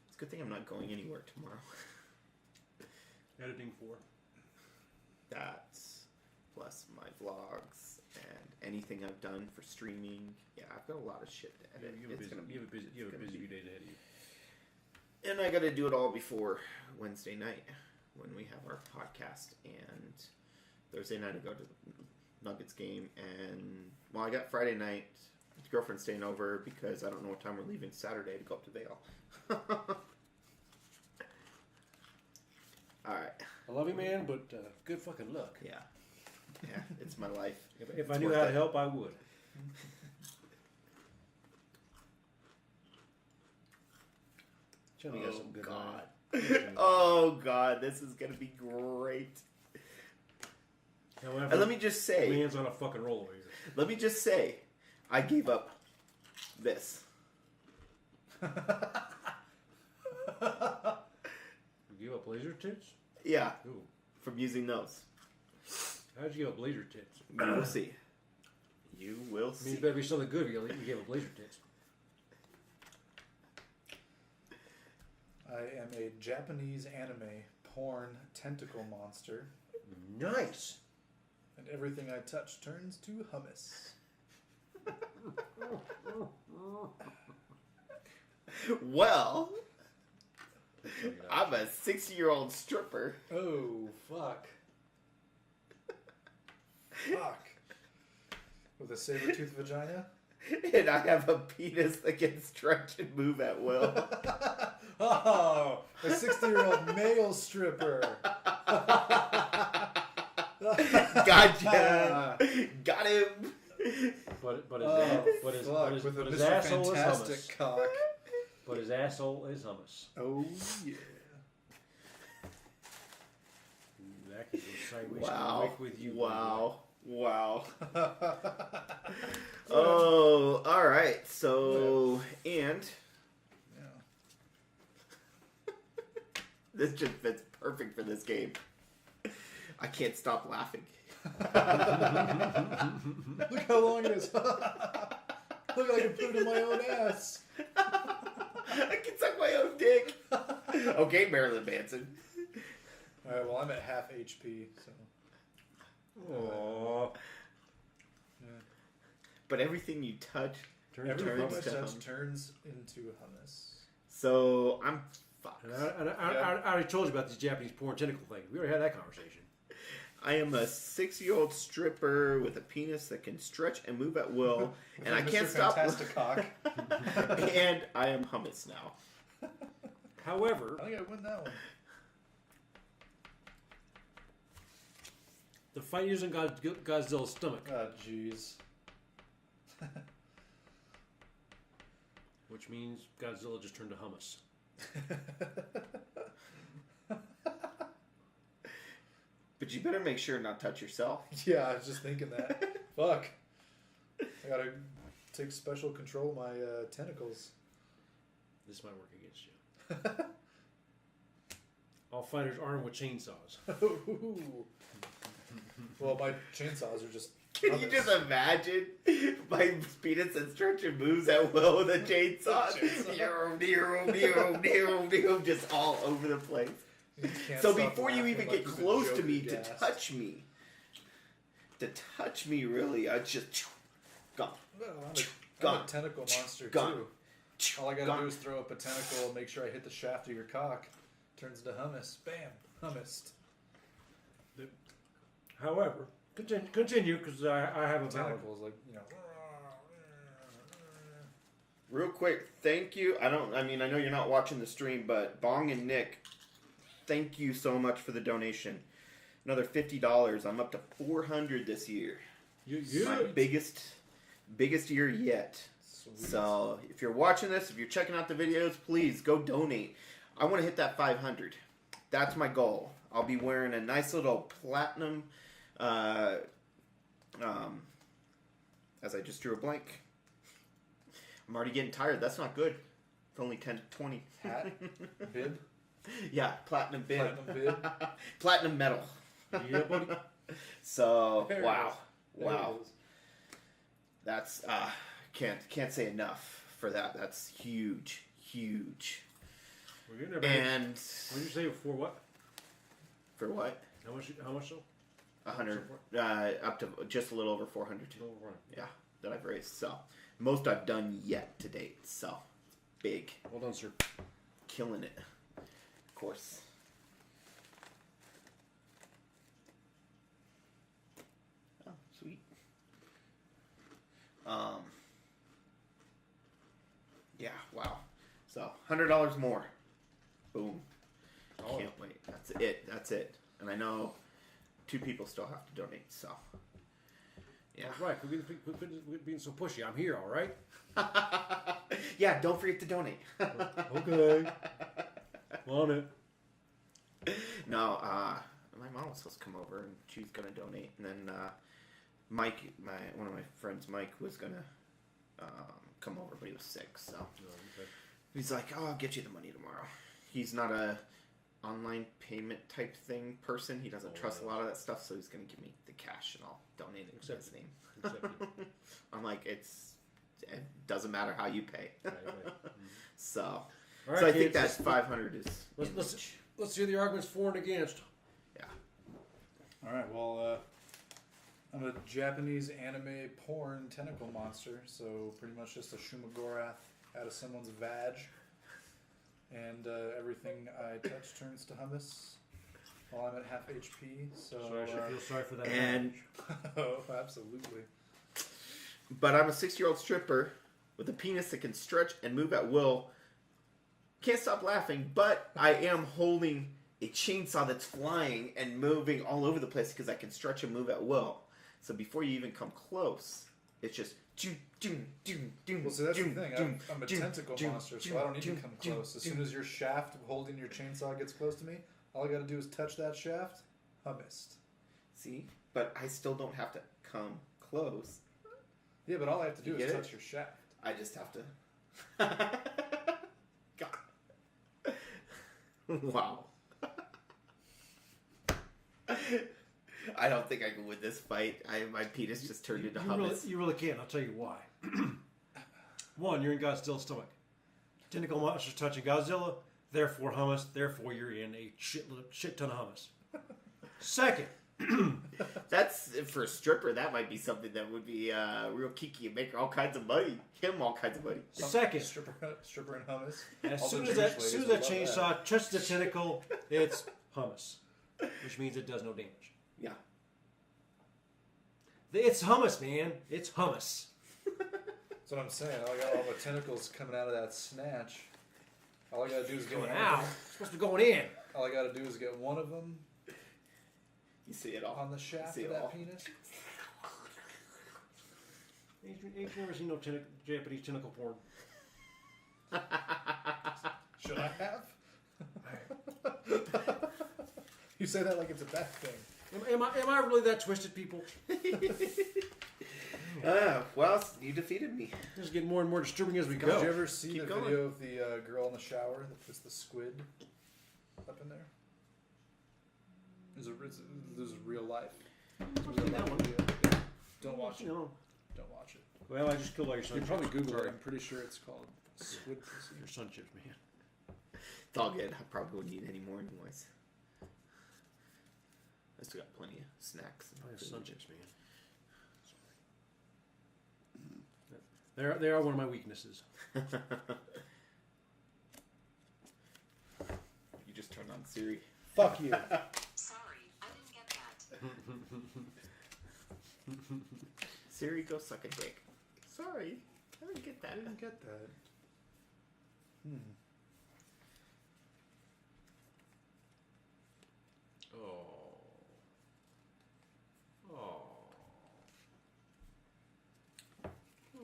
It's a good thing I'm not going anywhere tomorrow. Editing for? That's plus my vlogs and anything I've done for streaming. Yeah, I've got a lot of shit to edit. You have a busy few days ahead of you. And I got to do it all before Wednesday night when we have our podcast. And Thursday night I go to the Nuggets game. And, well, I got Friday night. My girlfriend's staying over because I don't know what time we're leaving Saturday to go up to Vail. All right. I love you, man, but good fucking luck. Yeah. Yeah, it's my life. If I knew how to help, I would. Johnny got some good God. Oh, God. This is going to be great. However, And let me just say. man's on a fucking roll over here. Let me just say. I gave up this. You give up laser tits? Yeah. Ooh. From using those. How'd you give up laser tits? You will see. You will I mean, see. it better be something good if you gave up laser tits. I am a Japanese anime porn tentacle monster, Nice. and everything I touch turns to hummus. Well, I'm a 60-year-old stripper. Oh, fuck. Fuck. With a saber-toothed vagina? And I have a penis that can stretch and move at will. Oh, a 60-year-old male stripper. Gotcha. Got him. But his With a his Mr. asshole is hummus. Fantastic cock. But his asshole is hummus. Oh, yeah. That could go sideways Wow. quick with you. Wow. Wow. Oh, all right. So, and Yeah. this just fits perfect for this game. I can't stop laughing. Look how long it is. Look, I can put it in my own ass. I can suck my own dick. Okay, Marilyn Manson. All right, well, I'm at half HP, so. Aww. Yeah. But everything you touch Everything turns I to touch hummus. turns into hummus. So I'm fucked. And I already told you about this Japanese porn tentacle thing. We already had that conversation. I am a 6-year-old stripper with a penis that can stretch and move at will, and I can't stop. Fantastic cock. And I am hummus now. However, I think I win that one. the fight using Godzilla's stomach, Oh, jeez. which means Godzilla just turned to hummus. But you better make sure not touch yourself. Yeah, I was just thinking that. Fuck. I gotta take special control of my tentacles. This might work against you. All fighters armed with chainsaws. Ooh. Well, my chainsaws are just. Can you just imagine my penis and stretch and moves at will with a chainsaw? Just all over the place. So before you even get close to me to touch me really, I just gone. I'm a tentacle monster too. All I gotta do is throw up a tentacle and make sure I hit the shaft of your cock. Turns into hummus. Bam. Hummus. However, continue because I have a valid. Tentacles, like, you know. Real quick, thank you. I know you're not watching the stream, but Bong and Nick, thank you so much for the donation. Another $50. I'm up to 400 this year. My biggest year yet. Sweet. So if you're watching this, if you're checking out the videos, please go donate. I want to hit that 500. That's my goal. I'll be wearing a nice little platinum. As I just drew a blank. I'm already getting tired. That's not good. It's only 10 to 20. Hat? Bib? Yeah, platinum bib. Platinum bib? Platinum metal. Yeah, buddy. So, There it wow. is. There Wow. it is. That's, can't say enough for that. That's huge. Huge. We're getting there, baby. And What did you say for what? for what? How much so? 100, up to just a little over 400. Oh, right. Yeah, that I've raised. So, most I've done yet to date. So, big. Well done, sir. Killing it. Of course. Oh, sweet. Yeah, wow. So, $100 more. Boom. Oh. Can't wait. That's it. And I know 2 people still have to donate, so. Yeah. That's right. We're being so pushy. I'm here, all right? Yeah, don't forget to donate. Okay. On it. No, my mom was supposed to come over and she was gonna donate, and then Mike, one of my friends, Mike, was gonna come over, but he was sick, so he's like, "Oh, I'll get you the money tomorrow." He's not a online payment type thing person. He doesn't trust a lot of that stuff, so he's gonna give me the cash and I'll donate it in his name. I'm like, it doesn't matter how you pay. Right. So, All right, so I think kids, that 500 is. let's hear the arguments for and against. Yeah. All right, well, I'm a Japanese anime porn tentacle monster, so pretty much just a Shumagorath out of someone's vag. And everything I touch turns to hummus while I'm at half HP. So I should feel sorry for that. And oh, absolutely. but I'm a 6-year-old stripper with a penis that can stretch and move at will. Can't stop laughing, but I am holding a chainsaw that's flying and moving all over the place because I can stretch and move at will. So before you even come close, it's just Well, see, that's the thing. I'm a tentacle monster, so I don't need to come close. As soon as your shaft holding your chainsaw gets close to me, all I got to do is touch that shaft. Hummus. See? But I still don't have to come close. Yeah, but all I have to do You is get it? touch your shaft. I just have to. God. Wow. I don't think I can win this fight. My penis just turned into hummus. You really can't. I'll tell you why. One, you're in Godzilla's stomach. Tentacle monsters touching Godzilla, therefore hummus, therefore you're in a shit ton of hummus. Second, That's for a stripper. That might be something that would be real kiki and make her all kinds of money. Him all kinds of money. second, Stripper and hummus. as All soon the as Jewish that ladies would love chainsaw touches the tentacle, it's hummus, which means it does no damage. Yeah. It's hummus, man. It's hummus. That's what I'm saying. I got all the tentacles coming out of that snatch. All I gotta do is get Going one out. of them. It's supposed to be going in. All I gotta do is get one of them You see it all. on the shaft See of it all. that penis. Ain't never seen no Japanese tentacle porn. Should I have? You say that like it's a bad thing. Am I really that twisted, people? Well, you defeated me. This is getting more and more disturbing as we Did go. you ever see Keep the going. video of the girl in the shower that puts the squid up in there? This is real life. It's a real that life one. video. Yeah. Don't watch it. No. Don't watch it. Well, I just killed all your sun You can chips. probably Google it. Sorry. I'm pretty sure it's called squid pussy. Your sun chips, man. It's all good. I probably wouldn't eat any more anyways. I still got plenty of snacks. Oh, your sun chips, man. They are one of my weaknesses. You just turned on Siri. Fuck you. Sorry, I didn't get that. Siri, go suck a dick. Sorry, I didn't get that. I didn't get that. Oh. Oh.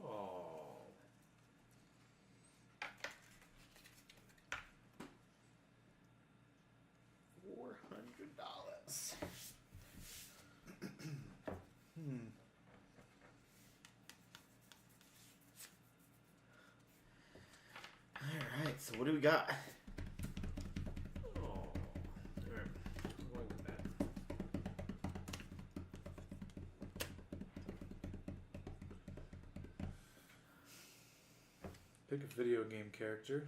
Oh. $400. All right, so what do we got? Oh. All right. I'm going with that. Pick a video game character.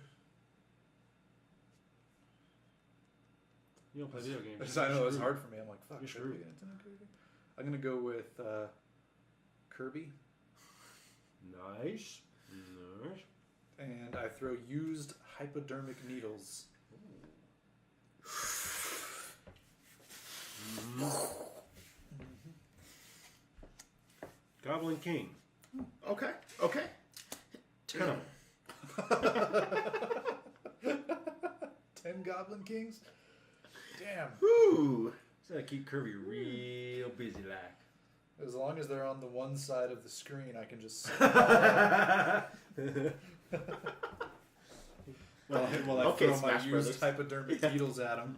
You don't play video games. I know it's hard for me. I'm like, fuck. You're should I screwed. pick a Nintendo character? I'm gonna go with Kirby, Nice. Nice. and I throw used hypodermic needles. Goblin King. Okay, okay. 10 of them. 10 Goblin Kings? Damn. Ooh. So I keep Kirby real busy, like. As long as they're on the one side of the screen, I can just. Well, I Okay, throw Smash my Brothers. used hypodermic needles at them.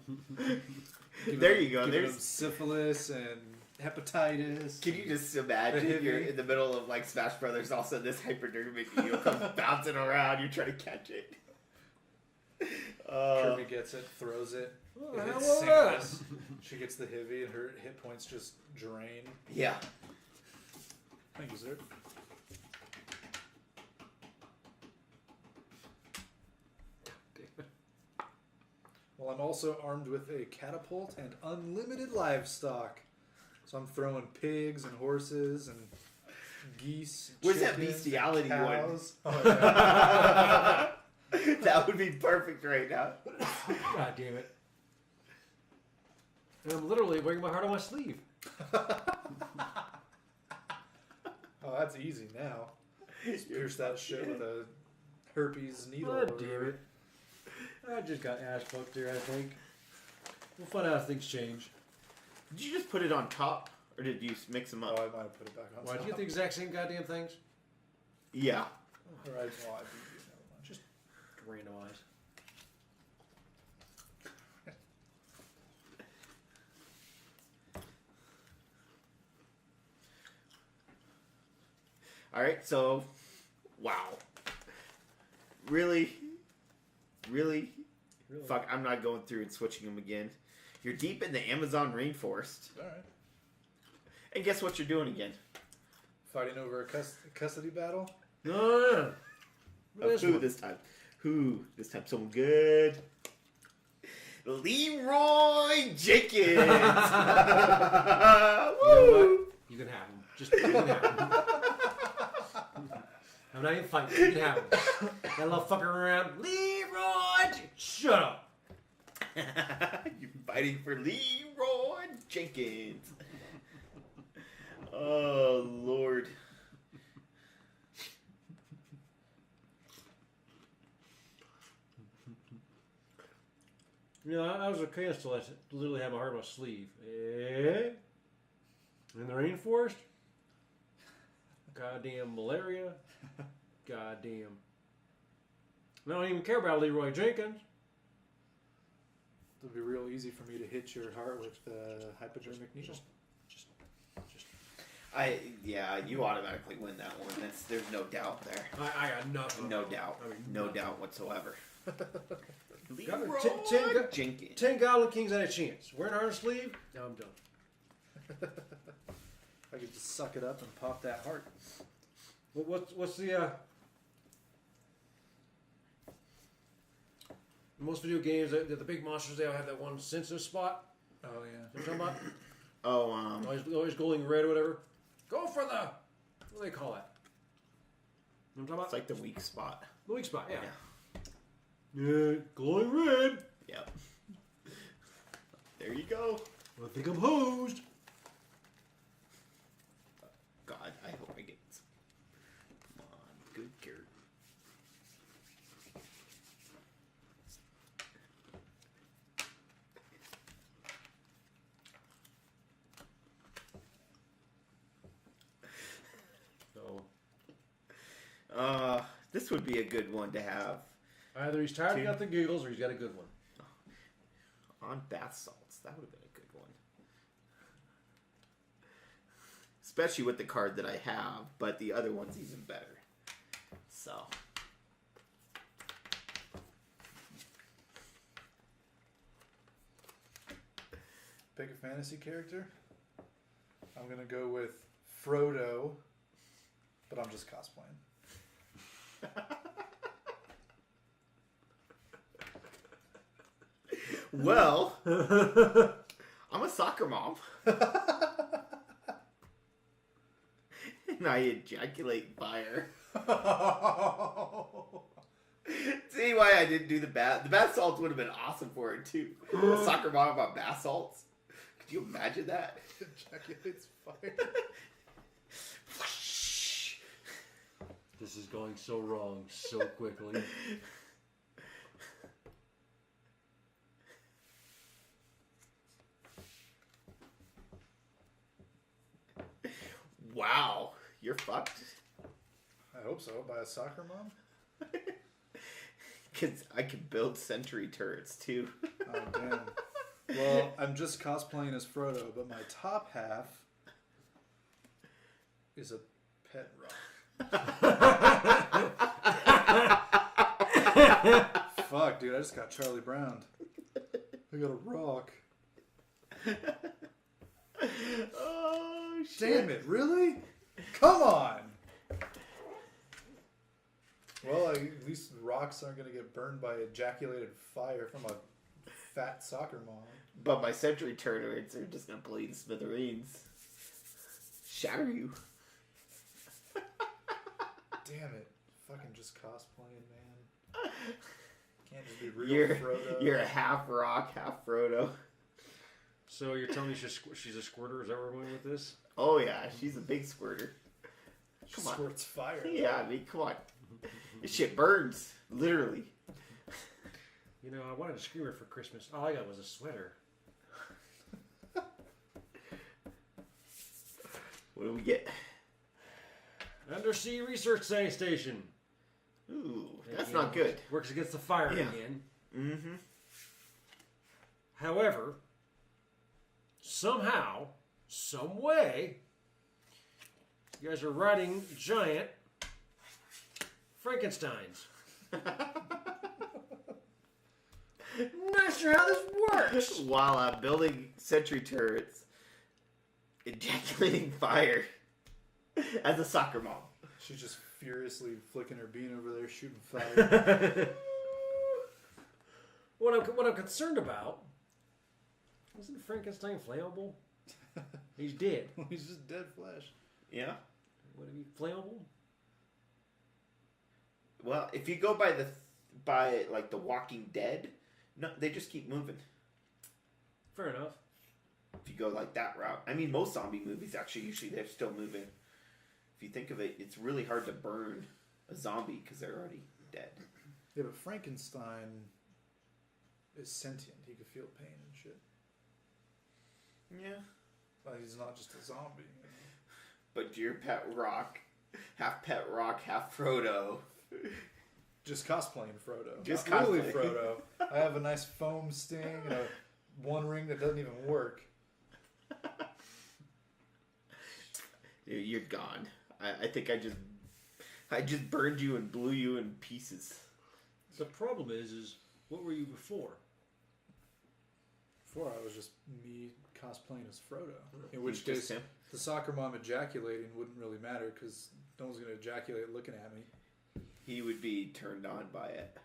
There you go. Giving There's. them syphilis and hepatitis. Can you just imagine you're in the middle of like Smash Brothers, all of a sudden this hypodermic needle comes bouncing around, you're trying to catch it. Kirby gets it, throws it. Oh, It hell hits yeah. Samus. She gets the heavy, and her hit points just drain. Yeah. Thank you, sir. Well, I'm also armed with a catapult and unlimited livestock. So I'm throwing pigs and horses and geese. Where's that chickens, and bestiality one? cows. Oh, yeah. That would be perfect right now. God damn it. And I'm literally wearing my heart on my sleeve. Oh, that's easy now. Just pierce that shit with a herpes needle. God or damn it. I just got ass fucked there, I think. We'll find out if things change. Did you just put it on top, or did you mix them Oh, up? I might have put it back on. Why, do you top. get the exact same goddamn things? Yeah. All right, well, I do, never mind. Just randomize. All right. So, wow. Really? Really? Fuck! I'm not going through and switching them again. You're deep in the Amazon rainforest, All right. and guess what you're doing again? Fighting over a custody battle? No. This Who one. this time? Who this time? Someone good. Leroy Jenkins. You know what? You can have them. Just you can have them. I'm not even fighting. You can have them. That little fucker around. Leroy! Shut up. You're fighting for Leroy Jenkins. Oh, was a chance to literally have my heart on my sleeve. In the rainforest? Goddamn malaria. Goddamn. I don't even care about Leroy Jenkins. It'll be real easy for me to hit your heart with hypodermic needle. You automatically win that one. There's no doubt there. I got nothing. No doubt. No doubt whatsoever. Leroy Jenkins. 10 Goblin Kings had a chance. Wearing heart on sleeve? Now I'm done. I could just suck it up and pop that heart. What's the most video games the big monsters, they all have that one sensitive spot? Oh yeah. You know what I'm talking about? Oh, always glowing red or whatever. Go for the, what do they call that? You know what I'm talking about? it's like the weak spot. The weak spot, yeah. Yeah, glowing red. Yep. There you go. I think I'm hosed. God, I hope I get some. Come on, good character. So, This would be a good one to have. either he's tired and got the giggles or he's got a good one. On bath salts. That would have been a good one. Especially with the card that I have, but the other one's even better. So. Pick a fantasy character. I'm gonna go with Frodo, but I'm just cosplaying. Well, I'm a soccer mom. And I ejaculate fire. See why I didn't do the bath. The bath salts would have been awesome for it too. A soccer mom about bath salts. Could you imagine that? Ejaculates fire. This is going so wrong so quickly. Wow, you're fucked. I hope so. By a soccer mom? Because I can build sentry turrets too. Oh, damn. Well, I'm just cosplaying as Frodo, but my top half is a pet rock. Fuck, dude, I just got Charlie Brown. I got a rock. Oh, shit. Damn it, really? Come on! Well, at least rocks aren't going to get burned by ejaculated fire from a fat soccer mom. But my sentry turrets are just going to blow you to smithereens. Shatter you. Damn it. Fucking just cosplaying, man. Can't just be real Frodo. You're a half rock, half Frodo. So you're telling me she's a squirter? Is that where we're going with this? Oh yeah, she's a big squirter. Come on. Squirts fire. Yeah, I mean, come on. This shit burns, literally. You know, I wanted a screamer for Christmas. All I got was a sweater. What do we get? Undersea Research Station. Ooh, that's not good. Works against the fire Yeah. again. Mm-hmm. However, somehow, some way, you guys are riding giant Frankensteins. Not sure how this works. While I'm building sentry turrets, ejaculating fire as a soccer mom. She's just furiously flicking her bean over there, shooting fire. What I'm concerned about, isn't Frankenstein flammable? He's dead. He's just dead flesh. Yeah. Would it be flammable? Well, if you go by like The Walking Dead, no, they just keep moving. Fair enough. If you go like that route, I mean, most zombie movies actually usually they're still moving. If you think of it, it's really hard to burn a zombie because they're already dead. Yeah, but Frankenstein is sentient. He could feel pain and shit. Yeah. Like he's not just a zombie. But you're pet rock, half Frodo. Just cosplaying Frodo. Just not really cosplaying. Frodo. I have a nice foam sting and a one ring that doesn't even work. Dude, you're gone. I think I just burned you and blew you in pieces. The problem is what were you before? Before I was just me cosplaying as Frodo. In Which which case, him. the soccer mom ejaculating wouldn't really matter because no one's going to ejaculate looking at me. He would be turned on by it.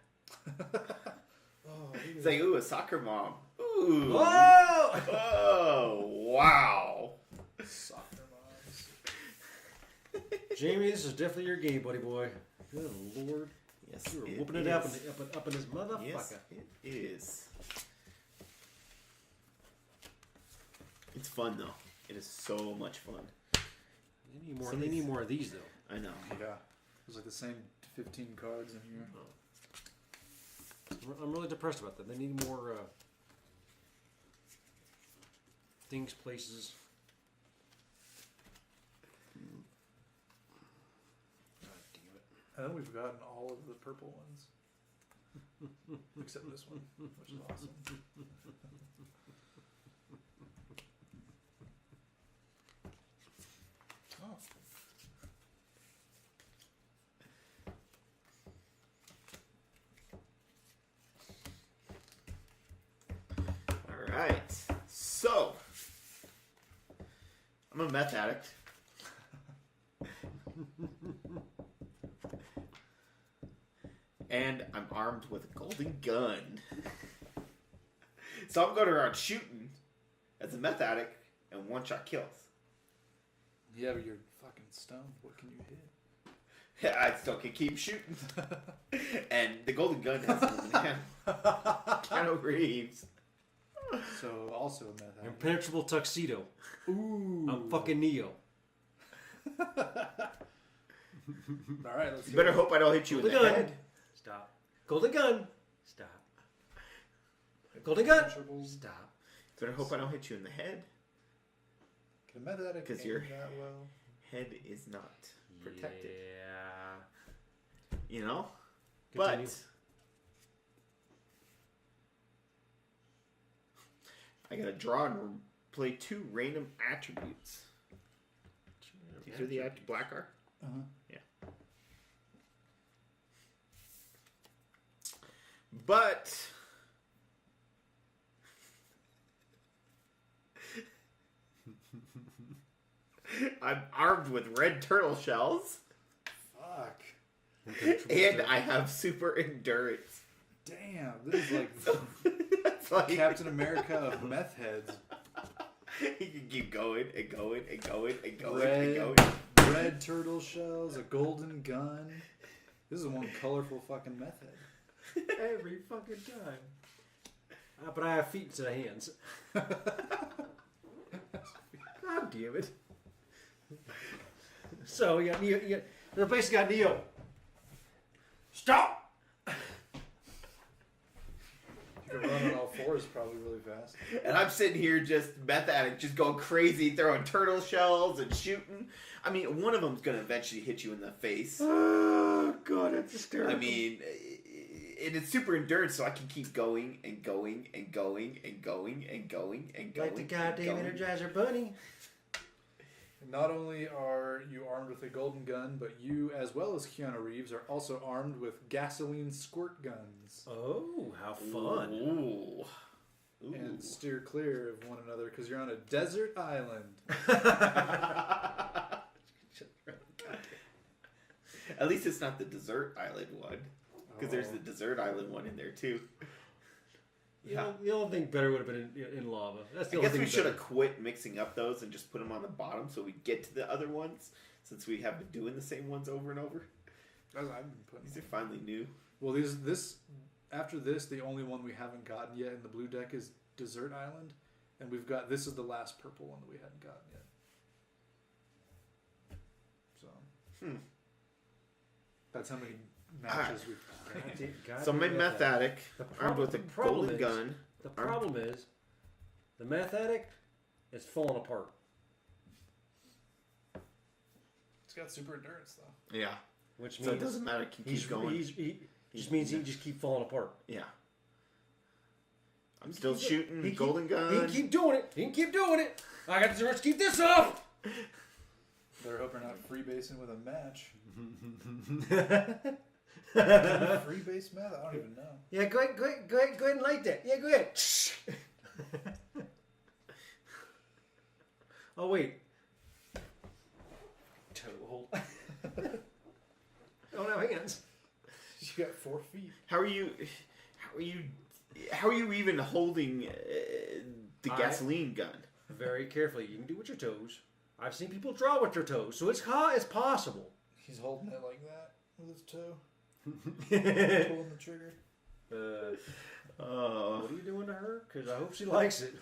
Oh, It's like, ooh, a soccer mom. Ooh. Oh! Oh, wow. soccer moms. Jamie, this is definitely your game, buddy boy. Good lord. Yes, You were it whooping it is. up in his motherfucker. Yes, it is. It's fun, though. It is so much fun. They need more of these, though. I know. Yeah. There's like the same 15 cards in here. I'm really depressed about that. They need more things, places. God damn it. And then we've gotten all of the purple ones. Except this one, which is awesome. Oh. All right. So, I'm a meth addict. And I'm armed with a golden gun. So I'm going around shooting as a meth addict and one-shot kills. Yeah, but you're fucking stoned. What can you hit? I still can keep shooting. And the golden gun has Keanu Reeves. So also a meth addict. Impenetrable tuxedo. Ooh. I'm fucking Neo. All right, let's You hear better it. hope I don't hit you in the Golden gun. head. Stop. Golden gun. Stop. Golden gun. Troubles. Stop. You better hope I don't hit you in the head. Can a meth addict 'Cause aim you're- that well? Head is not protected. Yeah. You know? Continue. But I gotta draw and play 2 random attributes. These are the black are? Uh-huh. Yeah. But I'm armed with red turtle shells Fuck. and I have super endurance. Damn, this is like That's like Captain America of meth heads. he can keep going and going and going and going Red, and going. red turtle shells, a golden gun. This is one colorful fucking meth head. Every fucking time. But I have feet instead of hands. God damn it. So you got Neo. The place got Neo. Stop! You can run on all fours probably really fast. And I'm sitting here just meth addict, just going crazy, throwing turtle shells and shooting. I mean, one of them's gonna eventually hit you in the face. Oh god, that's hysterical. I mean, and it's super endurance, so I can keep going and going and going and going and going and going. like the goddamn and going. Energizer Bunny. Not only are you armed with a golden gun, but you, as well as Keanu Reeves, are also armed with gasoline squirt guns. Oh, how fun! Ooh. Ooh. And steer clear of one another because you're on a desert island. At least it's not the desert island one, because there's the desert island one in there too. The only thing better would have been in lava. That's the I only guess thing we should have better. quit mixing up those and just put them on the bottom so we get to the other ones, since we have been doing the same ones over and over. I've been putting. These are finally new. Well, after this, the only one we haven't gotten yet in the blue deck is Desert Island, and we've got this is the last purple one that we hadn't gotten yet. So, that's how many matches we've So my meth addict, armed with a golden is, gun. The problem is, the meth addict is falling apart. It's got super endurance though. Yeah. Which So means it doesn't matter. He keeps going. He just means he just keep falling apart. Yeah. I'm still shooting golden gun. He can keep doing it. He can keep doing it. I got the urge to keep this up. Better hope you're not freebasing with a match. Freebase meth? I don't even know. Yeah, go ahead and light that. Yeah, go ahead. Oh wait. Toe hold. Don't have hands. You got 4 feet. How are you even holding the gasoline gun? Very carefully. You can do with your toes. I've seen people draw with their toes, so it's possible. He's holding it like that with his toe. Pulling the trigger. What are you doing to her? Because I hope she likes it.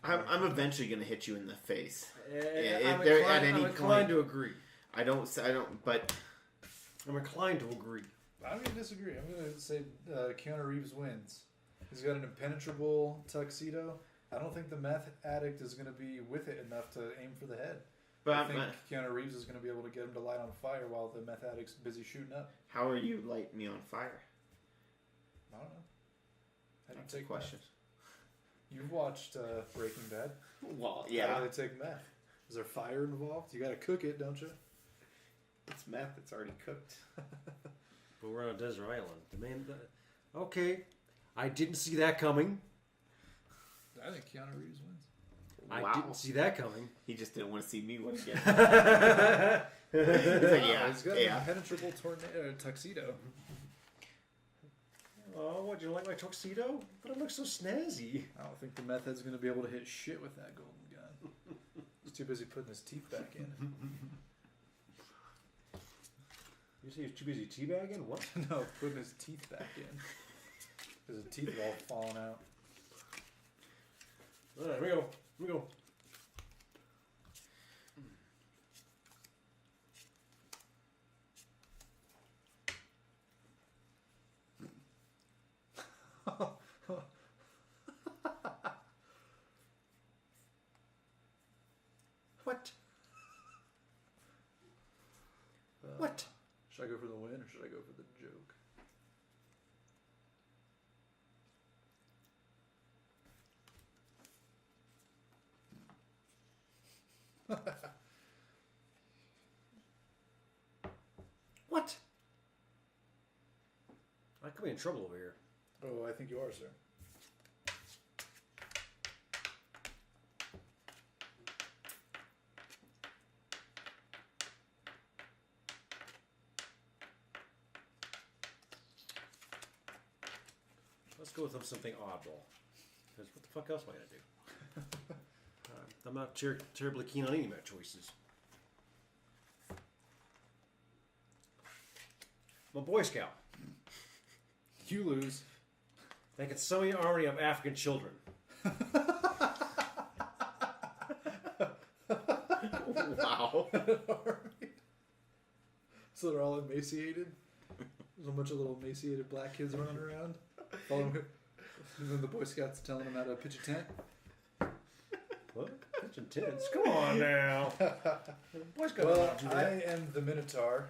I'm eventually gonna hit you in the face. I'm inclined to agree. But I'm inclined to agree. I'm going to disagree. I'm going to say Keanu Reeves wins. He's got an impenetrable tuxedo. I don't think the meth addict is going to be with it enough to aim for the head. But I think Keanu Reeves is going to be able to get him to light on fire while the meth addict's busy shooting up. how are you lighting me on fire? I don't know. How do you That's a take question. meth? You've watched Breaking Bad. Well, How yeah, do they take meth? Is there fire involved? You got to cook it, don't you? it's meth. It's already cooked. But we're on a desert island. Okay. I didn't see that coming. I think Keanu Reeves wins. I Wow. didn't see that coming. He just didn't want to see me win again. He's He's got yeah. an impenetrable tuxedo. Oh, what? You don't like my tuxedo? But it looks so snazzy. I don't think the meth head's going to be able to hit shit with that golden gun. He's too busy putting his teeth back in. You say he's too busy teabagging? What? No, putting his teeth back in. Because his teeth are all falling out. All right, here we go. What? What? Should I go for the win or should I go for the joke? What? I could be in trouble over here. Oh, I think you are, sir. Let's go with something oddball. Because what the fuck else am I going to do? I'm not terribly keen on any of my choices. I'm a Boy Scout. You lose. They can summon an army of African children. Wow. So they're all emaciated? There's a bunch of little emaciated black kids running around. Following him. And then the Boy Scouts telling them how to pitch a tent. What? That's intense. Come on now. Boy Scout Well, don't do I that. am the Minotaur.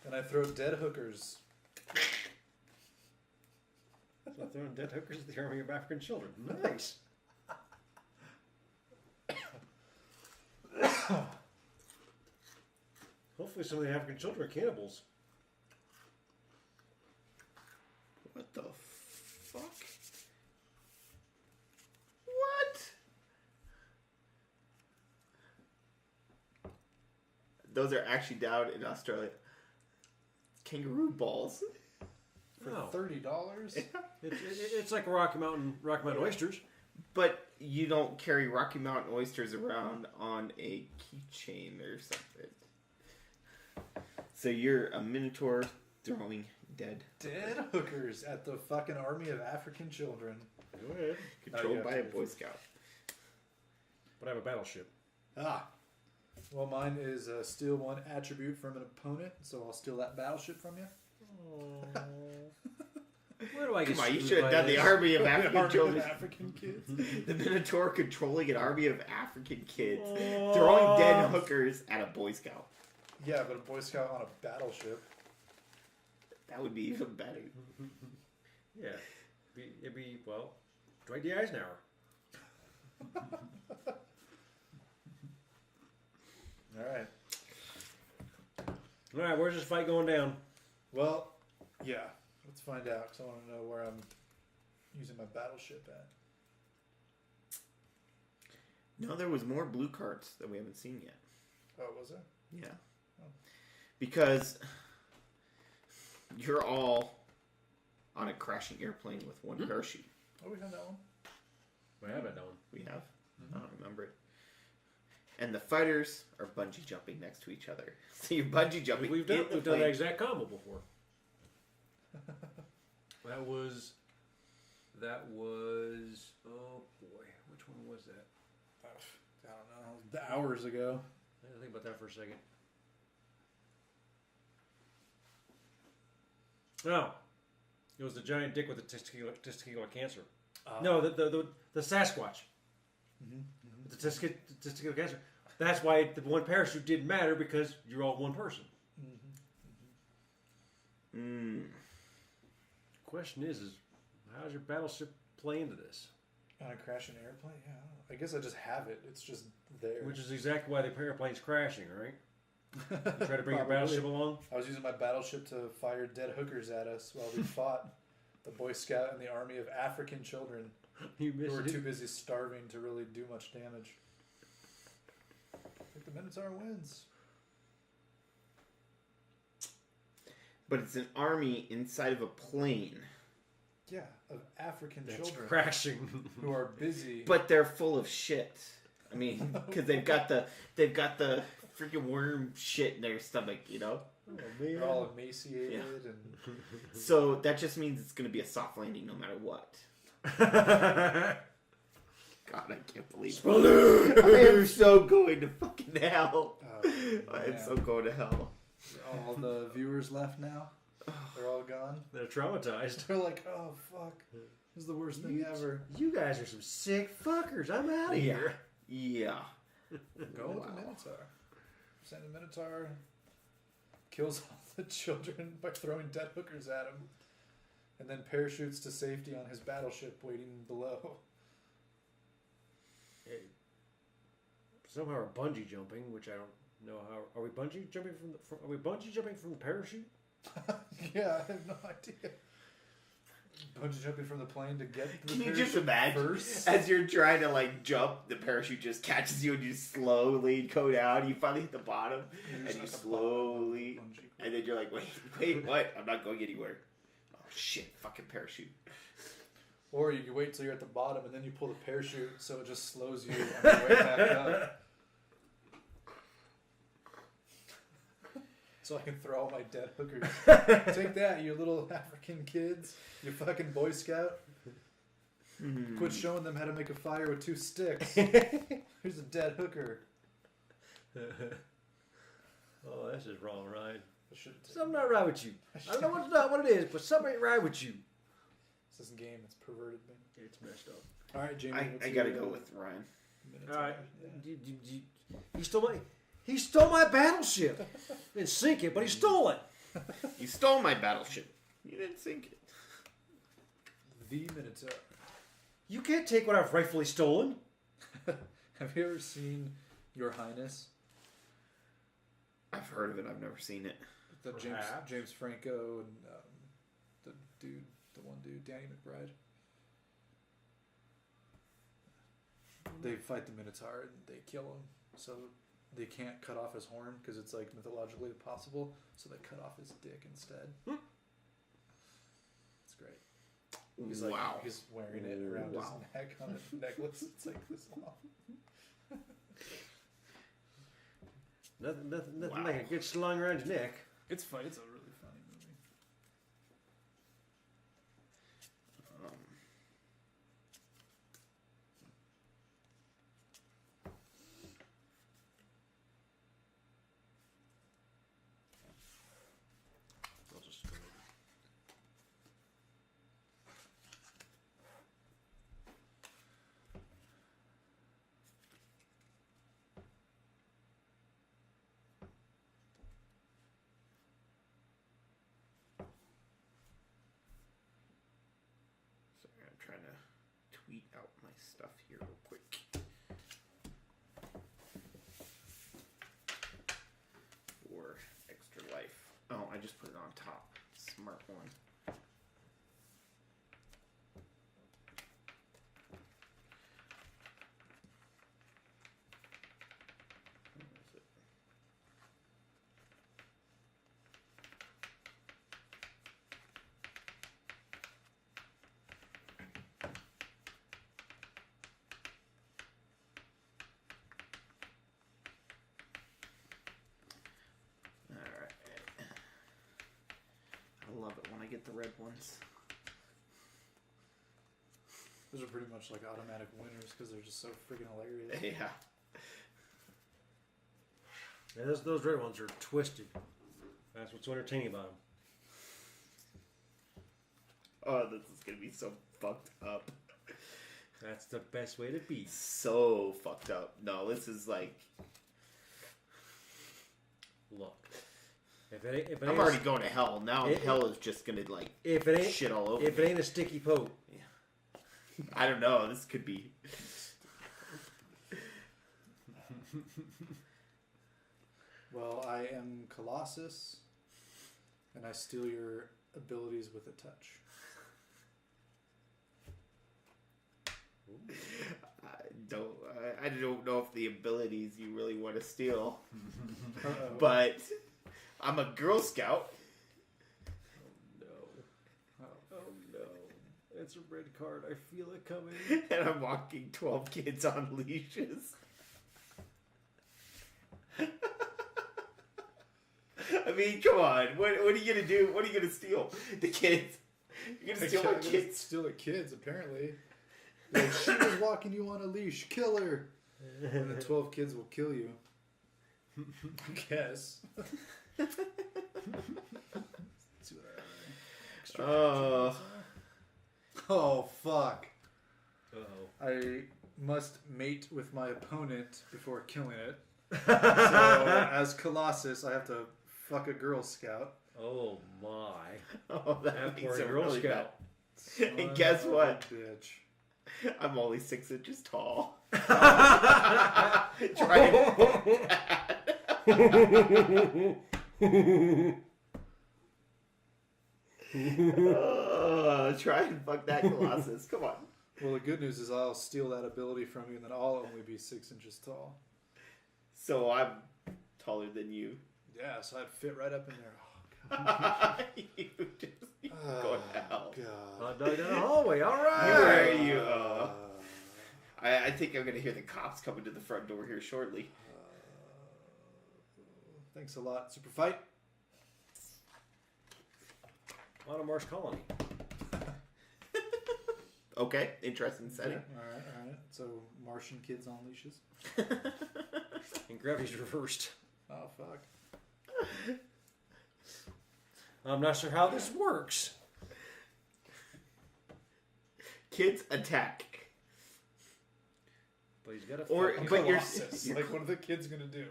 And I throw dead hookers. So throwing dead hookers at the army of African children. Nice. Hopefully some of the African children are cannibals. What the fuck? What? Those are actually down in Australia. Kangaroo balls. For Oh. $30? It's like Rocky Mountain oysters. But you don't carry Rocky Mountain oysters around on a keychain or something. So you're a minotaur throwing dead. Dead hookers at the fucking army of African children. Go ahead. Controlled you by have a to- Boy Scout. But I have a battleship. Ah. Well, mine is steal one attribute from an opponent, so I'll steal that battleship from you. Where do I get Come on, you screwed should have by done the this? army of Army African of children. African kids. The Minotaur controlling an army of African kids, throwing dead hookers at a Boy Scout. Yeah, but a Boy Scout on a battleship. That would be even better. Yeah. It'd be, well, Dwight D. Eisenhower. All right. All right, where's this fight going down? Well, yeah. Let's find out, because I want to know where I'm using my battleship at. No, there was more blue cards that we haven't seen yet. Oh, was there? Yeah. Oh. Because you're all on a crashing airplane with one parachute. Oh, we have that one. We haven't done. We have? I don't remember it. And the fighters are bungee jumping next to each other. So you're bungee jumping. We've done that exact combo before. That was. Oh boy, which one was that? I don't know. Hours ago. I had to think about that for a second. No, it was the giant dick with the testicular cancer. No, the Sasquatch. The testicular cancer. That's why the one parachute didn't matter, because you're all one person. Question is how's your battleship play into this? On a crashing airplane? Yeah, I don't know. I guess I just have it. It's just there. Which is exactly why the airplane's crashing, right? You try to bring your Probably. battleship along. I was using my battleship to fire dead hookers at us while we fought the Boy Scout and the army of African children You who missed were it. too busy starving to really do much damage. I think the Minotaur wins. But it's an army inside of a plane. Yeah, of African That's children crashing. who are busy. But they're full of shit. I mean, because they've got the freaking worm shit in their stomach, you know? Oh, They're all emaciated Yeah. and So that just means it's going to be a soft landing no matter what. God, I can't believe it. I am so going to fucking hell. I am man. so going to hell. all the viewers left now. They're all gone. They're traumatized. They're like, oh fuck, this is the worst thing ever. You guys are some sick fuckers. I'm out of Yeah. here. Yeah. Go with the Minotaur. Send the Minotaur. Kills all the children by throwing dead hookers at him. And then parachutes to safety on his battleship waiting below. Hey, somehow are bungee jumping, which I don't know how. Are we bungee jumping are we bungee jumping from the parachute? Yeah, I have no idea. Bungee jumping from the plane to get to the Can you parachute just imagine first? as you're trying to like jump, the parachute just catches you and you slowly go down. You finally hit the bottom and you slowly, and then you're like, wait, what? I'm not going anywhere. Oh shit, fucking parachute. Or you can wait till you're at the bottom and then you pull the parachute so it just slows you on your way back up. So I can throw all my dead hookers. Take that, you little African kids. You fucking Boy Scout. Quit showing them how to make a fire with 2 sticks. Here's a dead hooker. Oh, that's just wrong, Ryan. I should've taken- Something not right with you. I don't know what's not what it is, but something ain't right with you. This is a game. It's perverted me. It's messed up. All right, Jamie. I what's gotta your, go with Ryan. Minotaur? All right. Yeah. He stole my battleship. Didn't sink it, but he stole it. You stole my battleship. You didn't sink it. The Minotaur. You can't take what I've rightfully stolen. Have you ever seen Your Highness? I've heard of it. I've never seen it. The Perhaps. James Franco and the one dude, Danny McBride. They fight the Minotaur and they kill him. So they can't cut off his horn because it's like mythologically impossible. So they cut off his dick instead. It's great. He's like, Wow. he's wearing it around Wow. his neck on a necklace. It's like this long. Nothing Wow. like a good slung around your neck. It's fun. It's a really funny movie. tweet out my stuff here real quick. For Extra Life. Oh, I just put it on top. Smart one. Where is it? Alright. I love it when I get the red ones. Those are pretty much like automatic winners because they're just so freaking hilarious. Yeah. Yeah, those red ones are twisted. That's what's so entertaining about them. Oh, this is gonna be so fucked up. That's the best way to be. So fucked up. No, this is like Look, if it ain't I'm already going to hell. Now hell is just gonna like if it ain't shit all over. If me. it ain't a sticky poke, I don't know. This could be. Well, I am Colossus, and I steal your abilities with a touch. I don't know if the abilities you really want to steal, Uh-oh. but I'm a Girl Scout. oh no, it's a red card. I feel it coming. And I'm walking 12 kids on leashes. I mean, come on. What are you going to do? What are you going to steal? The kids? You're going to steal my kids? Steal the kids, apparently. Like, she was walking you on a leash. Kill her. And the 12 kids will kill you. I guess. Oh, fuck. Uh-oh. I must mate with my opponent before killing it. So, as Colossus, I have to fuck a Girl Scout. Oh my. Oh, that That makes poor it Girl really bad. Scout. And guess Son of what? a Bitch. I'm only 6 inches tall. Try and fuck that Colossus. Come on. Well, the good news is I'll steal that ability from you, and then I'll only be 6 inches tall. So I'm taller than you. Yeah, so I'd fit right up in there. You just go to hell. God. Hot dog down the hallway. All Where right. are you? I think I'm going to hear the cops coming to the front door here shortly. Thanks a lot. Super fight. On a Mars colony. Okay, interesting setting. Yeah, all right. So, Martian kids on leashes. And gravity's reversed. Oh, fuck. I'm not sure how this works. Kids attack. But he's got a Or- fucking but you're- Colossus. Like, what are the kids going to do?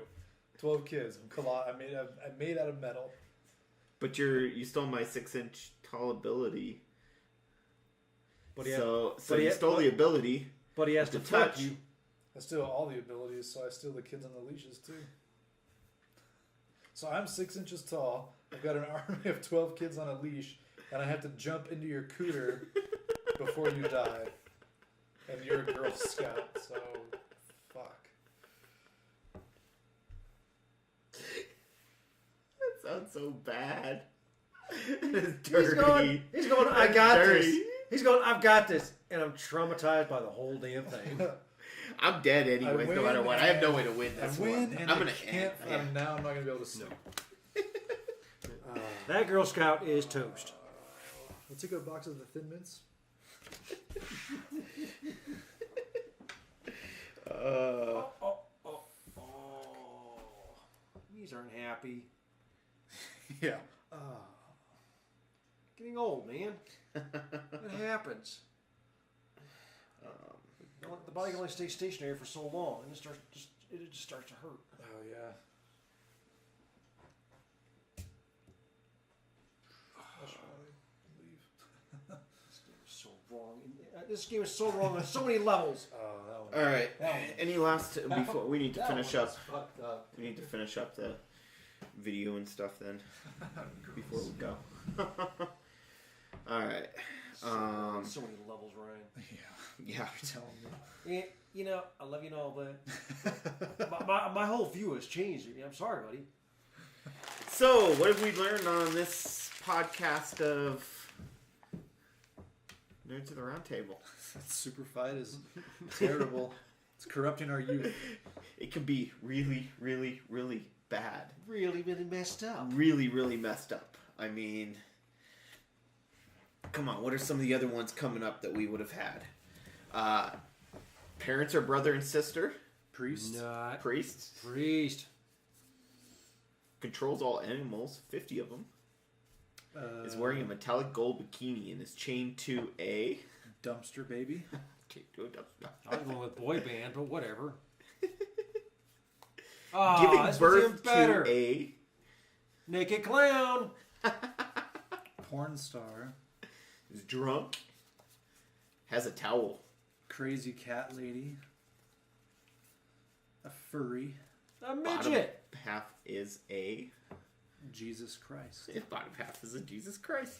12 kids. I'm made out of metal. But you stole my 6-inch tall ability. But he So but he you had- stole the ability. But he has to The fuck touch. you. I steal all the abilities, so I steal the kids on the leashes, too. So I'm 6 inches tall. I've got an army of 12 kids on a leash, and I have to jump into your cooter before you die. And you're a Girl Scout, so fuck. That sounds so bad. It's dirty. He's going, I got Dirty. this. He's going, I've got this. And I'm traumatized by the whole damn thing. I'm dead anyways, no matter what. I have no way to win I this win, one. and I'm I gonna can't. end. And now I'm not gonna be able to sleep. That Girl Scout is toast. Let's take a box of the Thin Mints. These aren't happy. Yeah. Getting old, man. It happens. The body can only stay stationary for so long, and it just starts to hurt. Oh yeah. I should probably leave. This game is so wrong. This game is so wrong on so many levels. Oh, that one. All right. That one. Any last before we need to That finish one up? was fucked up. We need to finish up the video and stuff then before we go. All right. So many levels, Ryan. Yeah. You're telling me. Yeah, you know, I love you and all, but my whole view has changed. I'm sorry, buddy. So, what have we learned on this podcast of Nerds of the Round Table? That super fight is terrible. It's corrupting our youth. It can be really, really, really bad. Really, really messed up. Really, really messed up. I mean, come on, what are some of the other ones coming up that we would have had? Parents are brother and sister. Priest. Not Priest. priest. Controls all animals, 50 of them. Is wearing a metallic gold bikini and is chained to a... Dumpster baby. I was going with boy band, but whatever. Giving this one's birth even better. to a... Naked clown. Porn star. Is drunk. Has a towel. Crazy cat lady. A furry. A Bottom midget. half is a... Jesus Christ. Bottom half is a Jesus Christ.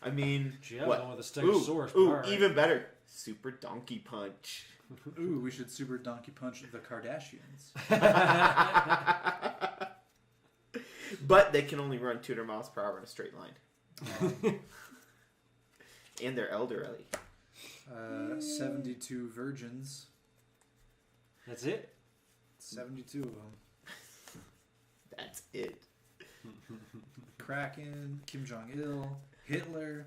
I mean, Gee, I was what? going with the Ooh, Stegosaurus. ooh, All right. even better. Super Donkey Punch. Ooh, we should super donkey punch the Kardashians. But they can only run 200 miles per hour in a straight line. And they're elderly. 72 virgins. That's it? 72 of them. That's it. Kraken, Kim Jong-il, Hitler.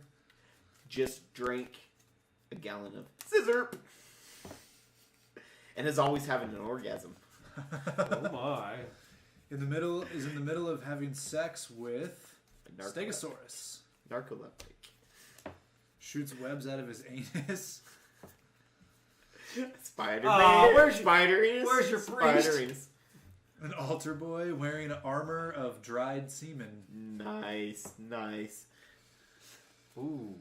Just drank a gallon of scissor. And is always having an orgasm. Oh my. In the middle of having sex with Stegosaurus. Narcoleptic. Shoots webs out of his anus. Spider-Man. where's your priest? Spider-Anus. An altar boy wearing armor of dried semen. Nice, nice. Ooh.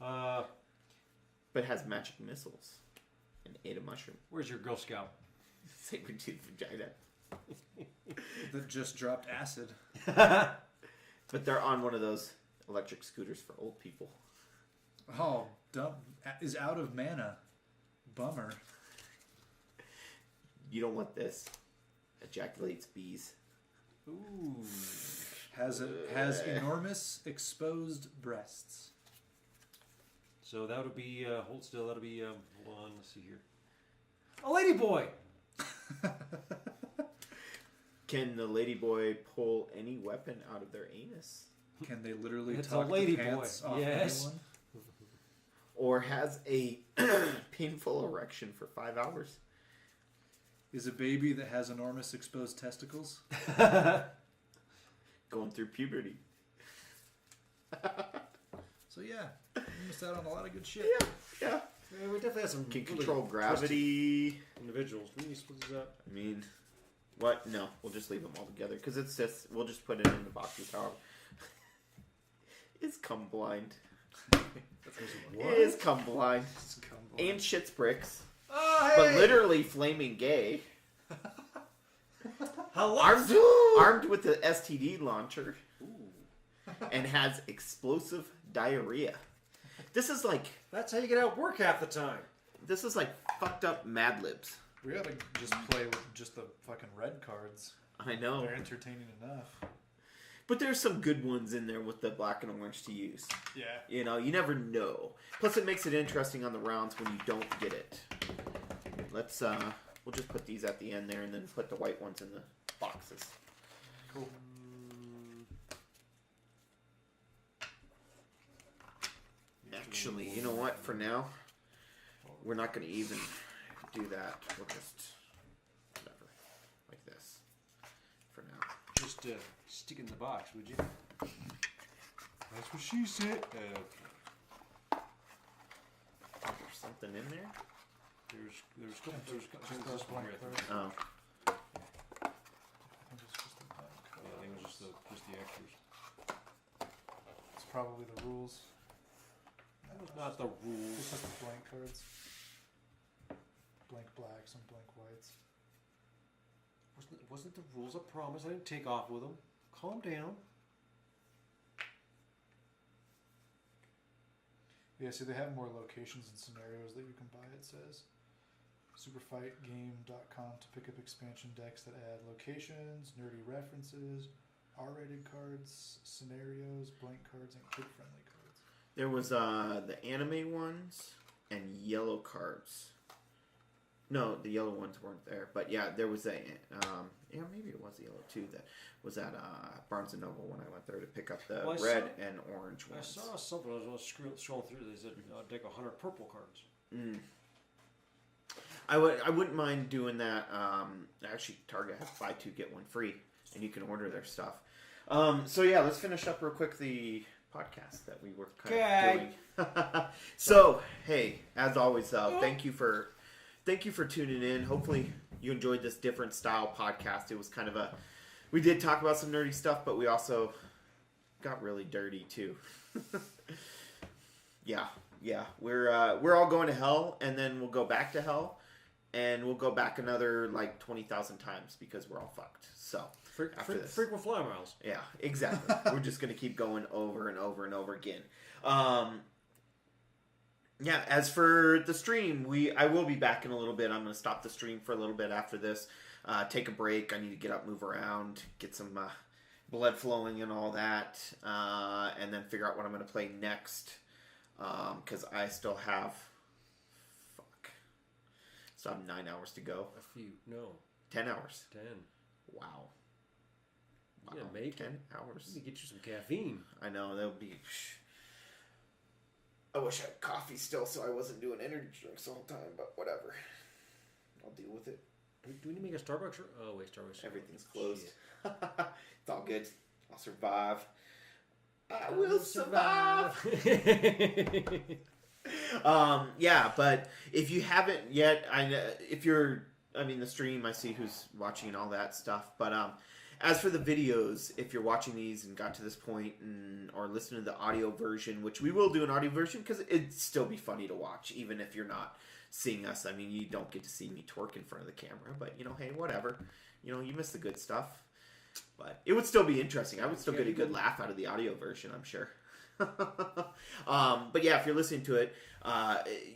But has magic missiles. And ate a mushroom. Where's your Girl Scout? Saber-tooth vagina. That just dropped acid. But they're on one of those electric scooters for old people. Oh, dumb. Is out of mana. Bummer. You don't want this. Ejaculates bees. Ooh. Has enormous exposed breasts. So that would be, hold still, that'll be, hold on, let's see here. A lady boy! Can the ladyboy pull any weapon out of their anus? Can they literally It's talk a lady the pants boy. off Yes. anyone? Or has a painful erection for 5 hours? Is a baby that has enormous exposed testicles? Going through puberty. So yeah, you missed out on a lot of good shit. Yeah. Yeah, we definitely have some Can really control gravity. individuals. We need to split this up. I mean, what? No, we'll just leave them all together because it's just we'll just put it in the boxes. However, is cum blind. What? Is cum blind It's come and shits bricks, Oh, hey! but literally flaming gay. Hello? Armed with the STD launcher, and has explosive diarrhea. This is like That's how you get out of work half the time. fucked up Mad Libs. We gotta just play with just the fucking red cards. I know. They're entertaining enough. But there's some good ones in there with the black and orange to use. Yeah. You know, you never know. Plus, it makes it interesting on the rounds when you don't get it. Let's, we'll just put these at the end there and then put the white ones in the boxes. Cool. Actually, you know what? For now, we're not going to even do that. We'll just, whatever, like this. For now. Just stick it in the box, would you? That's what she said. There's something in there? There's a couple Just one here. card. Oh. Yeah, I think it was just the extras. It's probably the rules. Not the It's rules. just the blank cards. Blank blacks and blank whites. Wasn't the rules a promise? I didn't take off with them. Calm down. Yeah, see, they have more locations and scenarios that you can buy, it says. Superfightgame.com to pick up expansion decks that add locations, nerdy references, R-rated cards, scenarios, blank cards, and kid-friendly cards. There was the anime ones and yellow cards. No, the yellow ones weren't there. But yeah, there was a... maybe it was yellow too. That was at Barnes & Noble when I went there to pick up the red and orange ones. I saw something. I was scrolling through. They said deck 100 purple cards. Mm. I wouldn't mind doing that. Actually, Target has buy two get one free, and you can order their stuff. So yeah, let's finish up real quick the podcast that we were kind of doing. So hey, as always, thank you for tuning in. Hopefully you enjoyed this different style podcast. It was kind of we did talk about some nerdy stuff, but we also got really dirty too. Yeah. We're all going to hell, and then we'll go back to hell, and we'll go back another like 20,000 times because we're all fucked. So Frequent flyer miles. yeah, exactly. We're just gonna keep going over and over and over again. Yeah, as for the stream, I will be back in a little bit. I'm going to stop the stream for a little bit after this. Take a break. I need to get up, move around, get some blood flowing and all that. And then figure out what I'm going to play next. Because I still have... Still have 9 hours to go. 10 hours. 10. Wow. Yeah, make 10 hours. You need to get you some caffeine. I know, that'll be... I wish I had coffee still so I wasn't doing energy drinks the whole time, but whatever. I'll deal with it. Do we need to make a Starbucks? Oh, wait, Starbucks. Everything's closed. It's all good. I'll survive. I will survive. Yeah, but if you haven't yet, the stream, I see who's watching and all that stuff, but as for the videos, if you're watching these and got to this point or listening to the audio version, which we will do an audio version because it'd still be funny to watch, even if you're not seeing us. I mean, you don't get to see me twerk in front of the camera, but, hey, whatever. You miss the good stuff. But it would still be interesting. I would still get a good laugh out of the audio version, I'm sure. But yeah, if you're listening to it,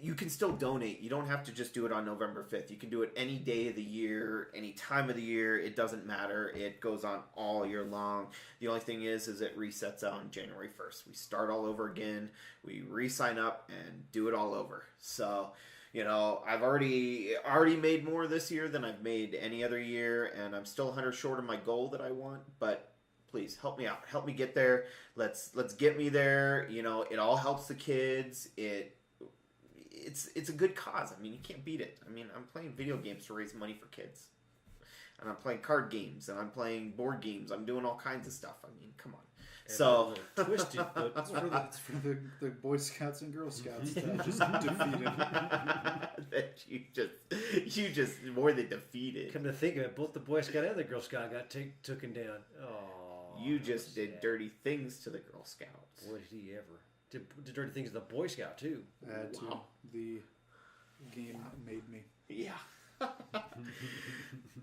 you can still donate. You don't have to just do it on November 5th. You can do it any day of the year, any time of the year. It doesn't matter. It goes on all year long. The only thing is it resets on January 1st. We start all over again. We re-sign up and do it all over. So, I've already made more this year than I've made any other year, and I'm still 100 short of my goal that I want, but please help me out. Help me get there. Let's get me there. It all helps the kids. It's a good cause. I mean, you can't beat it. I mean, I'm playing video games to raise money for kids. And I'm playing card games, and I'm playing board games. I'm doing all kinds of stuff. I mean, come on. So twisted, but It's for the Boy Scouts and Girl Scouts that just defeated. That you just more than defeated. come to think of it, both the Boy Scout and the Girl Scout got taken down. Oh, You just did dirty things to the Girl Scouts. Boy, did he ever. Did dirty things to the Boy Scout, too. Add to the game made me. Yeah.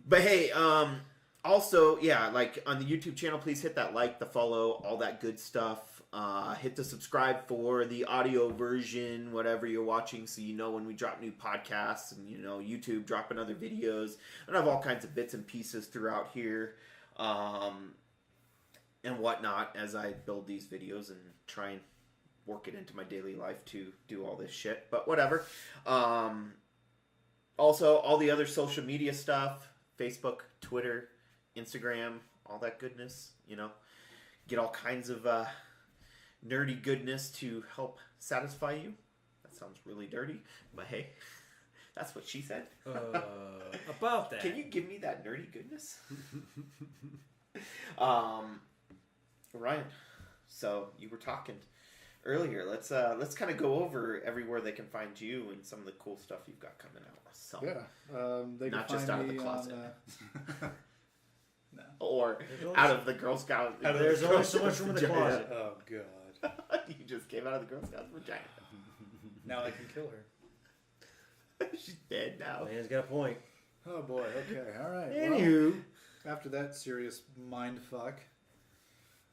But hey, also, yeah, like on the YouTube channel, please hit that like, the follow, all that good stuff. Hit the subscribe for the audio version, whatever you're watching, so you know when we drop new podcasts, and YouTube dropping other videos. And I have all kinds of bits and pieces throughout here, and whatnot as I build these videos and try and work it into my daily life to do all this shit. But whatever. Also, all the other social media stuff, Facebook, Twitter, Instagram, all that goodness, get all kinds of nerdy goodness to help satisfy you. That sounds really dirty, but hey, that's what she said. About that. Can you give me that nerdy goodness? Ryan, so you were talking earlier. Let's kind of go over everywhere they can find you and some of the cool stuff you've got coming out. So Yeah, they not can just find out of the me closet. No. or out of the Girl Scout. There's only so much room in the closet. Oh God. You just came out of the Girl Scout vagina. Now I can kill her. She's dead now. Man's got a point. Oh boy. Okay. All right. Anywho. Well, after that serious mind fuck,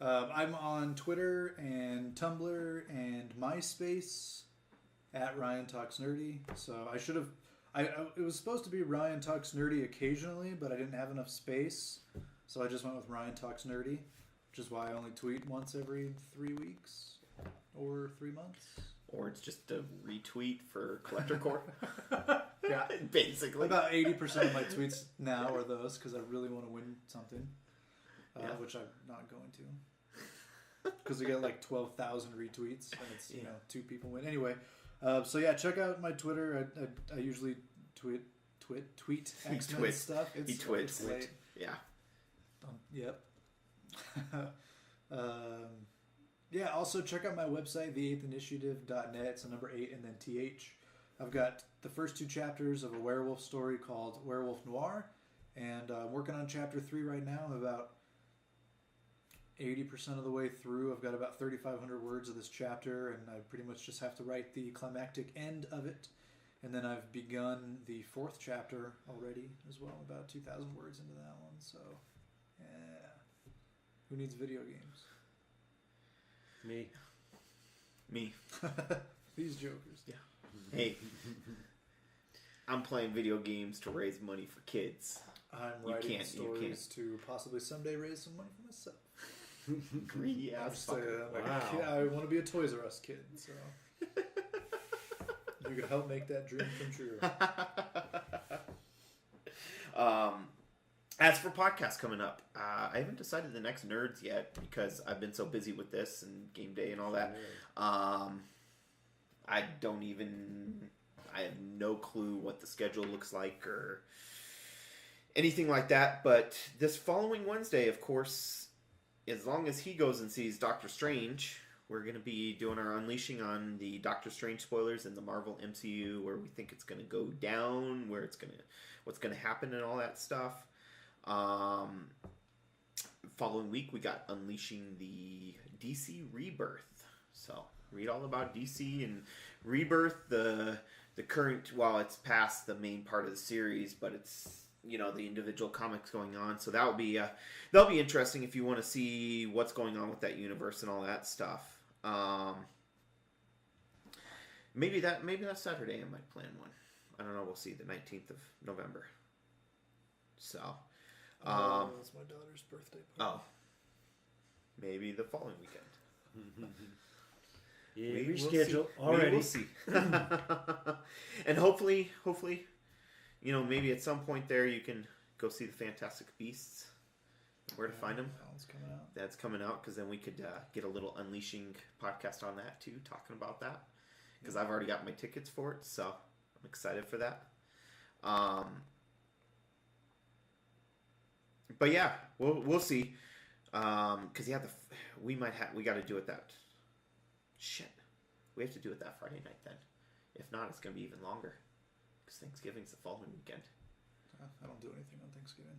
I'm on Twitter and Tumblr and MySpace at Ryan Talks Nerdy. So I should have. It was supposed to be Ryan Talks Nerdy occasionally, but I didn't have enough space, so I just went with Ryan Talks Nerdy, which is why I only tweet once every 3 weeks or 3 months. Or it's just a retweet for Collector Corp. Yeah, basically. about 80% of my tweets now are those because I really want to win something, which I'm not going to, because I get like 12,000 retweets and it's 2 people win anyway. So yeah, check out my Twitter. I usually tweet X-Men stuff. He twits. It's late. Yeah. Yep. Yeah, also check out my website, the8thinitiative.net. It's the number 8 and then TH. I've got the first 2 chapters of a werewolf story called Werewolf Noir, and I'm working on chapter 3 right now. I'm about 80% of the way through. I've got about 3,500 words of this chapter, and I pretty much just have to write the climactic end of it. And then I've begun the 4th chapter already as well, about 2,000 words into that one. So, yeah. Who needs video games? Me. These jokers. Yeah. Hey. I'm playing video games to raise money for kids. I'm writing stories to possibly someday raise some money for myself. Greedy ass fucker. I want to be a Toys R Us kid, so you can help make that dream come true. As for podcasts coming up, I haven't decided the next Nerds yet because I've been so busy with this and game day and all that. I have no clue what the schedule looks like or anything like that. But this following Wednesday, of course, as long as he goes and sees Doctor Strange, we're going to be doing our unleashing on the Doctor Strange spoilers in the Marvel MCU, where we think it's going to go down, what's going to happen and all that stuff. Following week, we got unleashing the DC Rebirth. So read all about DC and Rebirth, the current, while it's past the main part of the series, but it's, the individual comics going on. So that'll be interesting if you want to see what's going on with that universe and all that stuff. Maybe that Saturday I might plan one. I don't know. We'll see. The 19th of November. So, that's my daughter's birthday party. Oh, maybe the following weekend. Yeah, reschedule already. We'll see. And hopefully, maybe at some point there you can go see the Fantastic Beasts. Where to find them? That one's coming out. That's coming out, because then we could get a little Unleashing podcast on that too, talking about that. Because I've already got my tickets for it, so I'm excited for that. But yeah, we'll see. Because we got to do it that. Shit, we have to do it that Friday night then. If not, it's gonna be even longer. Because Thanksgiving's the following weekend. I don't do anything on Thanksgiving.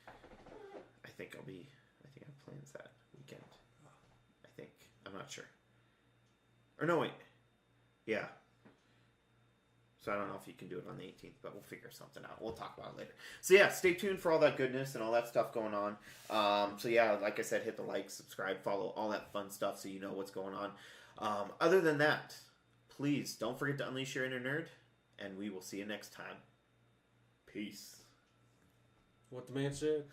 I think I have plans that weekend. I'm not sure. Or no, wait. Yeah. So I don't know if you can do it on the 18th, but we'll figure something out. We'll talk about it later. So yeah, stay tuned for all that goodness and all that stuff going on. So yeah, like I said, hit the like, subscribe, follow, all that fun stuff so you know what's going on. Other than that, please don't forget to unleash your inner nerd, and we will see you next time. Peace. What the man said.